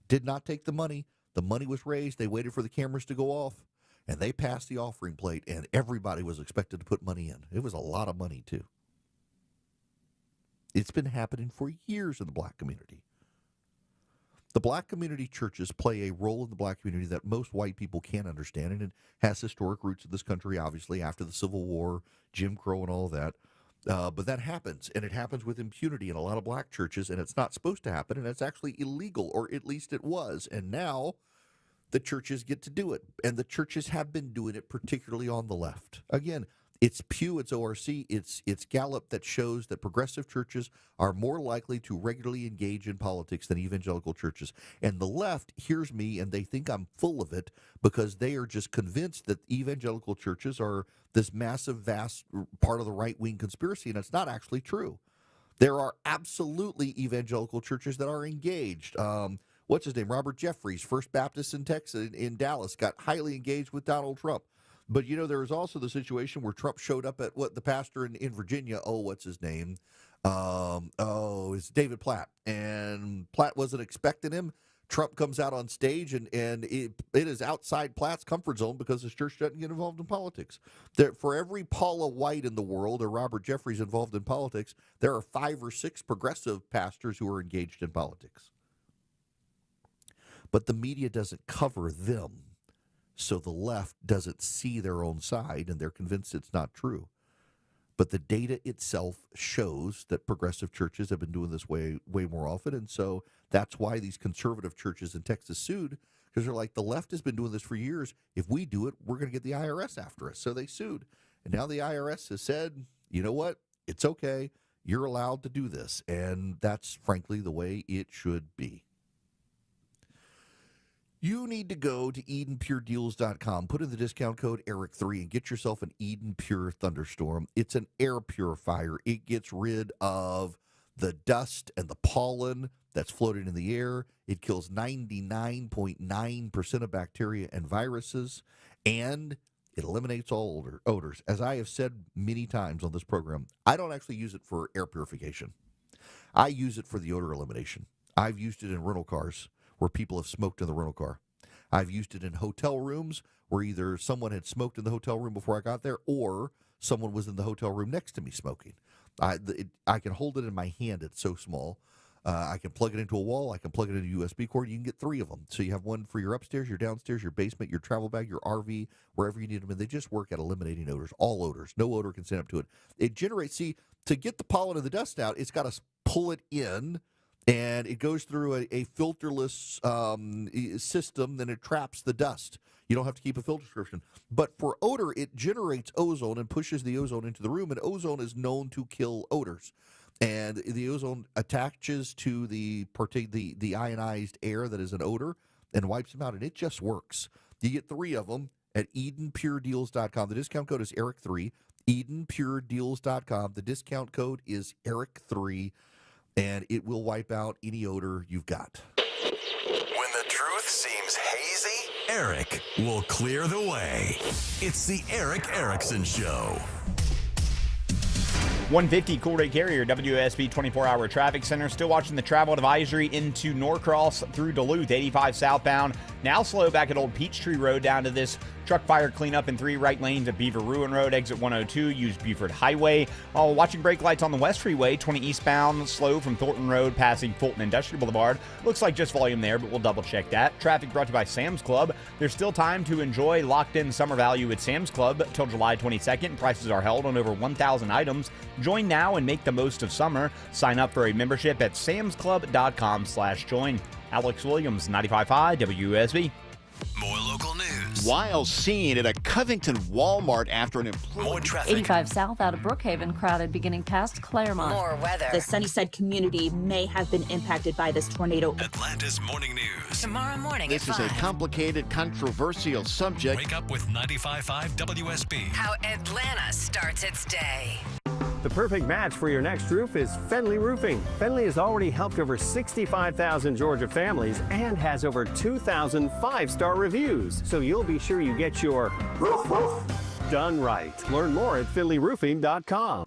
Speaker 11: Did not take the money. The money was raised. They waited for the cameras to go off. And they passed the offering plate, and everybody was expected to put money in. It was a lot of money, too. It's been happening for years in the black community. The black community churches play a role in the black community that most white people can't understand, and it has historic roots in this country, obviously, after the Civil War, Jim Crow, and all that. But that happens, and it happens with impunity in a lot of black churches, and it's not supposed to happen, and it's actually illegal, or at least it was. And now the churches get to do it, and the churches have been doing it, particularly on the left. Again, it's Pew, it's ORC, it's Gallup that shows that progressive churches are more likely to regularly engage in politics than evangelical churches. And the left hears me, and they think I'm full of it because they are just convinced that evangelical churches are this massive, vast part of the right-wing conspiracy, and it's not actually true. There are absolutely evangelical churches that are engaged. What's his name? Robert Jeffries, First Baptist in Texas, in Dallas, got highly engaged with Donald Trump. But, there was also the situation where Trump showed up at the pastor in Virginia. Oh, what's his name? It's David Platt. And Platt wasn't expecting him. Trump comes out on stage, and it is outside Platt's comfort zone because his church doesn't get involved in politics. For every Paula White in the world or Robert Jeffries involved in politics, there are 5 or 6 progressive pastors who are engaged in politics. But the media doesn't cover them, so the left doesn't see their own side, and they're convinced it's not true. But the data itself shows that progressive churches have been doing this way more often, and so that's why these conservative churches in Texas sued, because they're like, the left has been doing this for years. If we do it, we're going to get the IRS after us. So they sued. And now the IRS has said, you know what? It's okay. You're allowed to do this. And that's, frankly, the way it should be. You need to go to EdenPureDeals.com, put in the discount code ERIC3, and get yourself an Eden Pure Thunderstorm. It's an air purifier. It gets rid of the dust and the pollen that's floating in the air. It kills 99.9% of bacteria and viruses, and it eliminates all odors. As I have said many times on this program, I don't actually use it for air purification. I use it for the odor elimination. I've used it in rental cars where people have smoked in the rental car. I've used it in hotel rooms where either someone had smoked in the hotel room before I got there or someone was in the hotel room next to me smoking. I can hold it in my hand. It's so small. I can plug it into a wall. I can plug it into a USB cord. You can get 3 of them. So you have one for your upstairs, your downstairs, your basement, your travel bag, your RV, wherever you need them. And they just work at eliminating odors, all odors. No odor can stand up to it. It generates, to get the pollen and the dust out, it's got to pull it in. And it goes through a filterless system, then it traps the dust. You don't have to keep a filter subscription. But for odor, it generates ozone and pushes the ozone into the room, and ozone is known to kill odors. And the ozone attaches to the ionized air that is an odor and wipes them out, and it just works. You get 3 of them at EdenPureDeals.com. The discount code is ERIC3, EdenPureDeals.com. The discount code is ERIC3. And it will wipe out any odor you've got.
Speaker 16: When the truth seems hazy, Eric will clear the way. It's the Eric Erickson Show.
Speaker 4: 150 Cool Ray Carrier, WSB 24-hour traffic center. Still watching the travel advisory into Norcross through Duluth, 85 southbound. Now slow back at Old Peachtree Road down to this truck fire cleanup in 3 right lanes at Beaver Ruin Road, exit 102. Use Buford Highway. Watching brake lights on the West Freeway, 20 eastbound, slow from Thornton Road, passing Fulton Industrial Boulevard. Looks like just volume there, but we'll double check that. Traffic brought to you by Sam's Club. There's still time to enjoy locked-in summer value at Sam's Club till July 22nd. Prices are held on over 1,000 items. Join now and make the most of summer. Sign up for a membership at samsclub.com/join. Alex Williams, 95.5 WSB.
Speaker 16: More local news.
Speaker 14: Wild scene at a Covington Walmart after an employee.
Speaker 16: More traffic.
Speaker 18: 85 south out of Brookhaven, crowded beginning past Claremont.
Speaker 6: More weather.
Speaker 19: The Sunnyside community may have been impacted by this tornado.
Speaker 16: Atlanta's morning news.
Speaker 6: Tomorrow morning
Speaker 14: This
Speaker 6: at
Speaker 14: is
Speaker 6: 5.
Speaker 14: a complicated, controversial subject.
Speaker 16: Wake up with 95.5 WSB.
Speaker 6: How Atlanta starts its day.
Speaker 21: The perfect match for your next roof is Fenley Roofing. Fenley has already helped over 65,000 Georgia families and has over 2,000 5-star reviews. So you'll be sure you get your roof done right. Learn more at FenleyRoofing.com.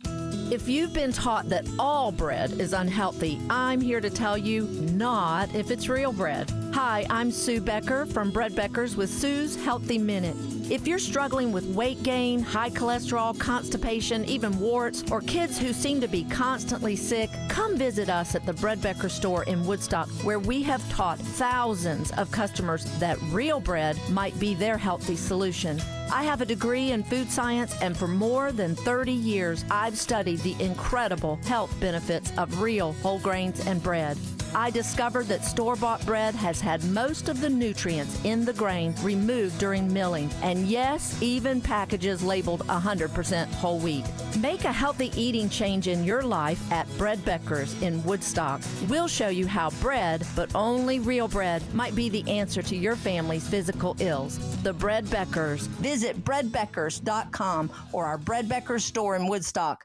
Speaker 17: If you've been taught that all bread is unhealthy, I'm here to tell you not if it's real bread. Hi, I'm Sue Becker from Bread Beckers with Sue's Healthy Minute. If you're struggling with weight gain, high cholesterol, constipation, even warts, or kids who seem to be constantly sick, come visit us at the Bread Becker store in Woodstock, where we have taught thousands of customers that real bread might be their healthy solution. I have a degree in food science, and for more than 30 years, I've studied the incredible health benefits of real whole grains and bread. I discovered that store-bought bread has had most of the nutrients in the grain removed during milling, and yes, even packages labeled 100% whole wheat. Make a healthy eating change in your life at Bread Beckers in Woodstock. We'll show you how bread, but only real bread, might be the answer to your family's physical ills. The Bread Beckers. Visit breadbeckers.com or our Bread Beckers store in Woodstock.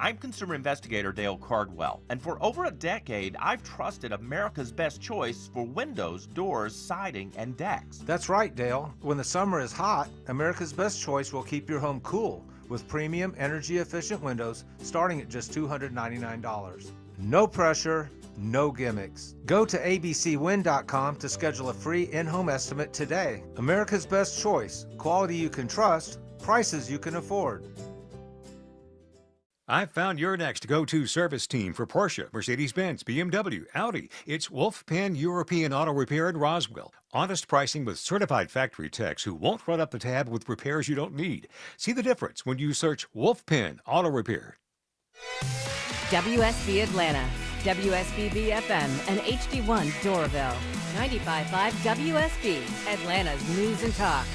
Speaker 22: I'm consumer investigator Dale Cardwell, and for over a decade, I've trusted America's best choice for windows, doors, siding, and decks.
Speaker 23: That's right, Dale. When the summer is hot, America's best choice will keep your home cool with premium energy-efficient windows starting at just $299. No pressure, no gimmicks. Go to abcwind.com to schedule a free in-home estimate today. America's best choice. Quality you can trust, prices you can afford.
Speaker 3: I've found your next go-to service team for Porsche, Mercedes-Benz, BMW, Audi. It's Wolf Pen European Auto Repair in Roswell. Honest pricing with certified factory techs who won't run up the tab with repairs you don't need. See the difference when you search Wolf Pen Auto Repair.
Speaker 24: WSB Atlanta, WSB-FM, and HD1 Doraville.
Speaker 1: 95.5 WSB, Atlanta's News and Talk.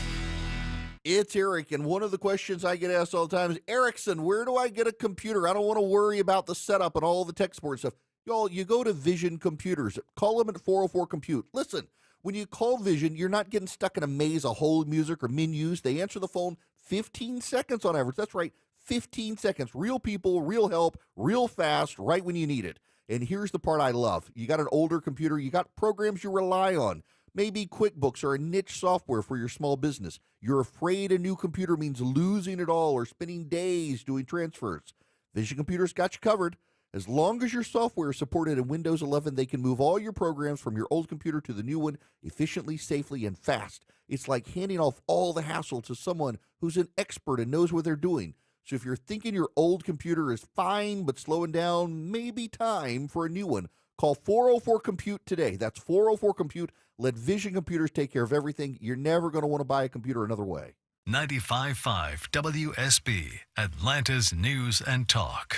Speaker 11: It's Eric, and one of the questions I get asked all the time is, Erickson, where do I get a computer? I don't want to worry about the setup and all the tech support stuff. Y'all, you go to Vision Computers. Call them at 404-COMPUTE. Listen, when you call Vision, you're not getting stuck in a maze of hold music or menus. They answer the phone 15 seconds on average. That's right, 15 seconds. Real people, real help, real fast, right when you need it. And here's the part I love. You got an older computer, you got programs you rely on. Maybe QuickBooks or a niche software for your small business. You're afraid a new computer means losing it all or spending days doing transfers. Vision Computers got you covered. As long as your software is supported in Windows 11, they can move all your programs from your old computer to the new one efficiently, safely, and fast. It's like handing off all the hassle to someone who's an expert and knows what they're doing. So if you're thinking your old computer is fine but slowing down, maybe time for a new one. Call 404-COMPUTE today. That's 404-COMPUTE. Let Vision Computers take care of everything. You're never going to want to buy a computer another way.
Speaker 7: 95.5 WSB, Atlanta's News and Talk.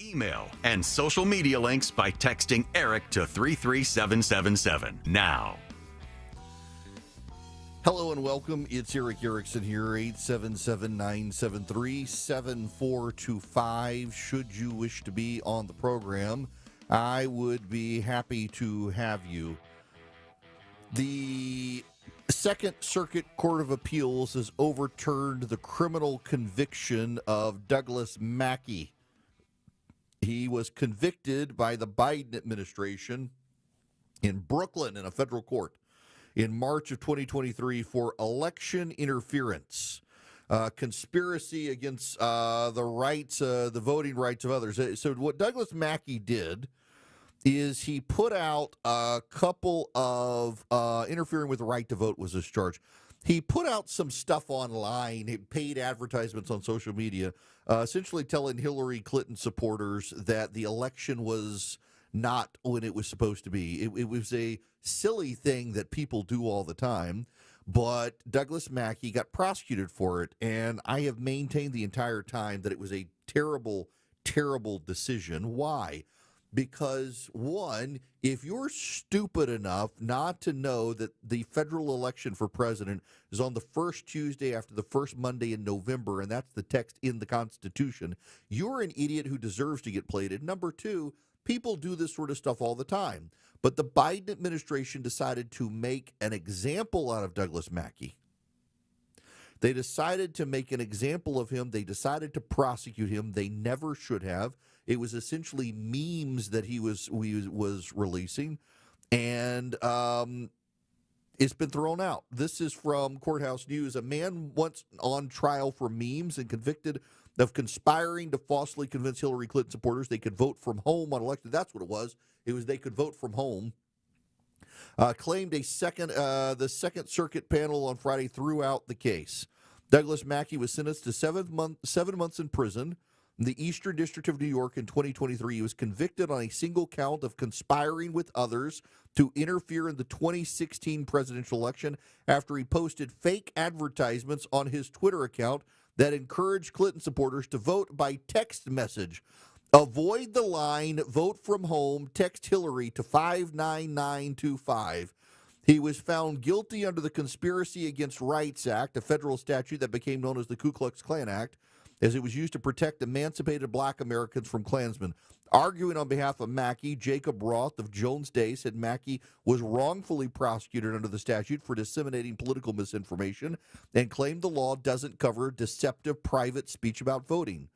Speaker 9: Email and social media links by texting Eric to 33777 now.
Speaker 11: Hello and welcome. It's Eric Erickson here, 877-973-7425. Should you wish to be on the program, I would be happy to have you. The Second Circuit Court of Appeals has overturned the criminal conviction of Douglas Mackey. He was convicted by the Biden administration in Brooklyn in a federal court in March of 2023 for election interference, conspiracy against the voting rights of others. So what Douglas Mackey did is he put out a couple of interfering with the right to vote was his charge. He put out some stuff online, paid advertisements on social media, essentially telling Hillary Clinton supporters that the election was not when it was supposed to be. It was a silly thing that people do all the time, but Douglas Mackey got prosecuted for it, and I have maintained the entire time that it was a terrible, terrible decision. Why? Because, one, if you're stupid enough not to know that the federal election for president is on the first Tuesday after the first Monday in November, and that's the text in the Constitution, you're an idiot who deserves to get plated. Number two, people do this sort of stuff all the time. But the Biden administration decided to make an example out of Douglas Mackey. They decided to make an example of him. They decided to prosecute him. They never should have. It was essentially memes that he was releasing, and it's been thrown out. This is from Courthouse News. A man once on trial for memes and convicted of conspiring to falsely convince Hillary Clinton supporters they could vote from home on election. That's what it was. It was they could vote from home. Claimed the Second Circuit panel on Friday threw out the case. Douglas Mackey was sentenced to 7 months in prison in the Eastern District of New York in 2023. He was convicted on a single count of conspiring with others to interfere in the 2016 presidential election after he posted fake advertisements on his Twitter account that encouraged Clinton supporters to vote by text message. Avoid the line, vote from home, text Hillary to 59925. He was found guilty under the Conspiracy Against Rights Act, a federal statute that became known as the Ku Klux Klan Act, as it was used to protect emancipated black Americans from Klansmen. Arguing on behalf of Mackey, Jacob Roth of Jones Day said Mackey was wrongfully prosecuted under the statute for disseminating political misinformation and claimed the law doesn't cover deceptive private speech about voting.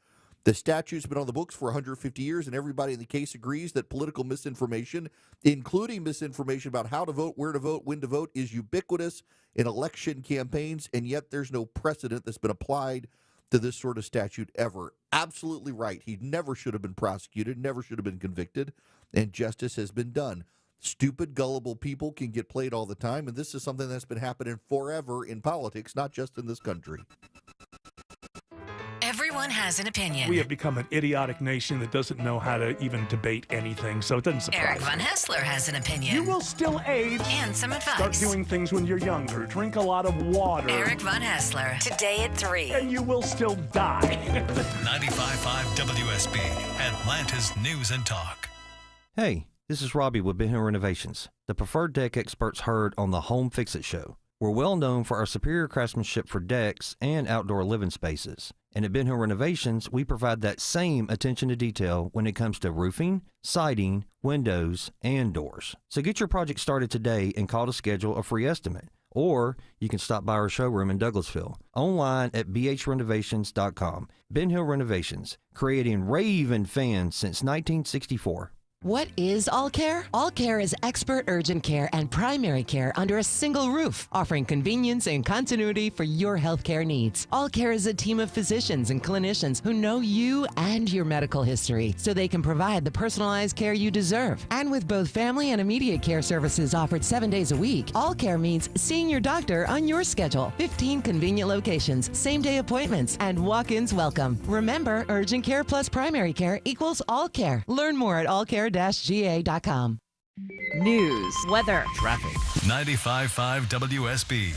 Speaker 11: The statute's been on the books for 150 years, and everybody in the case agrees that political misinformation, including misinformation about how to vote, where to vote, when to vote, is ubiquitous in election campaigns, and yet there's no precedent that's been applied to this sort of statute ever. Absolutely right. He never should have been prosecuted, never should have been convicted, and justice has been done. Stupid, gullible people can get played all the time, and this is something that's been happening forever in politics, not just in this country.
Speaker 6: Everyone has an opinion.
Speaker 24: We have become an idiotic nation that doesn't know how to even debate anything, so it doesn't surprise
Speaker 6: Eric
Speaker 24: me.
Speaker 6: Von Hessler has an opinion.
Speaker 24: You will still age.
Speaker 6: And some advice.
Speaker 24: Start doing things when you're younger. Drink a lot of water.
Speaker 6: Eric Von Hessler, today at 3.
Speaker 24: And you will still die.
Speaker 7: 95.5 WSB, Atlanta's News and Talk.
Speaker 25: Hey,
Speaker 8: This is Robbie with Ben Hill Renovations, the preferred deck experts heard on the Home Fix-It Show. We're well known for our superior craftsmanship for decks and outdoor living spaces. And at Ben Hill Renovations, we provide that same attention to detail when it comes to roofing, siding, windows, and doors. So get your project started today and call to schedule a free estimate. Or you can stop by our showroom in Douglasville. Online at bhrenovations.com. Ben Hill Renovations, creating raving fans since 1964.
Speaker 12: What is All Care? All Care is expert urgent care and primary care under a single roof, offering convenience and continuity for your healthcare needs. All Care is a team of physicians and clinicians who know you and your medical history, so they can provide the personalized care you deserve. And with both family and immediate care services offered 7 days a week, All Care means seeing your doctor on your schedule. 15 convenient locations, same-day appointments, and walk-ins welcome. Remember, urgent care plus primary care equals All Care. Learn more at allcare-ga.com.
Speaker 1: News, weather,
Speaker 7: Traffic. 95.5 WSB,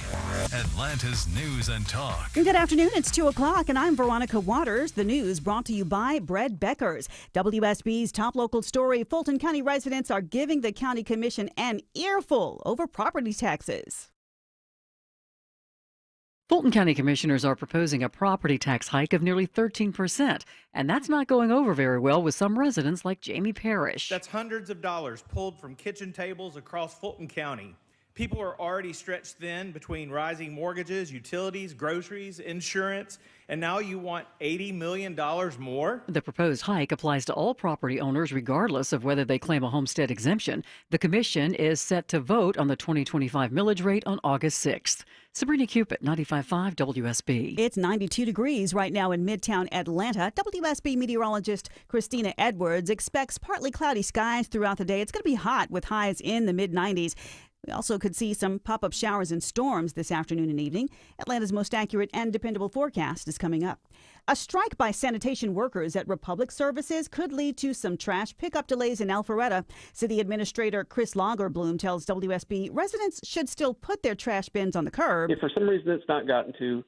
Speaker 7: Atlanta's News and Talk.
Speaker 13: Good afternoon. It's 2 o'clock, and I'm Veronica Waters. The news brought to you by Bread Beckers. WSB's top local story: Fulton County residents are giving the county commission an earful over property taxes.
Speaker 2: Fulton County commissioners are proposing a property tax hike of nearly 13%, and that's not going over very well with some residents like Jamie Parrish.
Speaker 20: That's hundreds of dollars pulled from kitchen tables across Fulton County. People are already stretched thin between rising mortgages, utilities, groceries, insurance, and now you want $80 million more?
Speaker 2: The proposed hike applies to all property owners regardless of whether they claim a homestead exemption. The commission is set to vote on the 2025 millage rate on August 6th. Sabrina Cupid, 95.5 WSB.
Speaker 13: It's 92 degrees right now in Midtown Atlanta. WSB meteorologist Christina Edwards expects partly cloudy skies throughout the day. It's going to be hot with highs in the mid-90s. We also could see some pop-up showers and storms this afternoon and evening. Atlanta's most accurate and dependable forecast is coming up. A strike by sanitation workers at Republic Services could lead to some trash pickup delays in Alpharetta. City Administrator Chris Lagerbloom tells WSB residents should still put their trash bins on the curb.
Speaker 25: If for some reason it's not gotten to,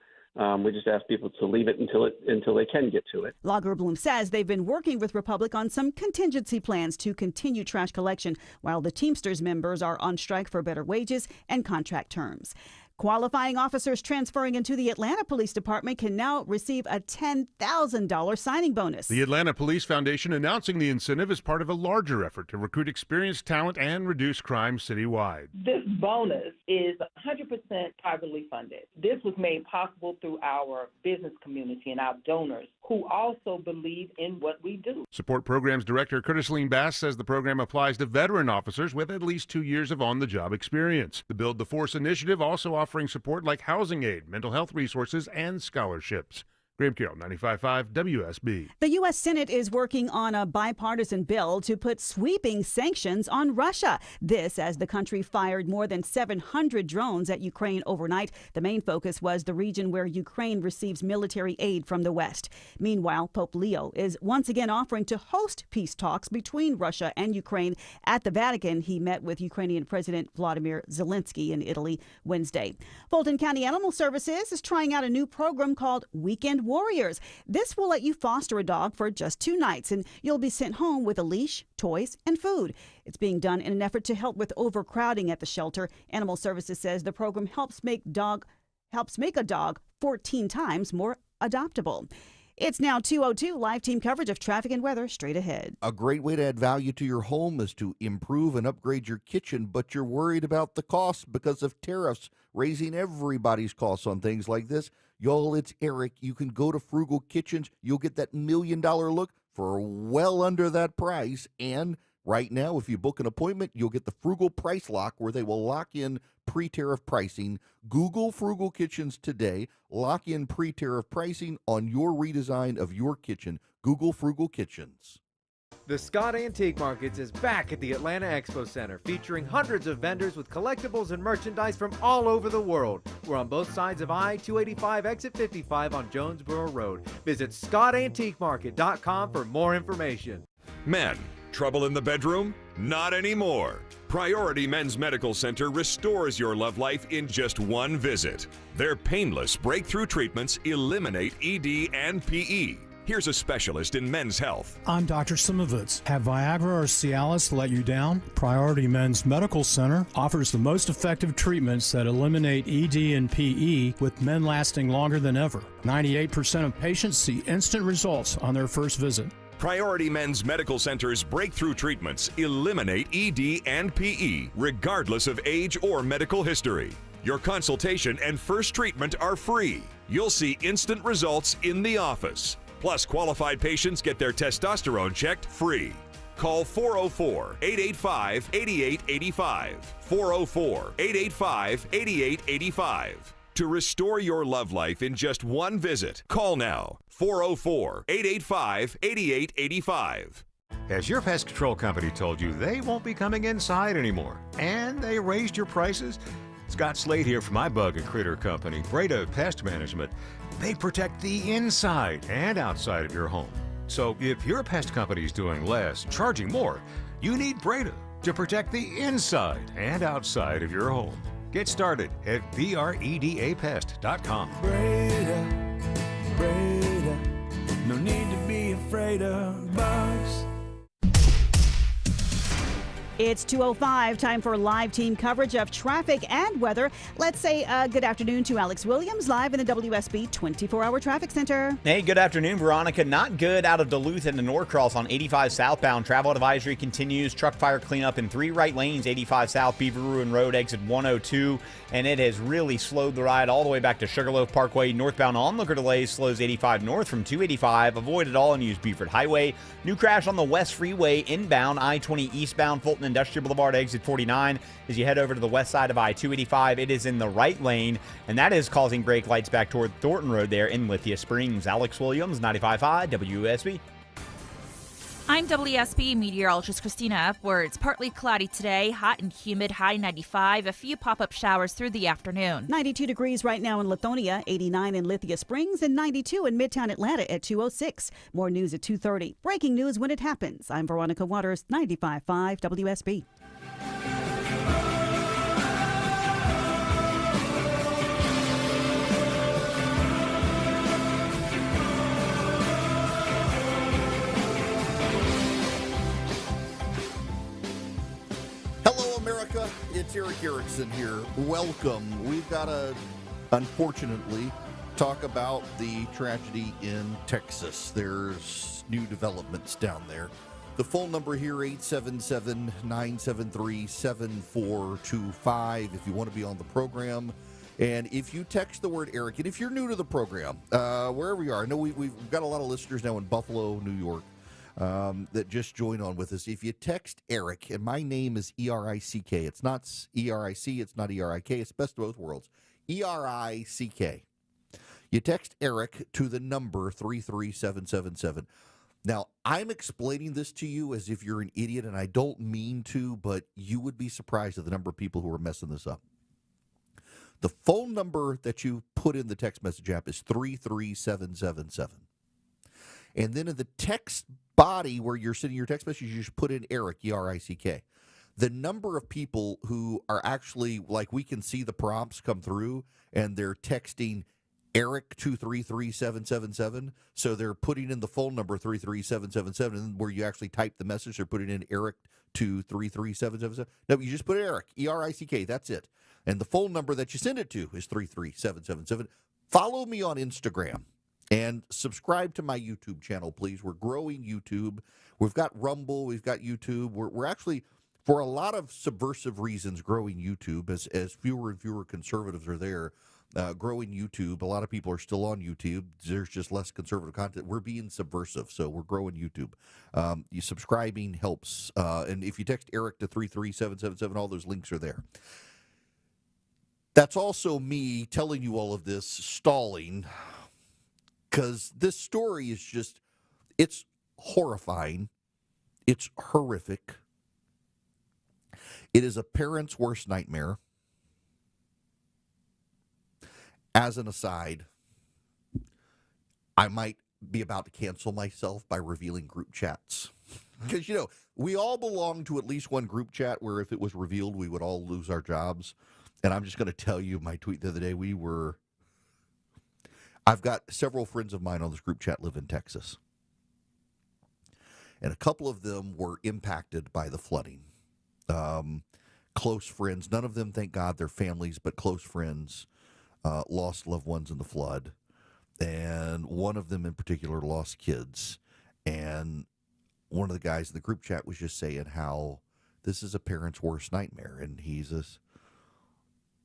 Speaker 25: we just ask people to leave it until they can get to it.
Speaker 13: Lagerbloom says they've been working with Republic on some contingency plans to continue trash collection, while the Teamsters members are on strike for better wages and contract terms. Qualifying officers transferring into the Atlanta Police Department can now receive a $10,000 signing bonus.
Speaker 26: The Atlanta Police Foundation announcing the incentive as part of a larger effort to recruit experienced talent and reduce crime citywide.
Speaker 27: This bonus is 100% privately funded. This was made possible through our business community and our donors who also believe in what we do.
Speaker 26: Support Programs Director Curtis Lean Bass says the program applies to veteran officers with at least 2 years of on-the-job experience. The Build the Force initiative also offering support like housing aid, mental health resources, and scholarships. Graham Carroll, 95.5 WSB.
Speaker 13: The U.S. Senate is working on a bipartisan bill to put sweeping sanctions on Russia. This as the country fired more than 700 drones at Ukraine overnight. The main focus was the region where Ukraine receives military aid from the West. Meanwhile, Pope Leo is once again offering to host peace talks between Russia and Ukraine at the Vatican. He met with Ukrainian President Vladimir Zelensky in Italy Wednesday. Fulton County Animal Services is trying out a new program called Weekend Warriors. This will let you foster a dog for just 2 nights, and you'll be sent home with a leash, toys, and food. It's being done in an effort to help with overcrowding at the shelter. Animal Services says the program helps make a dog 14 times more adoptable. It's now 2:02. Live team coverage of traffic and weather straight ahead.
Speaker 11: A great way to add value to your home is to improve and upgrade your kitchen, but you're worried about the cost because of tariffs raising everybody's costs on things like this. Y'all, it's Eric. You can go to Frugal Kitchens. You'll get that $1 million look for well under that price. And right now, if you book an appointment, you'll get the Frugal Price Lock, where they will lock in pre-tariff pricing. Google Frugal Kitchens today. Lock in pre-tariff pricing on your redesign of your kitchen. Google Frugal Kitchens.
Speaker 28: The Scott Antique Markets is back at the Atlanta Expo Center, featuring hundreds of vendors with collectibles and merchandise from all over the world. We're on both sides of I-285 exit 55 on Jonesboro Road. Visit ScottAntiqueMarket.com for more information.
Speaker 29: Men, trouble in the bedroom? Not anymore. Priority Men's Medical Center restores your love life in just one visit. Their painless breakthrough treatments eliminate ED and PE. Here's a specialist in men's health.
Speaker 4: I'm Dr. Simovitz. Have Viagra or Cialis let you down? Priority Men's Medical Center offers the most effective treatments that eliminate ED and PE, with men lasting longer than ever. 98% of patients see instant results on their first visit.
Speaker 29: Priority Men's Medical Center's breakthrough treatments eliminate ED and PE, regardless of age or medical history. Your consultation and first treatment are free. You'll see instant results in the office. Plus, qualified patients get their testosterone checked free. Call 404-885-8885. 404-885-8885. To restore your love life in just one visit, call now. 404-885-8885.
Speaker 3: Has your pest control company told you they won't be coming inside anymore, and they raised your prices? Scott Slade here from my bug and critter company, Breda Pest Management. They protect the inside and outside of your home. So if your pest company is doing less, charging more, you need Breda to protect the inside and outside of your home. Get started at BREDAPest.com.
Speaker 5: Breda, no need to be afraid of bugs.
Speaker 13: It's 2:05, time for live team coverage of traffic and weather. Let's say good afternoon to Alex Williams, live in the WSB 24-hour traffic center.
Speaker 10: Hey, good afternoon, Veronica. Not good out of Duluth into Norcross on 85 southbound. Travel advisory continues. Truck fire cleanup in 3 right lanes, 85 south, Beaver Ruin Road, exit 102. And it has really slowed the ride all the way back to Sugarloaf Parkway. Northbound onlooker delays slows 85 north from 285. Avoid it all and use Beaufort Highway. New crash on the West Freeway inbound, I-20 eastbound, Fulton Industrial Boulevard, exit 49. As you head over to the west side of I-285, it is in the right lane, and that is causing brake lights back toward Thornton Road there in Lithia Springs. Alex Williams, 95.5 WSB.
Speaker 14: I'm WSB meteorologist Christina Upwards. Partly cloudy today, hot and humid, high 95. A few pop-up showers through the afternoon.
Speaker 13: 92 degrees right now in Lithonia, 89 in Lithia Springs, and 92 in Midtown Atlanta at 2:06. More news at 2:30. Breaking news when it happens. I'm Veronica Waters, 95.5 WSB.
Speaker 11: America, it's Eric Erickson here. Welcome. We've got to, unfortunately, talk about the tragedy in Texas. There's new developments down there. The phone number here, 877-973-7425, if you want to be on the program. And if you text the word Eric, and if you're new to the program, wherever you are, I know we've got a lot of listeners now in Buffalo, New York, that just joined on with us. If you text Eric, and my name is E-R-I-C-K. It's not E-R-I-C, it's not E-R-I-K. It's best of both worlds. E-R-I-C-K. You text Eric to the number 33777. Now, I'm explaining this to you as if you're an idiot, and I don't mean to, but you would be surprised at the number of people who are messing this up. The phone number that you put in the text message app is 33777. And then in the text body where you're sending your text message, you just put in Eric, E-R-I-C-K. The number of people who are actually, like, we can see the prompts come through, and they're texting Eric 233777. So they're putting in the phone number 33777, and where you actually type the message, they're putting in Eric 233777. No, you just put Eric, E-R-I-C-K. That's it. And the phone number that you send it to is 33777. Follow me on Instagram. And subscribe to my YouTube channel, please. We're growing YouTube. We've got Rumble. We've got YouTube. We're actually, for a lot of subversive reasons, growing YouTube as fewer and fewer conservatives are there. Growing YouTube. A lot of people are still on YouTube. There's just less conservative content. We're being subversive, so we're growing YouTube. You subscribing helps. And if you text Eric to 33777, all those links are there. That's also me telling you all of this, stalling, because this story is just, it's horrifying. It's horrific. It is a parent's worst nightmare. As an aside, I might be about to cancel myself by revealing group chats. Because, you know, we all belong to at least one group chat where if it was revealed, we would all lose our jobs. And I'm just going to tell you my tweet the other day, I've got several friends of mine on this group chat live in Texas. And a couple of them were impacted by the flooding. Close friends, none of them, thank God, their families, but close friends lost loved ones in the flood. And one of them in particular lost kids. And one of the guys in the group chat was just saying how this is a parent's worst nightmare. And he's this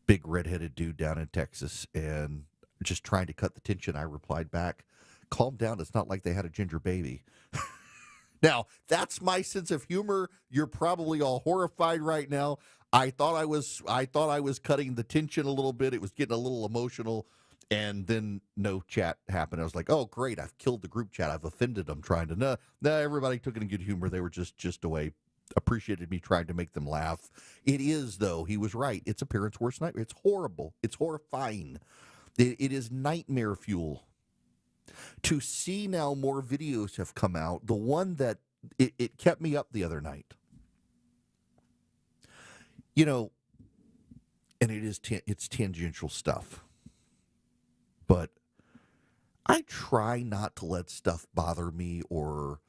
Speaker 11: big redheaded dude down in Texas and just trying to cut the tension. I replied back, calm down. It's not like they had a ginger baby. Now, that's my sense of humor. You're probably all horrified right now. I thought I was cutting the tension a little bit. It was getting a little emotional, and then no chat happened. I was like, "Oh, great! I've killed the group chat. I've offended them." Trying to no, everybody took it in good humor. They were just away, appreciated me trying to make them laugh. It is, though. He was right. It's a parent's worst nightmare. It's horrible. It's horrifying. It is nightmare fuel. To see now more videos have come out. The one that it kept me up the other night. You know, and it's tangential stuff. But I try not to let stuff bother me or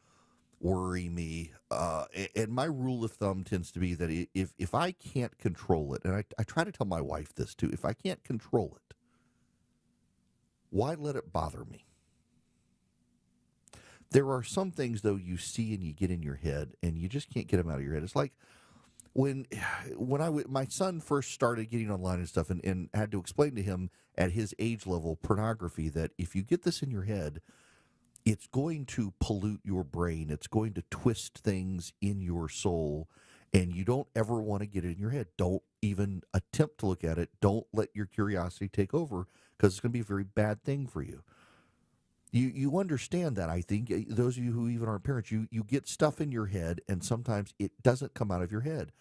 Speaker 11: worry me. And my rule of thumb tends to be that if I can't control it, and I try to tell my wife this too, if I can't control it, why let it bother me? There are some things, though, you see and you get in your head, and you just can't get them out of your head. It's like when my son first started getting online and stuff, and had to explain to him at his age level pornography that if you get this in your head, it's going to pollute your brain. It's going to twist things in your soul, and you don't ever want to get it in your head. Don't even attempt to look at it. Don't let your curiosity take over, because it's going to be a very bad thing for you. You understand that, I think. Those of you who even aren't parents, you get stuff in your head, and sometimes it doesn't come out of your head.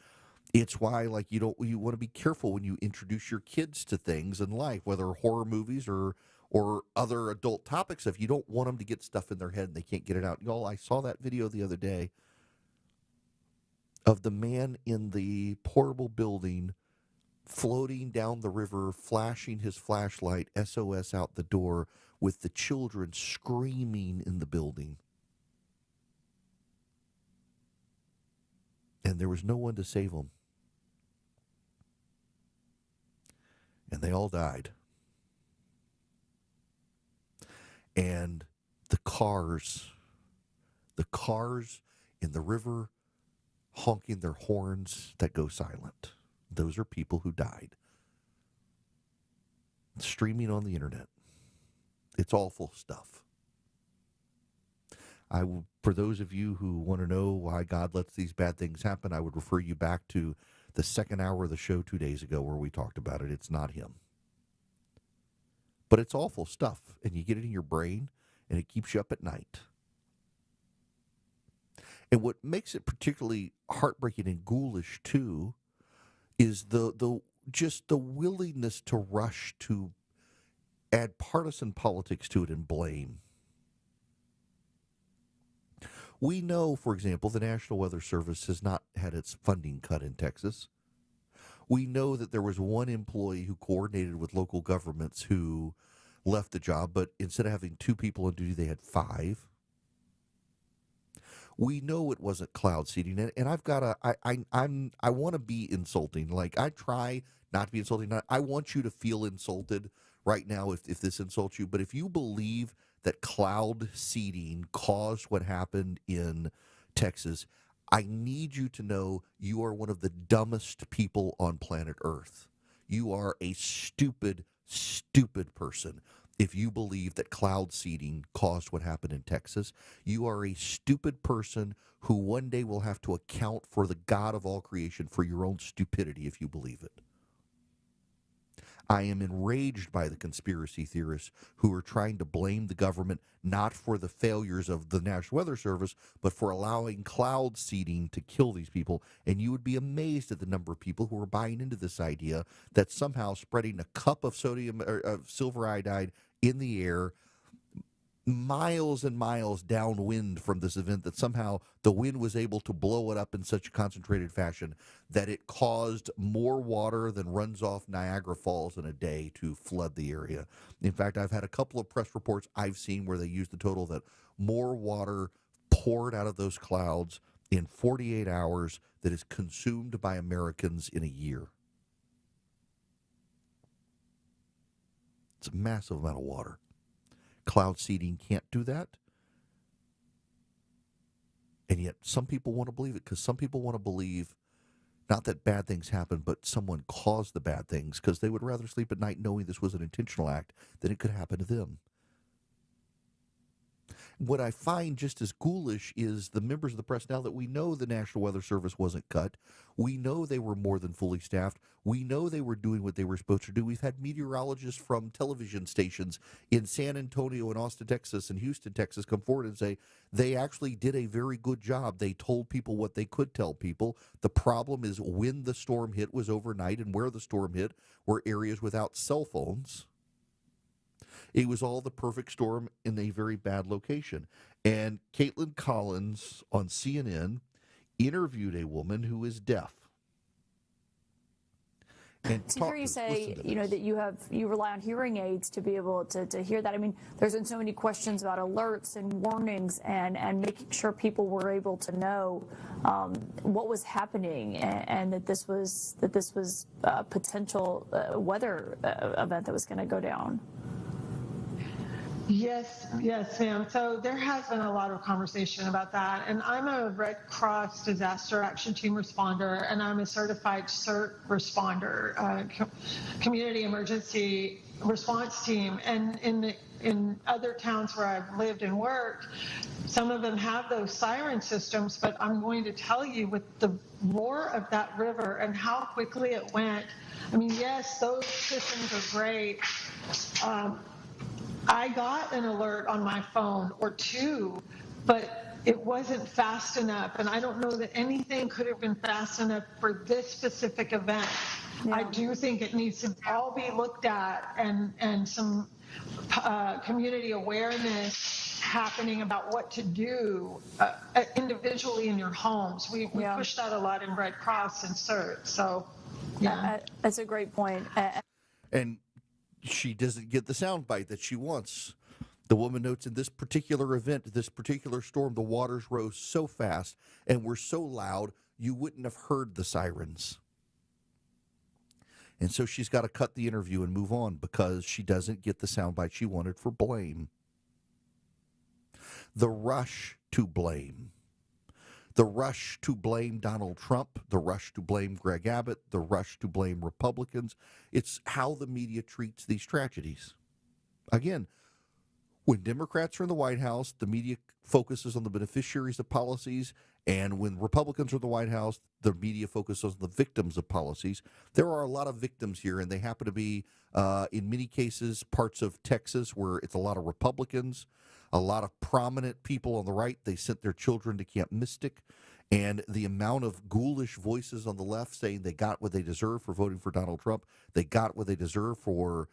Speaker 11: It's why, like, you want to be careful when you introduce your kids to things in life, whether horror movies or other adult topics. If you don't want them to get stuff in their head and they can't get it out. Y'all, I saw that video the other day of the man in the portable building floating down the river, flashing his flashlight, SOS out the door, with the children screaming in the building. And there was no one to save them. And they all died. And the cars in the river honking their horns that go silent. Those are people who died. Streaming on the internet. It's awful stuff. For those of you who want to know why God lets these bad things happen, I would refer you back to the second hour of the show 2 days ago where we talked about it. It's not him. But it's awful stuff, and you get it in your brain, and it keeps you up at night. And what makes it particularly heartbreaking and ghoulish, too, is the willingness to rush to add partisan politics to it and blame. We know, for example, the National Weather Service has not had its funding cut in Texas. We know that there was one employee who coordinated with local governments who left the job, but instead of having 2 people on duty, they had 5. We know it wasn't cloud seeding, and I've got I want to be insulting. Like, I try not to be insulting. I want you to feel insulted right now if this insults you. But if you believe that cloud seeding caused what happened in Texas, I need you to know you are one of the dumbest people on planet Earth. You are a stupid, stupid person. If you believe that cloud seeding caused what happened in Texas, you are a stupid person who one day will have to account for the God of all creation for your own stupidity if you believe it. I am enraged by the conspiracy theorists who are trying to blame the government not for the failures of the National Weather Service, but for allowing cloud seeding to kill these people. And you would be amazed at the number of people who are buying into this idea that somehow spreading a cup of sodium or of silver iodide in the air miles and miles downwind from this event, that somehow the wind was able to blow it up in such a concentrated fashion that it caused more water than runs off Niagara Falls in a day to flood the area. In fact, I've had a couple of press reports I've seen where they used the total that more water poured out of those clouds in 48 hours that is consumed by Americans in a year. It's a massive amount of water. Cloud seeding can't do that. And yet some people want to believe it, because some people want to believe not that bad things happen, but someone caused the bad things, because they would rather sleep at night knowing this was an intentional act than it could happen to them. What I find just as ghoulish is the members of the press, now that we know the National Weather Service wasn't cut, we know they were more than fully staffed, we know they were doing what they were supposed to do. We've had meteorologists from television stations in San Antonio and Austin, Texas, and Houston, Texas come forward and say they actually did a very good job. They told people what they could tell people. The problem is when the storm hit was overnight, and where the storm hit were areas without cell phones. It was all the perfect storm in a very bad location. And Caitlin Collins on CNN interviewed a woman who is deaf. And
Speaker 9: to hear you say, that you rely on hearing aids to be able to hear that. I mean, there's been so many questions about alerts and warnings and making sure people were able to know what was happening, and that this was a potential weather event that was going to go down.
Speaker 15: Yes, ma'am. So there has been a lot of conversation about that. And I'm a Red Cross Disaster Action Team responder, and I'm a certified CERT responder, community emergency response team. And in other towns where I've lived and worked, some of them have those siren systems, but I'm going to tell you, with the roar of that river and how quickly it went, I mean, yes, those systems are great. I got an alert on my phone or two, but it wasn't fast enough. And I don't know that anything could have been fast enough for this specific event. Yeah. I do think it needs to all be looked at, and some community awareness happening about what to do individually in your homes. We push that a lot in Red Cross and CERT. So, yeah.
Speaker 9: That's a great point.
Speaker 11: And she doesn't get the soundbite that she wants. The woman notes, in this particular event, this particular storm, the waters rose so fast and were so loud, you wouldn't have heard the sirens. And so she's got to cut the interview and move on because she doesn't get the soundbite she wanted for blame. The rush to blame. The rush to blame Donald Trump, the rush to blame Greg Abbott, the rush to blame Republicans. It's how the media treats these tragedies. Again, when Democrats are in the White House, the media focuses on the beneficiaries of policies, and when Republicans are in the White House, the media focuses on the victims of policies. There are a lot of victims here, and they happen to be, in many cases, parts of Texas where it's a lot of Republicans. A lot of prominent people on the right, they sent their children to Camp Mystic, and the amount of ghoulish voices on the left saying they got what they deserve for voting for Donald Trump, they got what they deserve for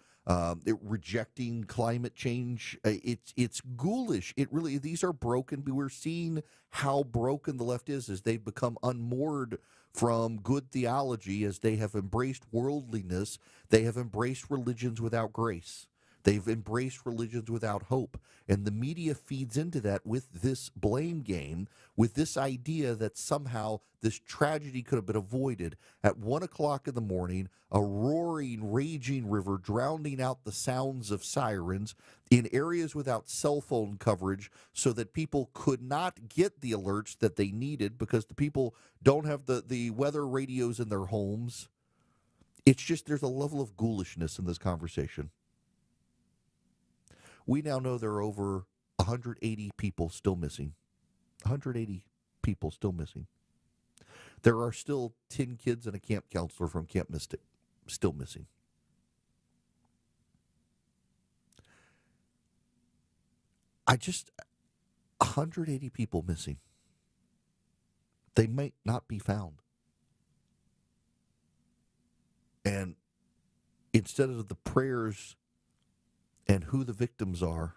Speaker 11: rejecting climate change. It's ghoulish. It really, these are broken. We're seeing how broken the left is as they've become unmoored from good theology, as they have embraced worldliness. They have embraced religions without grace. They've embraced religions without hope. And the media feeds into that with this blame game, with this idea that somehow this tragedy could have been avoided. At 1 o'clock in the morning, a roaring, raging river drowning out the sounds of sirens in areas without cell phone coverage so that people could not get the alerts that they needed because the people don't have the weather radios in their homes. It's just, there's a level of ghoulishness in this conversation. We now know there are over 180 people still missing. 180 people still missing. There are still 10 kids and a camp counselor from Camp Mystic still missing. I just, 180 people missing. They might not be found. And instead of the prayers and who the victims are,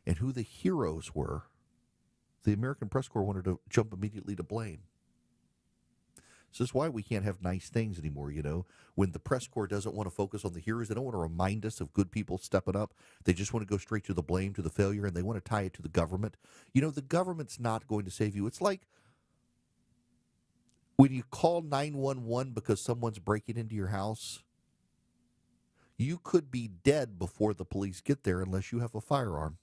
Speaker 11: and who the heroes were, the American Press Corps wanted to jump immediately to blame. This is why we can't have nice things anymore, you know. When the press corps doesn't want to focus on the heroes, they don't want to remind us of good people stepping up. They just want to go straight to the blame, to the failure, and they want to tie it to the government. You know, the government's not going to save you. It's like when you call 911 because someone's breaking into your house, you could be dead before the police get there unless you have a firearm.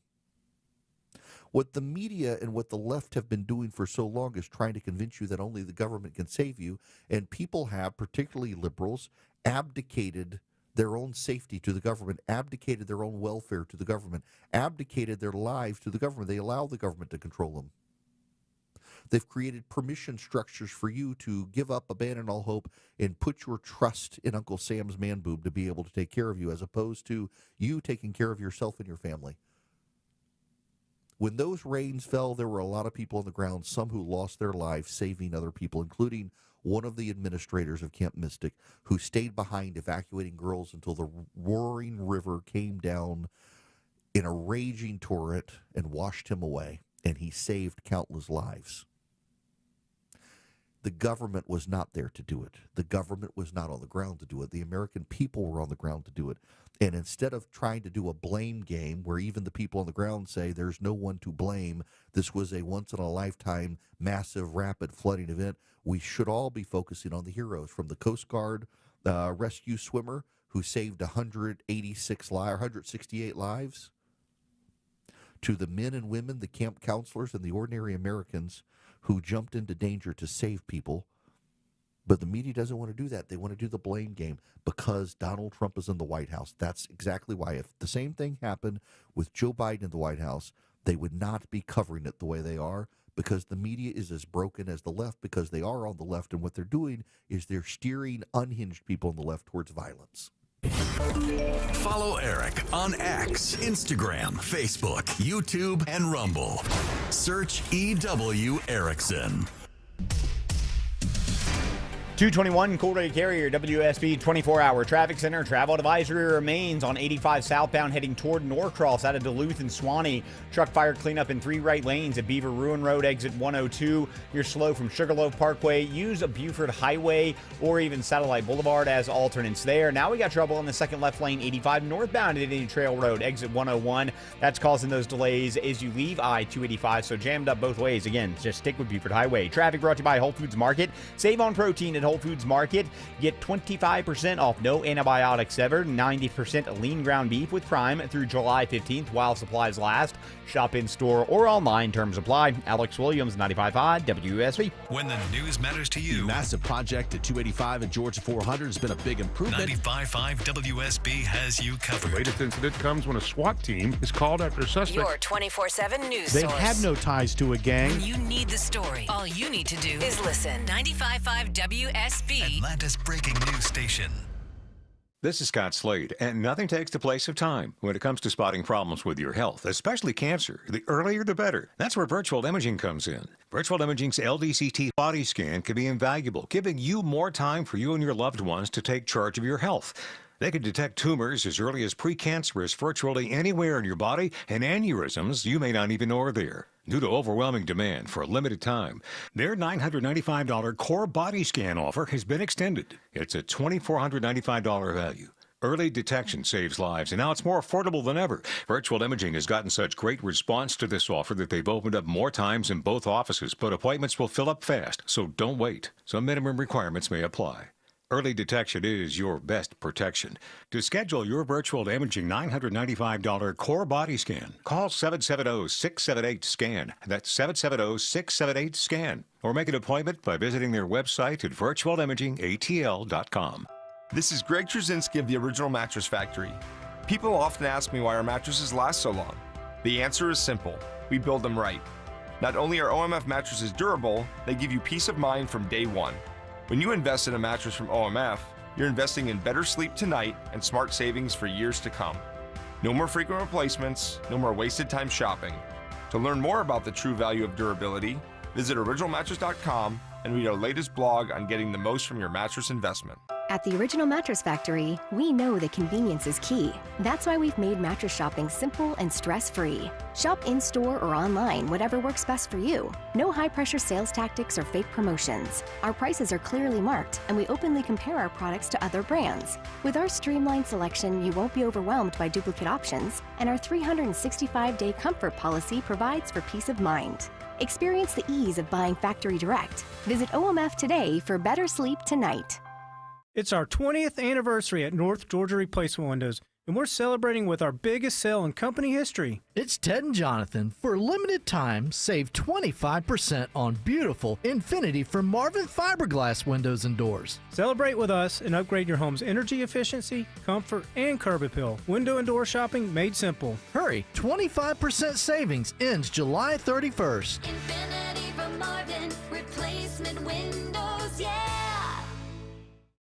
Speaker 11: What the media and what the left have been doing for so long is trying to convince you that only the government can save you, and people have, particularly liberals, abdicated their own safety to the government, abdicated their own welfare to the government, abdicated their lives to the government. They allow the government to control them. They've created permission structures for you to give up, abandon all hope, and put your trust in Uncle Sam's man boob to be able to take care of you, as opposed to you taking care of yourself and your family. When those rains fell, there were a lot of people on the ground, some who lost their lives saving other people, including one of the administrators of Camp Mystic, who stayed behind evacuating girls until the roaring river came down in a raging torrent and washed him away, and he saved countless lives. The government was not there to do it. The government was not on the ground to do it. The American people were on the ground to do it. And instead of trying to do a blame game where even the people on the ground say there's no one to blame, this was a once-in-a-lifetime massive rapid flooding event, we should all be focusing on the heroes, from the Coast Guard rescue swimmer who saved 168 lives, to the men and women, the camp counselors, and the ordinary Americans who jumped into danger to save people. But the media doesn't want to do that. They want to do the blame game because Donald Trump is in the White House. That's exactly why. If the same thing happened with Joe Biden in the White House, they would not be covering it the way they are, because the media is as broken as the left, because they are on the left, and what they're doing is they're steering unhinged people on the left towards violence.
Speaker 7: Follow Eric on X, Instagram, Facebook, YouTube, and Rumble. Search EW Erickson.
Speaker 10: 221 Cool Ray Carrier, WSB 24-hour traffic center. Travel advisory remains on 85 southbound heading toward Norcross out of Duluth and Swanee. Truck fire cleanup in 3 right lanes at Beaver Ruin Road, exit 102. You're slow from Sugarloaf Parkway. Use a Buford Highway or even Satellite Boulevard as alternates there. Now we got trouble in the second left lane, 85 northbound at Indian Trail Road, exit 101. That's causing those delays as you leave I-285, so jammed up both ways. Again, just stick with Buford Highway. Traffic brought to you by Whole Foods Market. Save on protein at Whole Foods Market. Get 25% off no antibiotics ever, 90% lean ground beef with Prime through July 15th while supplies last. Shop in store or online. Terms apply. Alex Williams, 95.5 WSB.
Speaker 7: When the news matters to you.
Speaker 6: The massive project at 285 and Georgia 400 has been a big improvement.
Speaker 7: 95.5 WSB has you covered.
Speaker 26: The latest incident comes when a SWAT team is called after suspects.
Speaker 1: Your 24/7 news
Speaker 16: They
Speaker 1: source.
Speaker 16: had no ties to a gang.
Speaker 1: When you need the story, all you need to do is listen. 95.5 WSB.
Speaker 7: Atlanta's breaking news station.
Speaker 3: This is Scott Slade, and nothing takes the place of time when it comes to spotting problems with your health, especially cancer. The earlier the better. That's where virtual imaging comes in. Virtual imaging's LDCT body scan can be invaluable, giving you more time for you and your loved ones to take charge of your health. They can detect tumors as early as precancerous virtually anywhere in your body, and aneurysms you may not even know are there. Due to overwhelming demand for a limited time, their $995 core body scan offer has been extended. It's a $2,495 value. Early detection saves lives, and now it's more affordable than ever. Virtual Imaging has gotten such great response to this offer that they've opened up more times in both offices, but appointments will fill up fast, so don't wait. Some minimum requirements may apply. Early detection is your best protection. To schedule your virtual imaging $995 core body scan, call 770-678-SCAN. That's 770-678-SCAN. Or make an appointment by visiting their website at virtualimagingatl.com.
Speaker 17: This is Greg Trzynski of the Original Mattress Factory. People often ask me why our mattresses last so long. The answer is simple. We build them right. Not only are OMF mattresses durable, they give you peace of mind from day one. When you invest in a mattress from OMF, you're investing in better sleep tonight and smart savings for years to come. No more frequent replacements, no more wasted time shopping. To learn more about the true value of durability, visit originalmattress.com and read our latest blog on getting the most from your mattress investment.
Speaker 8: At the Original Mattress Factory, we know that convenience is key. That's why we've made mattress shopping simple and stress-free. Shop in-store or online, whatever works best for you. No high-pressure sales tactics or fake promotions. Our prices are clearly marked, and we openly compare our products to other brands. With our streamlined selection, you won't be overwhelmed by duplicate options, and our 365-day comfort policy provides for peace of mind. Experience the ease of buying factory direct. Visit OMF today for better sleep tonight.
Speaker 12: It's our 20th anniversary at North Georgia Replacement Windows, and we're celebrating with our biggest sale in company history.
Speaker 16: It's Ted and Jonathan. For a limited time, save 25% on beautiful Infinity from Marvin fiberglass windows and doors.
Speaker 12: Celebrate with us and upgrade your home's energy efficiency, comfort, and curb appeal. Window and door shopping made simple.
Speaker 16: Hurry, 25% savings ends July 31st.
Speaker 18: Infinity from Marvin, replacement windows, yeah!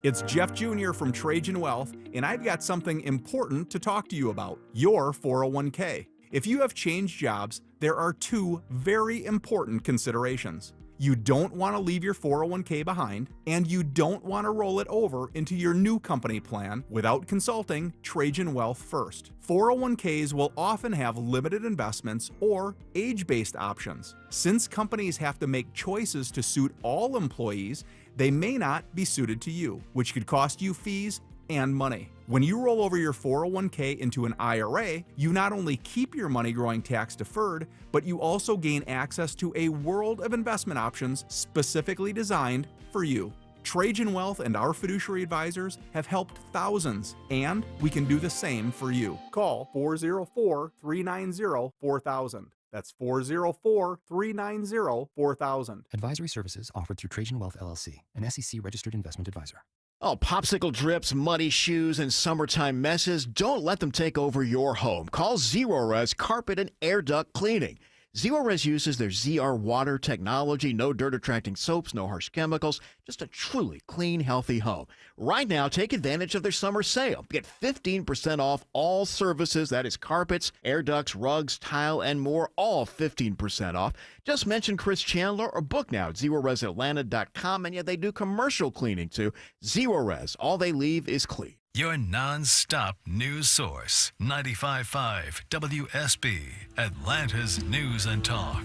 Speaker 19: It's Jeff Jr. from Trajan Wealth, and I've got something important to talk to you about, your 401k. If you have changed jobs, there are two very important considerations. You don't want to leave your 401k behind, and you don't want to roll it over into your new company plan without consulting Trajan Wealth first. 401ks will often have limited investments or age-based options. Since companies have to make choices to suit all employees, they may not be suited to you, which could cost you fees and money. When you roll over your 401k into an IRA, you not only keep your money growing tax deferred, but you also gain access to a world of investment options specifically designed for you. Trajan Wealth and our fiduciary advisors have helped thousands, and we can do the same for you. Call 404-390-4000. That's 404-390-4000.
Speaker 21: Advisory services offered through Trajan Wealth LLC, an SEC registered investment advisor.
Speaker 6: Oh, popsicle drips, muddy shoes, and summertime messes, don't let them take over your home. Call Zerorez Carpet and Air Duct Cleaning. Zerorez uses their ZR water technology, no dirt-attracting soaps, no harsh chemicals, just a truly clean, healthy home. Right now, take advantage of their summer sale. Get 15% off all services, that is carpets, air ducts, rugs, tile, and more, all 15% off. Just mention Chris Chandler or book now at ZeroResAtlanta.com, and yeah, they do commercial cleaning too. Zerorez, all they leave is clean.
Speaker 7: Your non-stop news source, 95.5 WSB, Atlanta's News and Talk.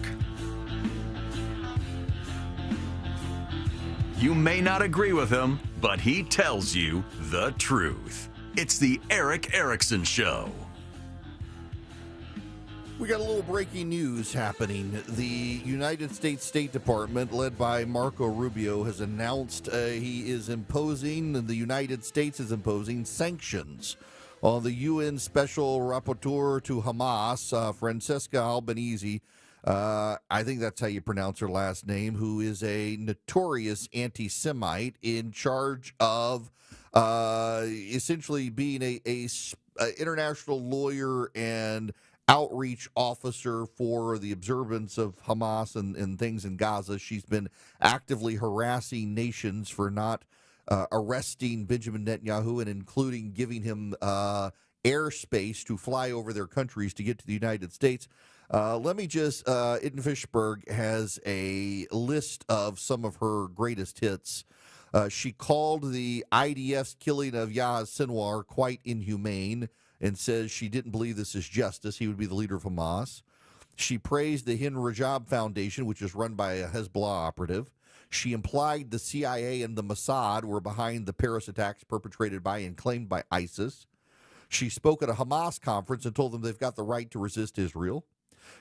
Speaker 7: You may not agree with him, but he tells you the truth. It's the Erick Erickson Show.
Speaker 11: We got a little breaking news happening. The United States State Department, led by Marco Rubio, has announced the United States is imposing sanctions on the UN Special Rapporteur to Hamas, Francesca Albanese. I think that's how you pronounce her last name, who is a notorious anti-Semite in charge of essentially being a international lawyer and outreach officer for the observance of Hamas and things in Gaza. She's been actively harassing nations for not arresting Benjamin Netanyahu and including giving him airspace to fly over their countries to get to the United States. Let me just, Itten Fishberg has a list of some of her greatest hits. She called the IDF's killing of Yahya Sinwar quite inhumane and says she didn't believe this is justice. He would be the leader of Hamas. She praised the Hind Rajab Foundation, which is run by a Hezbollah operative. She implied the CIA and the Mossad were behind the Paris attacks perpetrated by and claimed by ISIS. She spoke at a Hamas conference and told them they've got the right to resist Israel.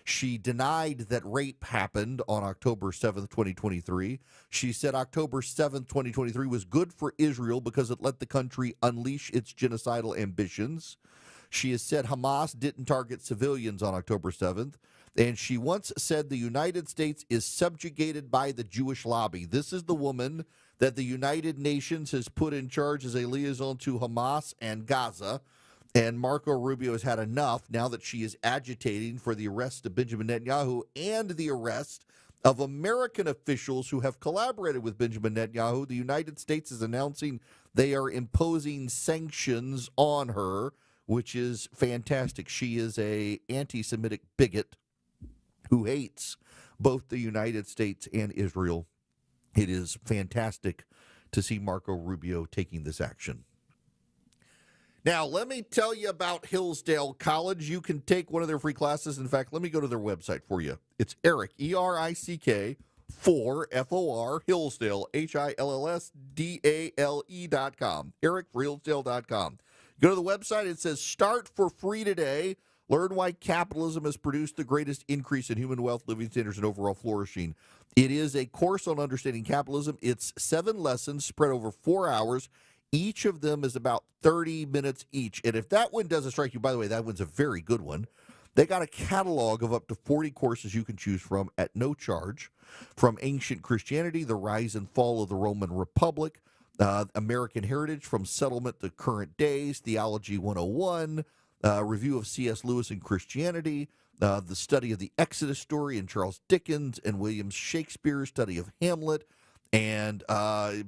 Speaker 11: She denied that rape happened on October 7th, 2023. She said October 7th, 2023 was good for Israel because it let the country unleash its genocidal ambitions. She has said Hamas didn't target civilians on October 7th. And she once said the United States is subjugated by the Jewish lobby. This is the woman that the United Nations has put in charge as a liaison to Hamas and Gaza. And Marco Rubio has had enough now that she is agitating for the arrest of Benjamin Netanyahu and the arrest of American officials who have collaborated with Benjamin Netanyahu. The United States is announcing they are imposing sanctions on her, which is fantastic. She is an anti-Semitic bigot who hates both the United States and Israel. It is fantastic to see Marco Rubio taking this action. Now, let me tell you about Hillsdale College. You can take one of their free classes. In fact, let me go to their website for you. It's ERICK, ERICK, FOR, Hillsdale, HILLSDALE.com, ERICKforHillsdale.com. Go to the website. It says start for free today. Learn why capitalism has produced the greatest increase in human wealth, living standards, and overall flourishing. It is a course on understanding capitalism. It's 7 lessons spread over 4 hours. Each of them is about 30 minutes each. And if that one doesn't strike you, by the way, that one's a very good one. They got a catalog of up to 40 courses you can choose from at no charge. From ancient Christianity, the rise and fall of the Roman Republic, American heritage from settlement to current days, Theology 101, review of C.S. Lewis and Christianity, the study of the Exodus story in Charles Dickens and William Shakespeare's study of Hamlet, and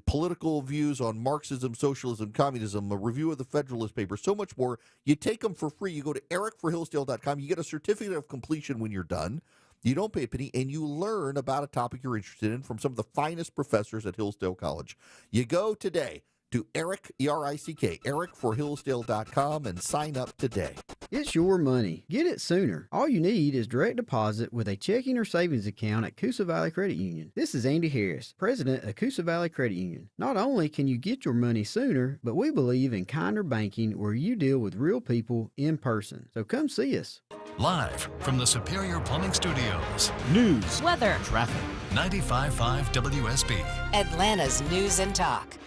Speaker 11: political views on Marxism, socialism, communism, a review of the Federalist Papers, so much more. You take them for free. You go to ERICKforHillsdale.com. You get a certificate of completion when you're done. You don't pay a penny, and you learn about a topic you're interested in from some of the finest professors at Hillsdale College. You go today to ERICK, ERICK, ERICKforHillsdale.com, and sign up today.
Speaker 2: It's your money. Get it sooner. All you need is direct deposit with a checking or savings account at Coosa Valley Credit Union. This is Andy Harris, president of Coosa Valley Credit Union. Not only can you get your money sooner, but we believe in kinder banking where you deal with real people in person. So come see us.
Speaker 4: Live from the Superior Plumbing Studios.
Speaker 1: News,
Speaker 4: weather, traffic. 95.5 WSB.
Speaker 1: Atlanta's News and Talk.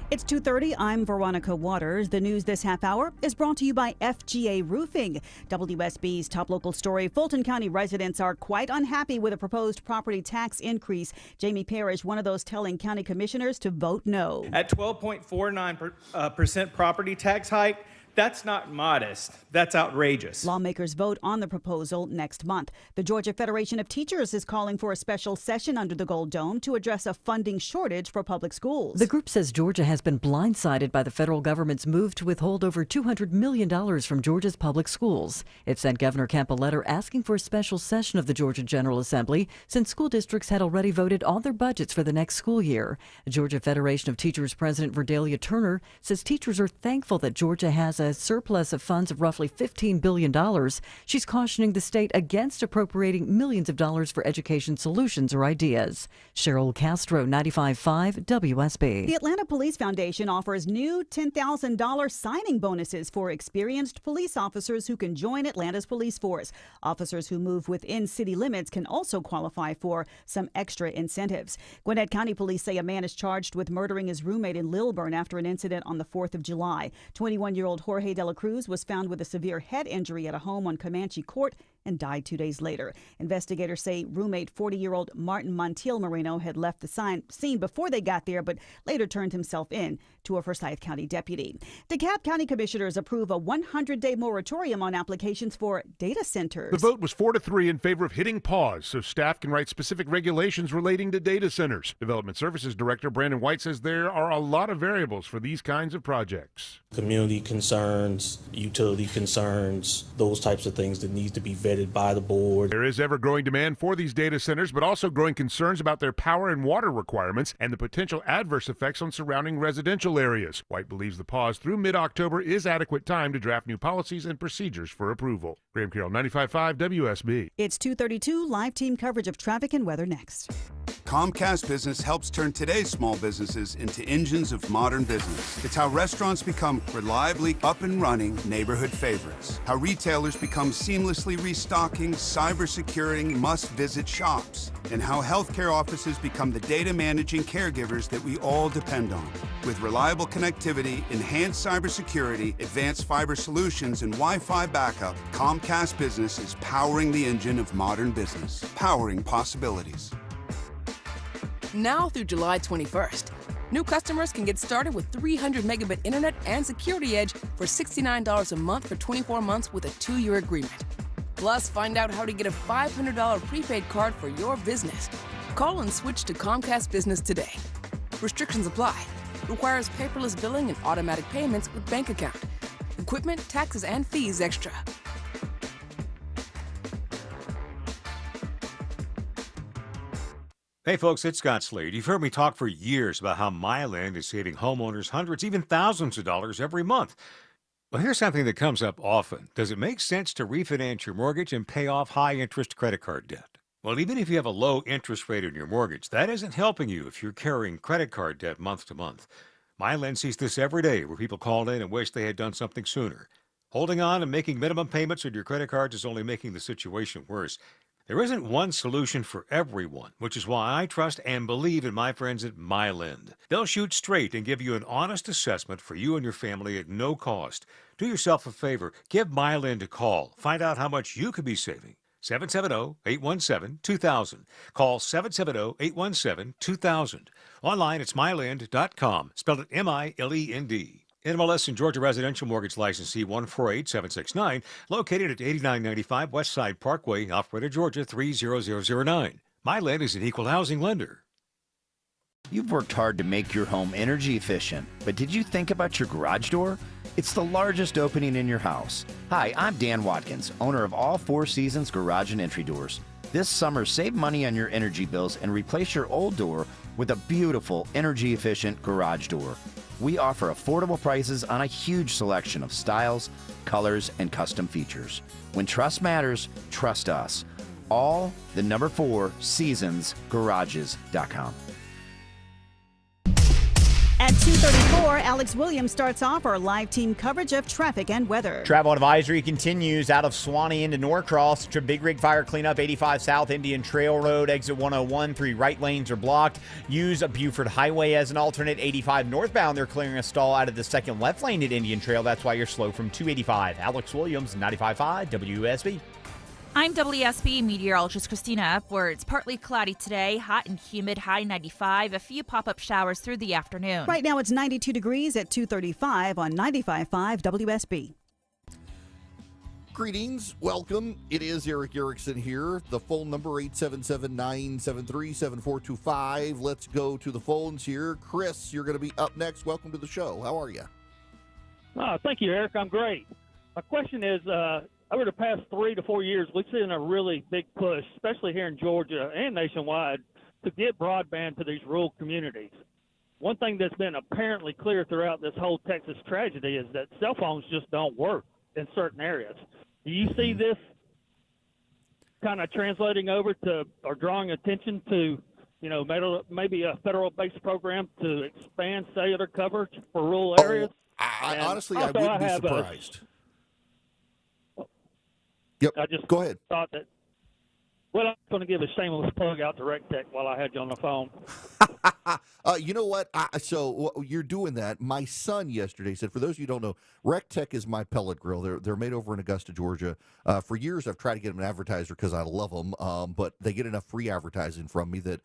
Speaker 13: It's 2:30. I'm Veronica Waters. The news this half hour is brought to you by FGA Roofing. WSB's top local story. Fulton County residents are quite unhappy with a proposed property tax increase. Jamie Parrish, one of those telling county commissioners to vote no.
Speaker 20: At 12.49% property tax hike, that's not modest. That's outrageous.
Speaker 13: Lawmakers vote on the proposal next month. The Georgia Federation of Teachers is calling for a special session under the Gold Dome to address a funding shortage for public schools.
Speaker 22: The group says Georgia has been blindsided by the federal government's move to withhold over $200 million from Georgia's public schools. It sent Governor Kemp a letter asking for a special session of the Georgia General Assembly since school districts had already voted on their budgets for the next school year. The Georgia Federation of Teachers President Verdalia Turner says teachers are thankful that Georgia has a surplus of funds of roughly $15 billion. She's cautioning the state against appropriating millions of dollars for education solutions or ideas. Cheryl Castro, 95.5 WSB.
Speaker 13: The Atlanta Police Foundation offers new $10,000 signing bonuses for experienced police officers who can join Atlanta's police force. Officers who move within city limits can also qualify for some extra incentives. Gwinnett County Police say a man is charged with murdering his roommate in Lilburn after an incident on the 4th of July. 21-year-old Jorge De La Cruz was found with a severe head injury at a home on Comanche Court and died 2 days later. Investigators say roommate 40-year-old Martin Montiel Moreno had left the scene before they got there, but later turned himself in to a Forsyth County deputy. DeKalb County commissioners approve a 100-day moratorium on applications for data centers.
Speaker 26: The vote was 4-3 in favor of hitting pause so staff can write specific regulations relating to data centers. Development Services Director Brandon White says there are a lot of variables for these kinds of projects.
Speaker 23: Community concerns, utility concerns, those types of things that need to be vetted by the board.
Speaker 26: There is ever-growing demand for these data centers, but also growing concerns about their power and water requirements and the potential adverse effects on surrounding residential areas. White believes the pause through mid-October is adequate time to draft new policies and procedures for approval. Graham Carroll, 95.5 WSB.
Speaker 13: It's 2:32. Live team coverage of traffic and weather next.
Speaker 24: Comcast Business helps turn today's small businesses into engines of modern business. It's how restaurants become reliably up and running neighborhood favorites. How retailers become seamlessly restocking, cyber-securing, must-visit shops. And how healthcare offices become the data managing caregivers that we all depend on. With reliable connectivity, enhanced cybersecurity, advanced fiber solutions, and Wi-Fi backup, Comcast Business is powering the engine of modern business, powering possibilities.
Speaker 25: Now through July 21st, new customers can get started with 300 megabit internet and Security Edge for $69 a month for 24 months with a 2-year agreement. Plus, find out how to get a $500 prepaid card for your business. Call and switch to Comcast Business today. Restrictions apply. Requires paperless billing and automatic payments with bank account. Equipment, taxes, and fees extra.
Speaker 3: Hey folks, it's Scott Slade. You've heard me talk for years about how Myland is saving homeowners hundreds, even thousands of dollars every month. Well, here's something that comes up often. Does it make sense to refinance your mortgage and pay off high-interest credit card debt? Well, even if you have a low interest rate on your mortgage, that isn't helping you if you're carrying credit card debt month to month. Myland sees this every day where people call in and wish they had done something sooner. Holding on and making minimum payments on your credit cards is only making the situation worse. There isn't one solution for everyone, which is why I trust and believe in my friends at Myland. They'll shoot straight and give you an honest assessment for you and your family at no cost. Do yourself a favor. Give Myland a call. Find out how much you could be saving. 770-817-2000. Call 770-817-2000. Online, it's myland.com. Spelled it M-I-L-E-N-D. NMLS and Georgia Residential Mortgage Licensee 148769, located at 8995 West Side Parkway, Alpharetta, Georgia 30009. Myland is an equal housing lender.
Speaker 5: You've worked hard to make your home energy efficient, but did you think about your garage door? It's the largest opening in your house. Hi, I'm Dan Watkins, owner of All Four Seasons Garage and Entry Doors. This summer, save money on your energy bills and replace your old door with a beautiful, energy-efficient garage door. We offer affordable prices on a huge selection of styles, colors, and custom features. When trust matters, trust us. All the number 4 seasonsgarages.com.
Speaker 13: At 2:34, Alex Williams starts off our live team coverage of traffic and weather.
Speaker 9: Travel advisory continues out of Suwanee into Norcross to Big Rig Fire cleanup, 85 South Indian Trail Road, exit 101. 3 right lanes are blocked. Use Buford Highway as an alternate. 85 northbound, they're clearing a stall out of the second left lane at Indian Trail. That's why you're slow from 285. Alex Williams, 95.5 WSB.
Speaker 10: I'm WSB meteorologist Christina Upwards. Partly cloudy today, hot and humid, high 95. A few pop-up showers through the afternoon.
Speaker 13: Right now it's 92 degrees at 2:35 on 95.5 WSB.
Speaker 11: Greetings. Welcome. It is Eric Erickson here. The phone number 877-973-7425. Let's go to the phones here. Chris, you're going to be up next. Welcome to the show. How are you?
Speaker 14: Thank you, Eric. I'm great. My question is, over the past 3 to 4 years, we've seen a really big push, especially here in Georgia and nationwide, to get broadband to these rural communities. One thing that's been apparently clear throughout this whole Texas tragedy is that cell phones just don't work in certain areas. Do you see this kind of translating over to or drawing attention to, maybe a federal-based program to expand cellular coverage for rural areas?
Speaker 11: I wouldn't be surprised. Yep.
Speaker 14: I just
Speaker 11: go ahead.
Speaker 14: Thought that. Well, I'm going to give a shameless plug out to RecTech while I had you on the phone.
Speaker 11: You know what? So you're doing that. My son yesterday said, for those of you who don't know, RecTech is my pellet grill. They're made over in Augusta, Georgia. For years, I've tried to get them an advertiser because I love them, but they get enough free advertising from me that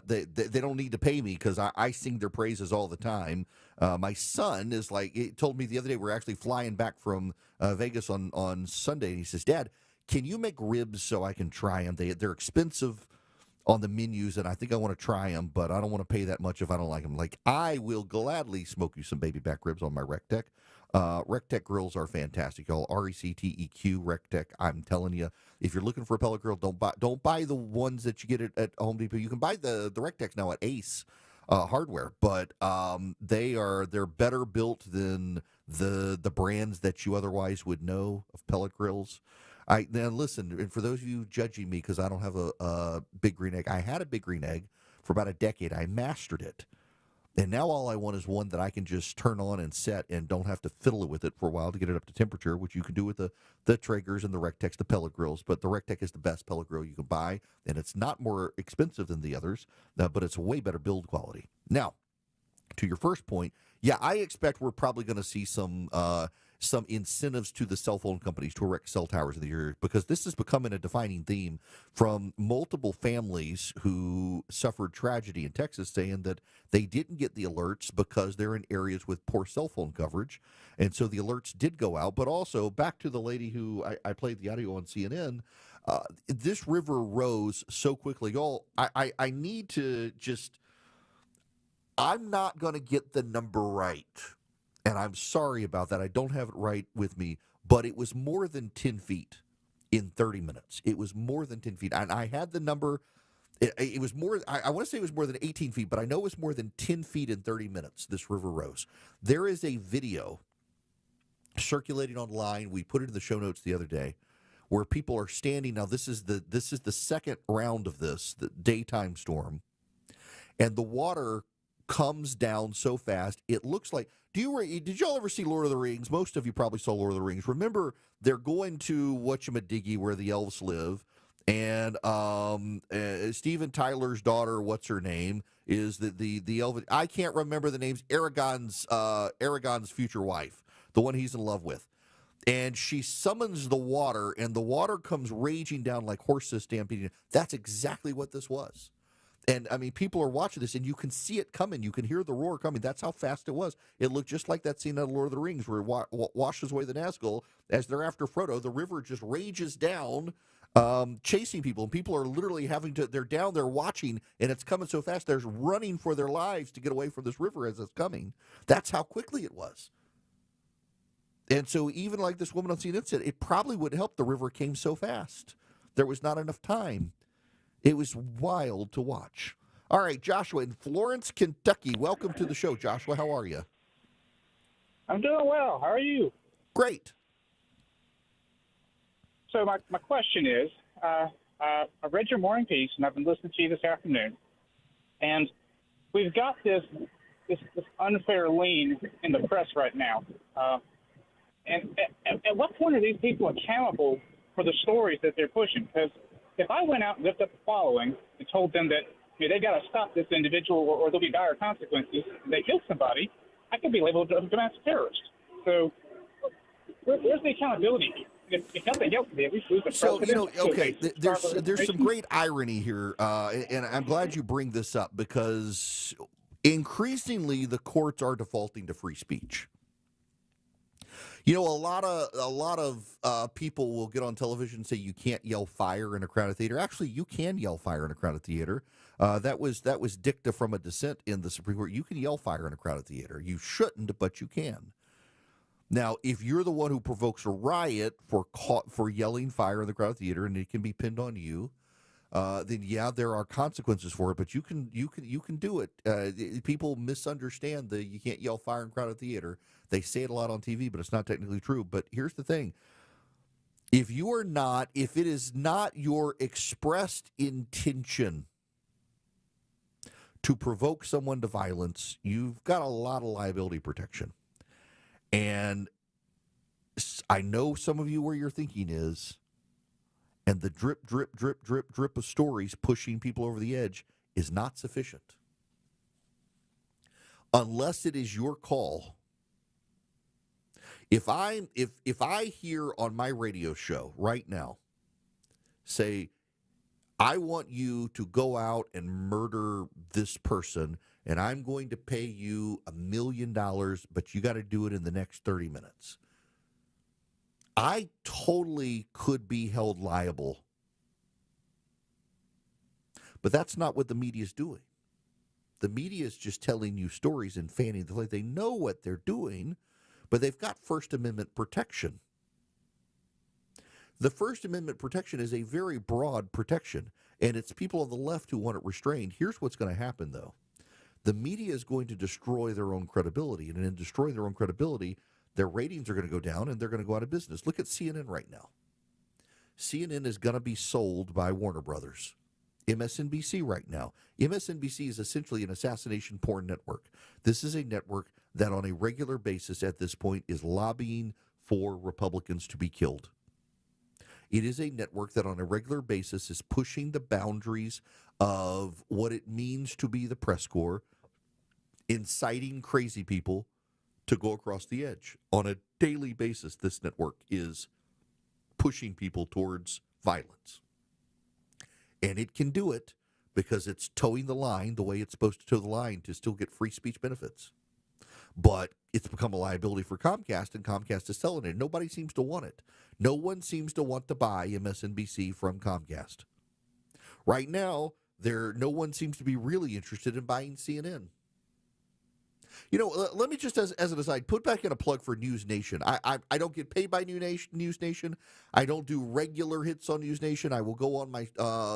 Speaker 11: they don't need to pay me because I sing their praises all the time. My son is he told me the other day we're actually flying back from Vegas on Sunday, and he says, Dad, can you make ribs so I can try them? They're expensive on the menus, and I think I want to try them, but I don't want to pay that much if I don't like them. I will gladly smoke you some baby back ribs on my RecTech. RecTech grills are fantastic, y'all. RECTEQ RecTech. I'm telling you, if you're looking for a pellet grill, don't buy the ones that you get at Home Depot. You can buy the RecTechs now at Ace Hardware, but they're better built than the brands that you otherwise would know of pellet grills. Now listen, and for those of you judging me because I don't have a Big Green Egg, I had a Big Green Egg for about a decade. I mastered it, and now all I want is one that I can just turn on and set and don't have to fiddle with it for a while to get it up to temperature, which you can do with the Traegers and the RecTechs, the pellet grills. But the RecTech is the best pellet grill you can buy, and it's not more expensive than the others, but it's a way better build quality. Now, to your first point, yeah, I expect we're probably going to see some incentives to the cell phone companies to erect cell towers in the area, because this is becoming a defining theme from multiple families who suffered tragedy in Texas, saying that they didn't get the alerts because they're in areas with poor cell phone coverage. And so the alerts did go out. But also, back to the lady who I played the audio on CNN, this river rose so quickly. Y'all, I need to just, I'm not going to get the number right. And I'm sorry about that. I don't have it right with me, but it was more than 10 feet in 30 minutes. It was more than 10 feet. And I had the number It was more, I want to say it was more than 18 feet, but I know it was more than 10 feet in 30 minutes, this river rose. There is a video circulating online. We put it in the show notes the other day where people are standing. Now, this is the second round of this, the daytime storm. And the water comes down so fast, it looks like, did y'all ever see Lord of the Rings? Most of you probably saw Lord of the Rings. Remember, they're going to Whatchamadiggy, where the elves live. And Steven Tyler's daughter, what's her name, is the elf. I can't remember the names. Aragorn's future wife, the one he's in love with. And she summons the water, and the water comes raging down like horses stampeding. That's exactly what this was. And, I mean, people are watching this, and you can see it coming. You can hear the roar coming. That's how fast it was. It looked just like that scene out of Lord of the Rings where it washes away the Nazgul. As they're after Frodo, the river just rages down, chasing people. And people are literally they're down there watching, and it's coming so fast, they're running for their lives to get away from this river as it's coming. That's how quickly it was. And so even like this woman on CNN said, it probably would help the river came so fast. There was not enough time. It was wild to watch. All right, Joshua in Florence, Kentucky. Welcome to the show, Joshua. How are you?
Speaker 8: I'm doing well. How are you?
Speaker 11: Great.
Speaker 8: So my question is, I read your morning piece, and I've been listening to you this afternoon. And we've got this unfair lean in the press right now. And at what point are these people accountable for the stories that they're pushing? Because if I went out and lifted up the following and told them that they've got to stop this individual or there'll be dire consequences, and they kill somebody, I could be labeled a domestic terrorist. So where's the accountability? If nothing else, at least lose the precedent.
Speaker 11: So, okay, there's some great irony here, and I'm glad you bring this up because increasingly the courts are defaulting to free speech. You know, a lot of people will get on television and say you can't yell fire in a crowded theater. Actually, you can yell fire in a crowded theater. That was dicta from a dissent in the Supreme Court. You can yell fire in a crowded theater. You shouldn't, but you can. Now, if you're the one who provokes a riot for yelling fire in the crowded theater, and it can be pinned on you, then yeah, there are consequences for it. But you can do it. People misunderstand the you can't yell fire in crowded theater. They say it a lot on TV, but it's not technically true. But here's the thing: if it is not your expressed intention to provoke someone to violence, you've got a lot of liability protection. And I know some of you where your thinking is, and the drip, drip, drip, drip, drip of stories pushing people over the edge is not sufficient. Unless it is your call. If I hear on my radio show right now say, I want you to go out and murder this person, and I'm going to pay you $1 million, but you got to do it in the next 30 minutes. I totally could be held liable. But that's not what the media is doing. The media is just telling you stories and fanning the flag. They know what they're doing, but they've got First Amendment protection. The First Amendment protection is a very broad protection, and it's people on the left who want it restrained. Here's what's going to happen, though. The media is going to destroy their own credibility, and in destroying their own credibility, their ratings are going to go down, and they're going to go out of business. Look at CNN right now. CNN is going to be sold by Warner Brothers. MSNBC right now. MSNBC is essentially an assassination porn network. This is a network that on a regular basis at this point is lobbying for Republicans to be killed. It is a network that on a regular basis is pushing the boundaries of what it means to be the press corps, inciting crazy people to go across the edge. On a daily basis, this network is pushing people towards violence. And it can do it because it's towing the line the way it's supposed to tow the line to still get free speech benefits. But it's become a liability for Comcast, and Comcast is selling it. Nobody seems to want it. No one seems to want to buy MSNBC from Comcast. Right now, no one seems to be really interested in buying CNN. Let me just, as an aside, put back in a plug for News Nation. I don't get paid by News Nation. I don't do regular hits on News Nation. I will go on my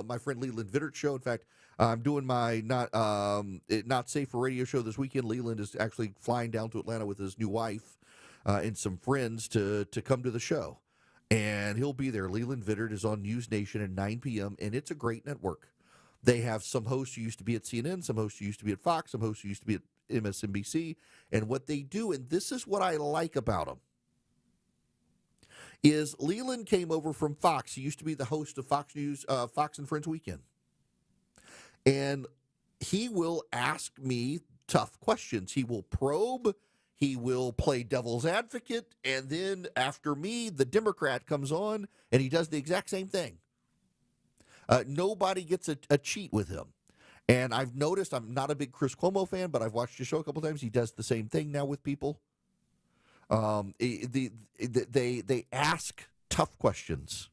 Speaker 11: my friend Leland Vittert's show. In fact, I'm doing my Not Safe for Radio show this weekend. Leland is actually flying down to Atlanta with his new wife and some friends to come to the show. And he'll be there. Leland Vittert is on News Nation at 9 p.m., and it's a great network. They have some hosts who used to be at CNN, some hosts who used to be at Fox, some hosts who used to be at MSNBC. And what they do, and this is what I like about them, is Leland came over from Fox. He used to be the host of Fox News, Fox and Friends Weekend. And he will ask me tough questions. He will probe. He will play devil's advocate. And then after me, the Democrat comes on, and he does the exact same thing. Nobody gets a cheat with him. And I've noticed, I'm not a big Chris Cuomo fan, but I've watched his show a couple times. He does the same thing now with people. They ask tough questions.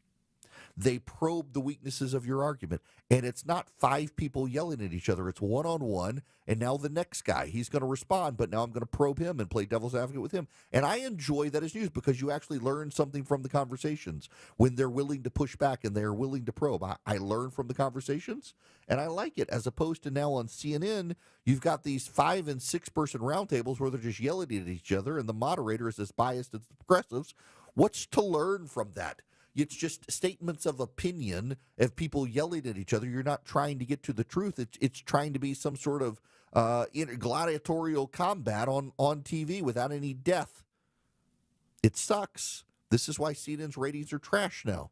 Speaker 11: They probe the weaknesses of your argument. And it's not five people yelling at each other. It's one-on-one, and now the next guy, he's going to respond, but now I'm going to probe him and play devil's advocate with him. And I enjoy that as news because you actually learn something from the conversations when they're willing to push back and they're willing to probe. I learn from the conversations, and I like it, as opposed to now on CNN, you've got these 5- and 6-person roundtables where they're just yelling at each other, and the moderator is as biased as the progressives. What's to learn from that? It's just statements of opinion of people yelling at each other. You're not trying to get to the truth. It's trying to be some sort of gladiatorial combat on TV without any death. It sucks. This is why CNN's ratings are trash now.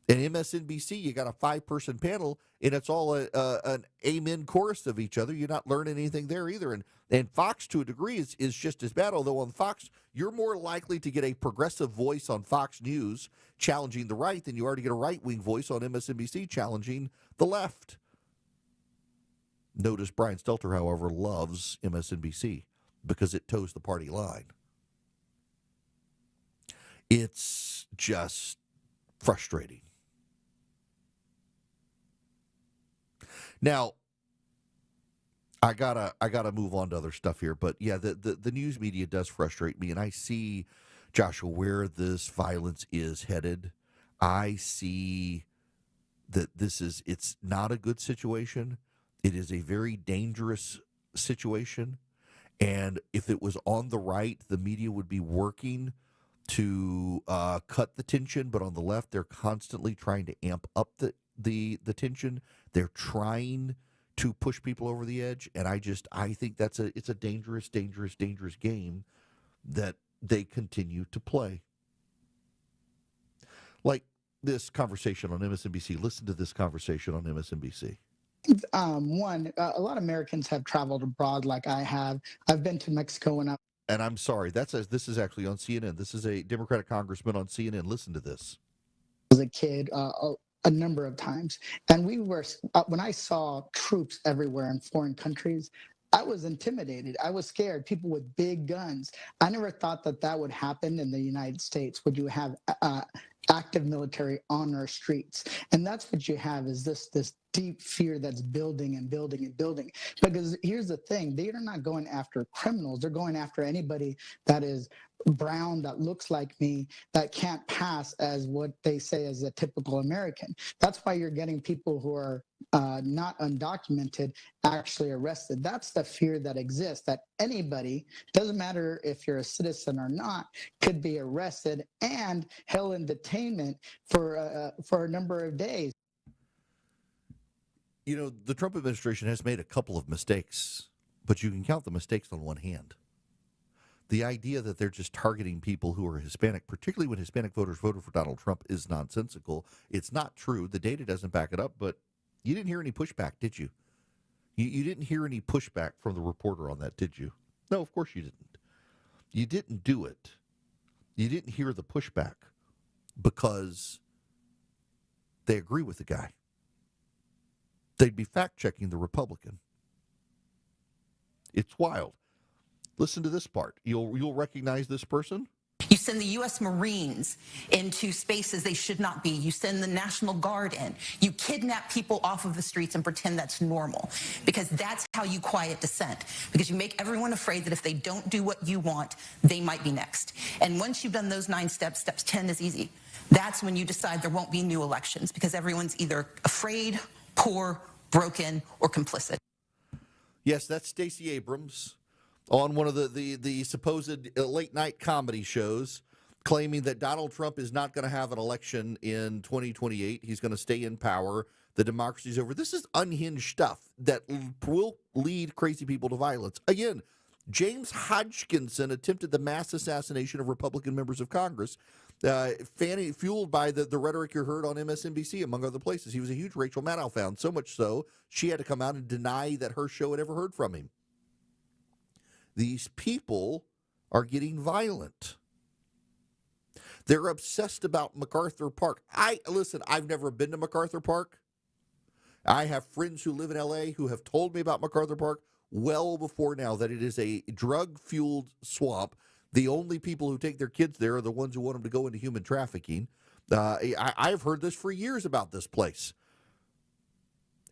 Speaker 11: And MSNBC, you got a 5-person panel, and it's all an amen chorus of each other. You're not learning anything there either. And Fox, to a degree, is just as bad, although on Fox, you're more likely to get a progressive voice on Fox News challenging the right than you are to get a right-wing voice on MSNBC challenging the left. Notice Brian Stelter, however, loves MSNBC because it toes the party line. It's just frustrating. Now, I gotta move on to other stuff here, but yeah, the news media does frustrate me, and I see, Joshua, where this violence is headed. I see that it's not a good situation. It is a very dangerous situation, and if it was on the right, the media would be working to cut the tension, but on the left, they're constantly trying to amp up the tension. They're trying to push people over the edge, and I think it's a dangerous game that they continue to play. Like this conversation on MSNBC. Listen to this conversation on MSNBC.
Speaker 12: A lot of Americans have traveled abroad like I have. I've been to Mexico
Speaker 11: and I'm sorry, this is actually on CNN. This is a Democratic congressman on CNN. Listen to this.
Speaker 12: As a kid, a number of times. And when I saw troops everywhere in foreign countries, I was intimidated. I was scared. People with big guns. I never thought that would happen in the United States. Would you have active military on our streets? And that's what you have, is this deep fear that's building and building and building. Because here's the thing, they are not going after criminals. They're going after anybody that is brown, that looks like me, that can't pass as what they say as a typical American. That's why you're getting people who are not undocumented actually arrested. That's the fear that exists, that anybody, doesn't matter if you're a citizen or not, could be arrested and held in detainment for a number of days.
Speaker 11: You know, the Trump administration has made a couple of mistakes, but you can count the mistakes on one hand. The idea that they're just targeting people who are Hispanic, particularly when Hispanic voters voted for Donald Trump, is nonsensical. It's not true. The data doesn't back it up, but you didn't hear any pushback, did you? You didn't hear any pushback from the reporter on that, did you? No, of course you didn't. You didn't do it. You didn't hear the pushback because they agree with the guy. They'd be fact-checking the Republican. It's wild. Listen to this part. You'll recognize this person.
Speaker 15: You send the U.S. Marines into spaces they should not be. You send the National Guard in. You kidnap people off of the streets and pretend that's normal, because that's how you quiet dissent, because you make everyone afraid that if they don't do what you want, they might be next. And once you've done those 9 steps, steps 10 is easy. That's when you decide there won't be new elections, because everyone's either afraid, poor, broken, or complicit.
Speaker 11: Yes, that's Stacey Abrams on one of the supposed late-night comedy shows, claiming that Donald Trump is not going to have an election in 2028. He's going to stay in power. The democracy's over. This is unhinged stuff that will lead crazy people to violence. Again, James Hodgkinson attempted the mass assassination of Republican members of Congress, fueled by the rhetoric you heard on MSNBC, among other places. He was a huge Rachel Maddow fan, so much so she had to come out and deny that her show had ever heard from him. These people are getting violent. They're obsessed about MacArthur Park. I've never been to MacArthur Park. I have friends who live in L.A. who have told me about MacArthur Park well before now, that it is a drug-fueled swamp. The only people who take their kids there are the ones who want them to go into human trafficking. I've heard this for years about this place.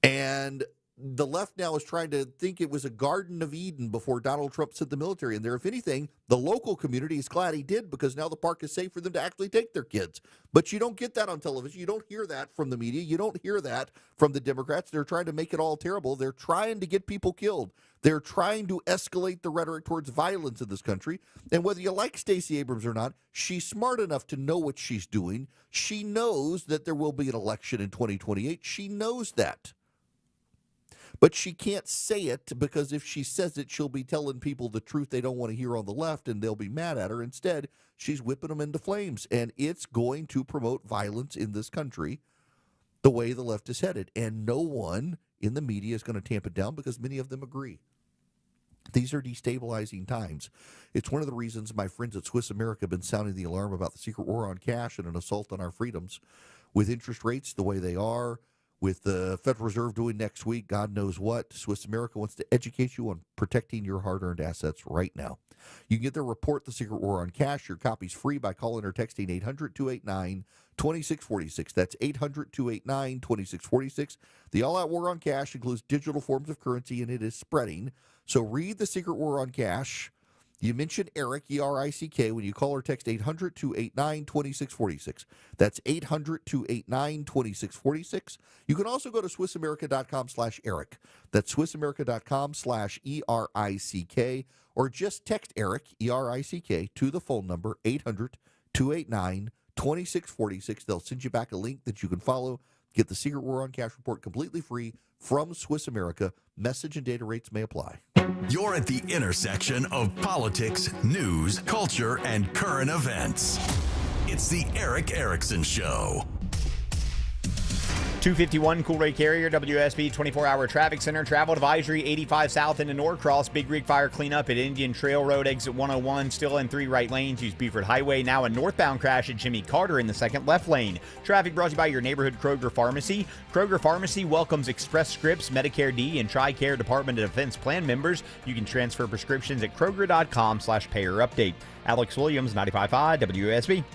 Speaker 11: And the left now is trying to think it was a Garden of Eden before Donald Trump sent the military in there. If anything, the local community is glad he did, because now the park is safe for them to actually take their kids. But you don't get that on television. You don't hear that from the media. You don't hear that from the Democrats. They're trying to make it all terrible. They're trying to get people killed. They're trying to escalate the rhetoric towards violence in this country. And whether you like Stacey Abrams or not, she's smart enough to know what she's doing. She knows that there will be an election in 2028. She knows that. But she can't say it, because if she says it, she'll be telling people the truth they don't want to hear on the left, and they'll be mad at her. Instead, she's whipping them into flames, and it's going to promote violence in this country the way the left is headed. And no one in the media is going to tamp it down, because many of them agree. These are destabilizing times. It's one of the reasons my friends at Swiss America have been sounding the alarm about the secret war on cash and an assault on our freedoms. With interest rates the way they are, with the Federal Reserve doing next week, God knows what, Swiss America wants to educate you on protecting your hard-earned assets right now. You can get their report, The Secret War on Cash. Your copy's free by calling or texting 800-289-2646. That's 800-289-2646. The all-out war on cash includes digital forms of currency, and it is spreading. So read The Secret War on Cash. You mention Eric, E-R-I-C-K, when you call or text 800-289-2646. That's 800-289-2646. You can also go to SwissAmerica.com/Eric. That's SwissAmerica.com/ERICK, or just text Eric, E-R-I-C-K, to the phone number 800-289-2646. They'll send you back a link that you can follow. Get the Secret War on Cash report completely free from Swiss America. Message and data rates may apply.
Speaker 7: You're at the intersection of politics, news, culture, and current events. It's the Erick Erickson Show.
Speaker 9: 251 Cool Ray Carrier, WSB 24-hour traffic center. Travel advisory 85 south into Norcross. Big rig fire cleanup at Indian Trail Road, exit 101. Still in 3 right lanes. Use Buford Highway. Now a northbound crash at Jimmy Carter in the 2nd left lane. Traffic brought to you by your neighborhood Kroger Pharmacy. Kroger Pharmacy welcomes Express Scripts, Medicare D, and TRICARE Department of Defense plan members. You can transfer prescriptions at Kroger.com/payer update. Alex Williams, 95.5 WSB.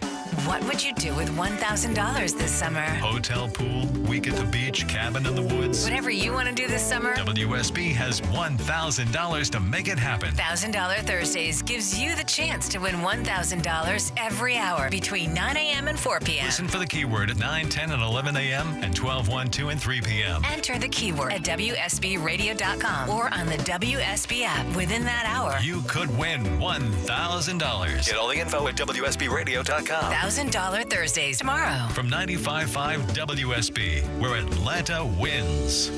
Speaker 1: What would you do with $1,000 this summer?
Speaker 4: Hotel, pool, week at the beach, cabin in the woods.
Speaker 1: Whatever you want to do this summer,
Speaker 4: WSB has $1,000 to make it happen.
Speaker 1: $1,000 Thursdays gives you the chance to win $1,000 every hour between 9 a.m. and 4 p.m.
Speaker 4: Listen for the keyword at 9, 10, and 11 a.m. and 12, 1, 2, and 3 p.m.
Speaker 1: Enter the keyword at WSBradio.com or on the WSB app within that hour.
Speaker 4: You could win $1,000. Get all the info at WSBradio.com.
Speaker 1: $1,000 Thursdays tomorrow.
Speaker 4: From 95.5 WSB, where Atlanta wins.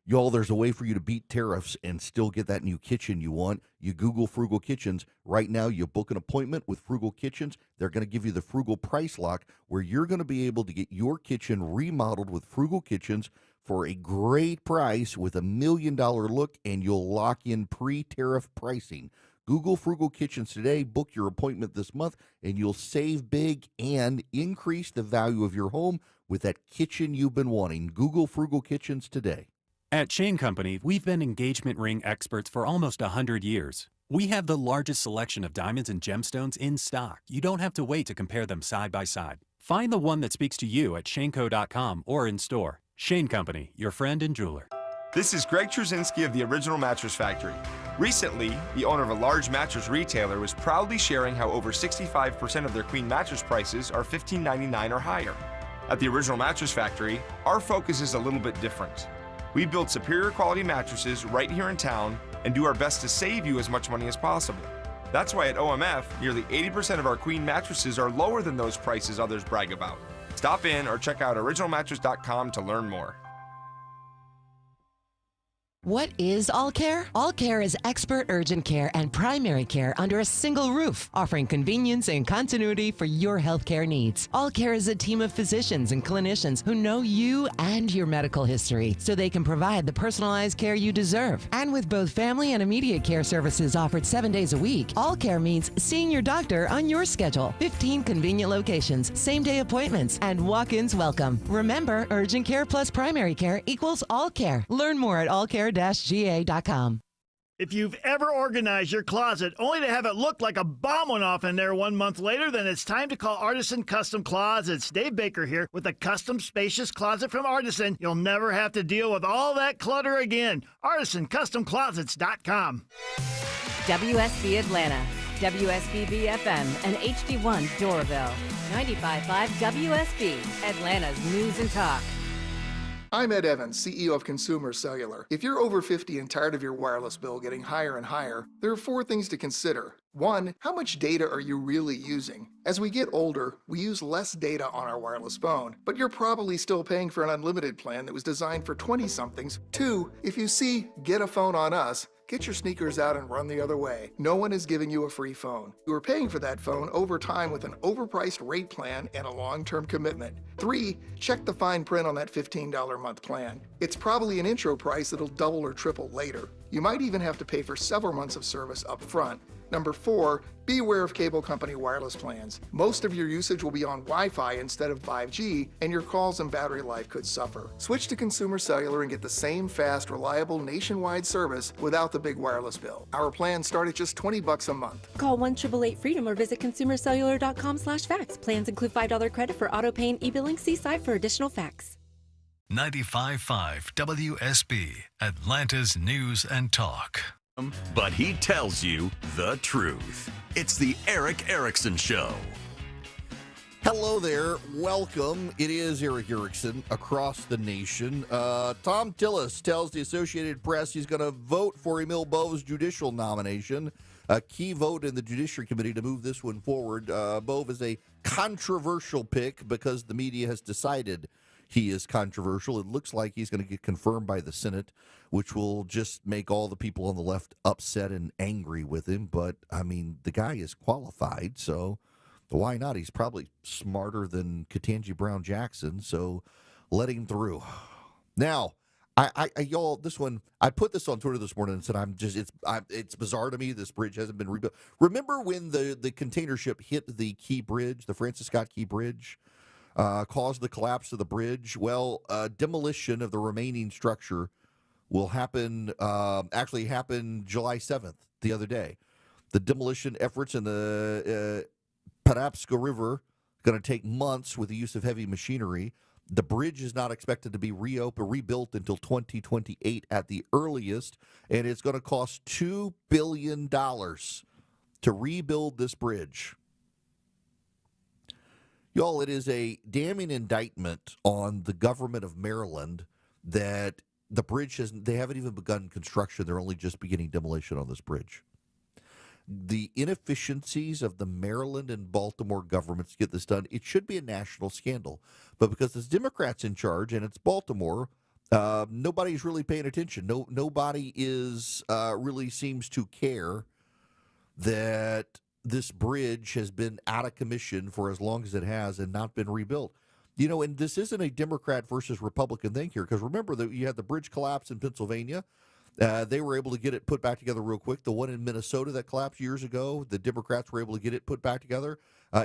Speaker 11: Y'all, there's a way for you to beat tariffs and still get that new kitchen you want. You Google Frugal Kitchens. Right now, you book an appointment with Frugal Kitchens. They're going to give you the Frugal Price Lock, where you're going to be able to get your kitchen remodeled with Frugal Kitchens for a great price with $1 million look, and you'll lock in pre-tariff pricing. Google Frugal Kitchens today, book your appointment this month, and you'll save big and increase the value of your home with that kitchen you've been wanting. Google Frugal Kitchens today.
Speaker 16: At Shane Company, we've been engagement ring experts for almost 100 years.
Speaker 6: We have the largest selection of diamonds and gemstones in stock. You don't have to wait to compare them side by side. Find the one that speaks to you at shaneco.com or in store. Shane Company, your friend and jeweler.
Speaker 16: This is Greg Trzynski of the Original Mattress Factory. Recently, the owner of a large mattress retailer was proudly sharing how over 65% of their queen mattress prices are $15.99 or higher. At the Original Mattress Factory, our focus is a little bit different. We build superior quality mattresses right here in town and do our best to save you as much money as possible. That's why at OMF, nearly 80% of our queen mattresses are lower than those prices others brag about. Stop in or check out originalmattress.com to learn more.
Speaker 17: What is All Care? All Care is expert urgent care and primary care under a single roof, offering convenience and continuity for your healthcare needs. All Care is a team of physicians and clinicians who know you and your medical history, so they can provide the personalized care you deserve. And with both family and immediate care services offered 7 days a week, All Care means seeing your doctor on your schedule. 15 convenient locations, same-day appointments, and walk-ins welcome. Remember, urgent care plus primary care equals All Care. Learn more at allcare-ga.com.
Speaker 18: If you've ever organized your closet only to have it look like a bomb went off in there 1 month later, then it's time to call Artisan Custom Closets. Dave Baker here with a custom spacious closet from Artisan. You'll never have to deal with all that clutter again. ArtisanCustomClosets.com.
Speaker 19: WSB Atlanta, WSBB FM, and HD1 Doraville. 95.5 WSB, Atlanta's News and Talk.
Speaker 21: I'm Ed Evans, CEO of Consumer Cellular. If you're over 50 and tired of your wireless bill getting higher and higher, there are 4 things to consider. 1, how much data are you really using? As we get older, we use less data on our wireless phone, but you're probably still paying for an unlimited plan that was designed for 20-somethings. 2, if you see Get a Phone on Us, get your sneakers out and run the other way. No one is giving you a free phone. You are paying for that phone over time with an overpriced rate plan and a long-term commitment. 3, check the fine print on that $15 a month plan. It's probably an intro price that'll double or triple later. You might even have to pay for several months of service up front. Number 4, be aware of cable company wireless plans. Most of your usage will be on Wi-Fi instead of 5G, and your calls and battery life could suffer. Switch to Consumer Cellular and get the same fast, reliable nationwide service without the big wireless bill. Our plans start at just $20 a month.
Speaker 27: Call 1-888-FREEDOM or visit consumercellular.com/facts. Plans include $5 credit for auto pay and e-billing. See site for additional facts.
Speaker 7: 95.5 WSB, Atlanta's News and Talk. But he tells you the truth. It's the Eric Erickson Show.
Speaker 11: Hello there. Welcome. It is Eric Erickson across the nation. Tom Tillis tells the Associated Press he's going to vote for Emil Bove's judicial nomination. A key vote in the Judiciary Committee to move this one forward. Bove is a controversial pick because the media has decided he is controversial. It looks like he's going to get confirmed by the Senate, which will just make all the people on the left upset and angry with him. But, I mean, the guy is qualified, so why not? He's probably smarter than Ketanji Brown Jackson, so let him through. Now, y'all, this one, I put this on Twitter this morning and said, it's bizarre to me this bridge hasn't been rebuilt. Remember when the container ship hit the Key Bridge, the Francis Scott Key Bridge? Caused the collapse of the bridge. Well, demolition of the remaining structure will happen, actually happened July 7th, the other day. The demolition efforts in the Patapsco River going to take months with the use of heavy machinery. The bridge is not expected to be rebuilt until 2028 at the earliest, and it's going to cost $2 billion to rebuild this bridge. Y'all, it is a damning indictment on the government of Maryland that the bridge they haven't even begun construction. They're only just beginning demolition on this bridge. The inefficiencies of the Maryland and Baltimore governments to get this done, it should be a national scandal. But because it's Democrats in charge and it's Baltimore, nobody's really paying attention. Nobody is really seems to care that this bridge has been out of commission for as long as it has and not been rebuilt. You know, and this isn't a Democrat versus Republican thing here, because remember that you had the bridge collapse in Pennsylvania. They were able to get it put back together real quick. The one in Minnesota that collapsed years ago, the Democrats were able to get it put back together.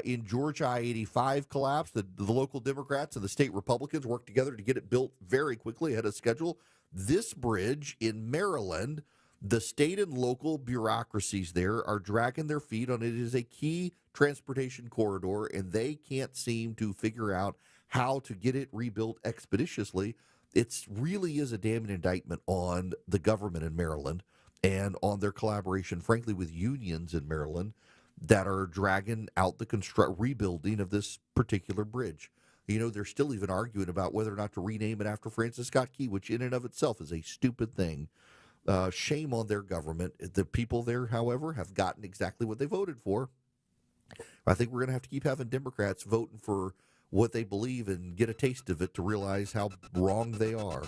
Speaker 11: In Georgia, I-85 collapsed. The local Democrats and the state Republicans worked together to get it built very quickly ahead of schedule. This bridge in Maryland, The state and local bureaucracies there are dragging their feet on it. It is a key transportation corridor, and they can't seem to figure out how to get it rebuilt expeditiously. It really is a damning indictment on the government in Maryland and on their collaboration, frankly, with unions in Maryland that are dragging out the rebuilding of this particular bridge. You know, they're still even arguing about whether or not to rename it after Francis Scott Key, which in and of itself is a stupid thing. Shame on their government. The people there, however, have gotten exactly what they voted for. I think we're going to have to keep having Democrats voting for what they believe and get a taste of it to realize how wrong they are.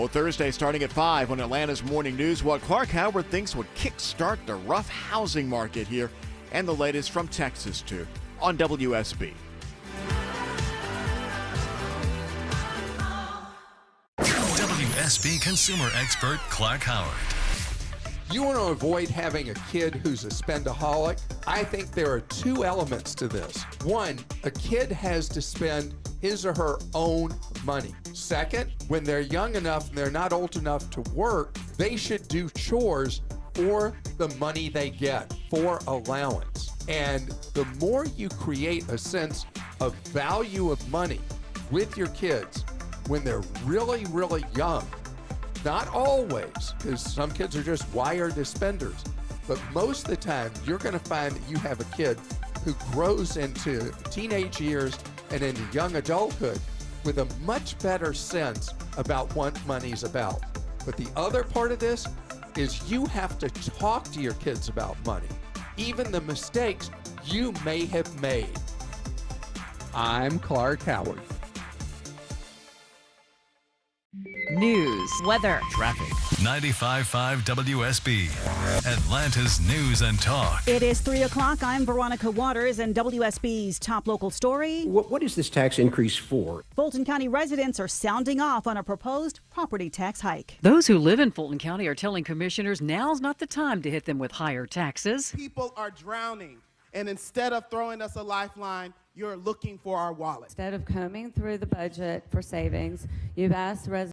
Speaker 2: Thursday starting at 5 on Atlanta's Morning News, what Clark Howard thinks would kickstart the rough housing market here, and the latest from Texas, too, on WSB.
Speaker 4: WSB consumer expert Clark Howard.
Speaker 20: You want to avoid having a kid who's a spendaholic? I think there are two elements to this. One, a kid has to spend his or her own money. Second, when they're young enough and they're not old enough to work, they should do chores for the money they get, for allowance. And the more you create a sense of value of money with your kids when they're really, really young, not always, because some kids are just wired as spenders, but most of the time you're going to find that you have a kid who grows into teenage years and into young adulthood with a much better sense about what money's about. But the other part of this is you have to talk to your kids about money, even the mistakes you may have made. I'm Clark Howard.
Speaker 10: News, weather,
Speaker 4: traffic. 95.5 WSB, Atlanta's News and Talk.
Speaker 13: It is 3 o'clock. I'm Veronica Waters, and WSB's top local story.
Speaker 22: What is this tax increase for?
Speaker 13: Fulton County residents are sounding off on a proposed property tax hike.
Speaker 23: Those who live in Fulton County are telling commissioners now's not the time to hit them with higher taxes.
Speaker 24: People are drowning, and instead of throwing us a lifeline, you're looking for our wallet.
Speaker 25: Instead of combing through the budget for savings, you've asked residents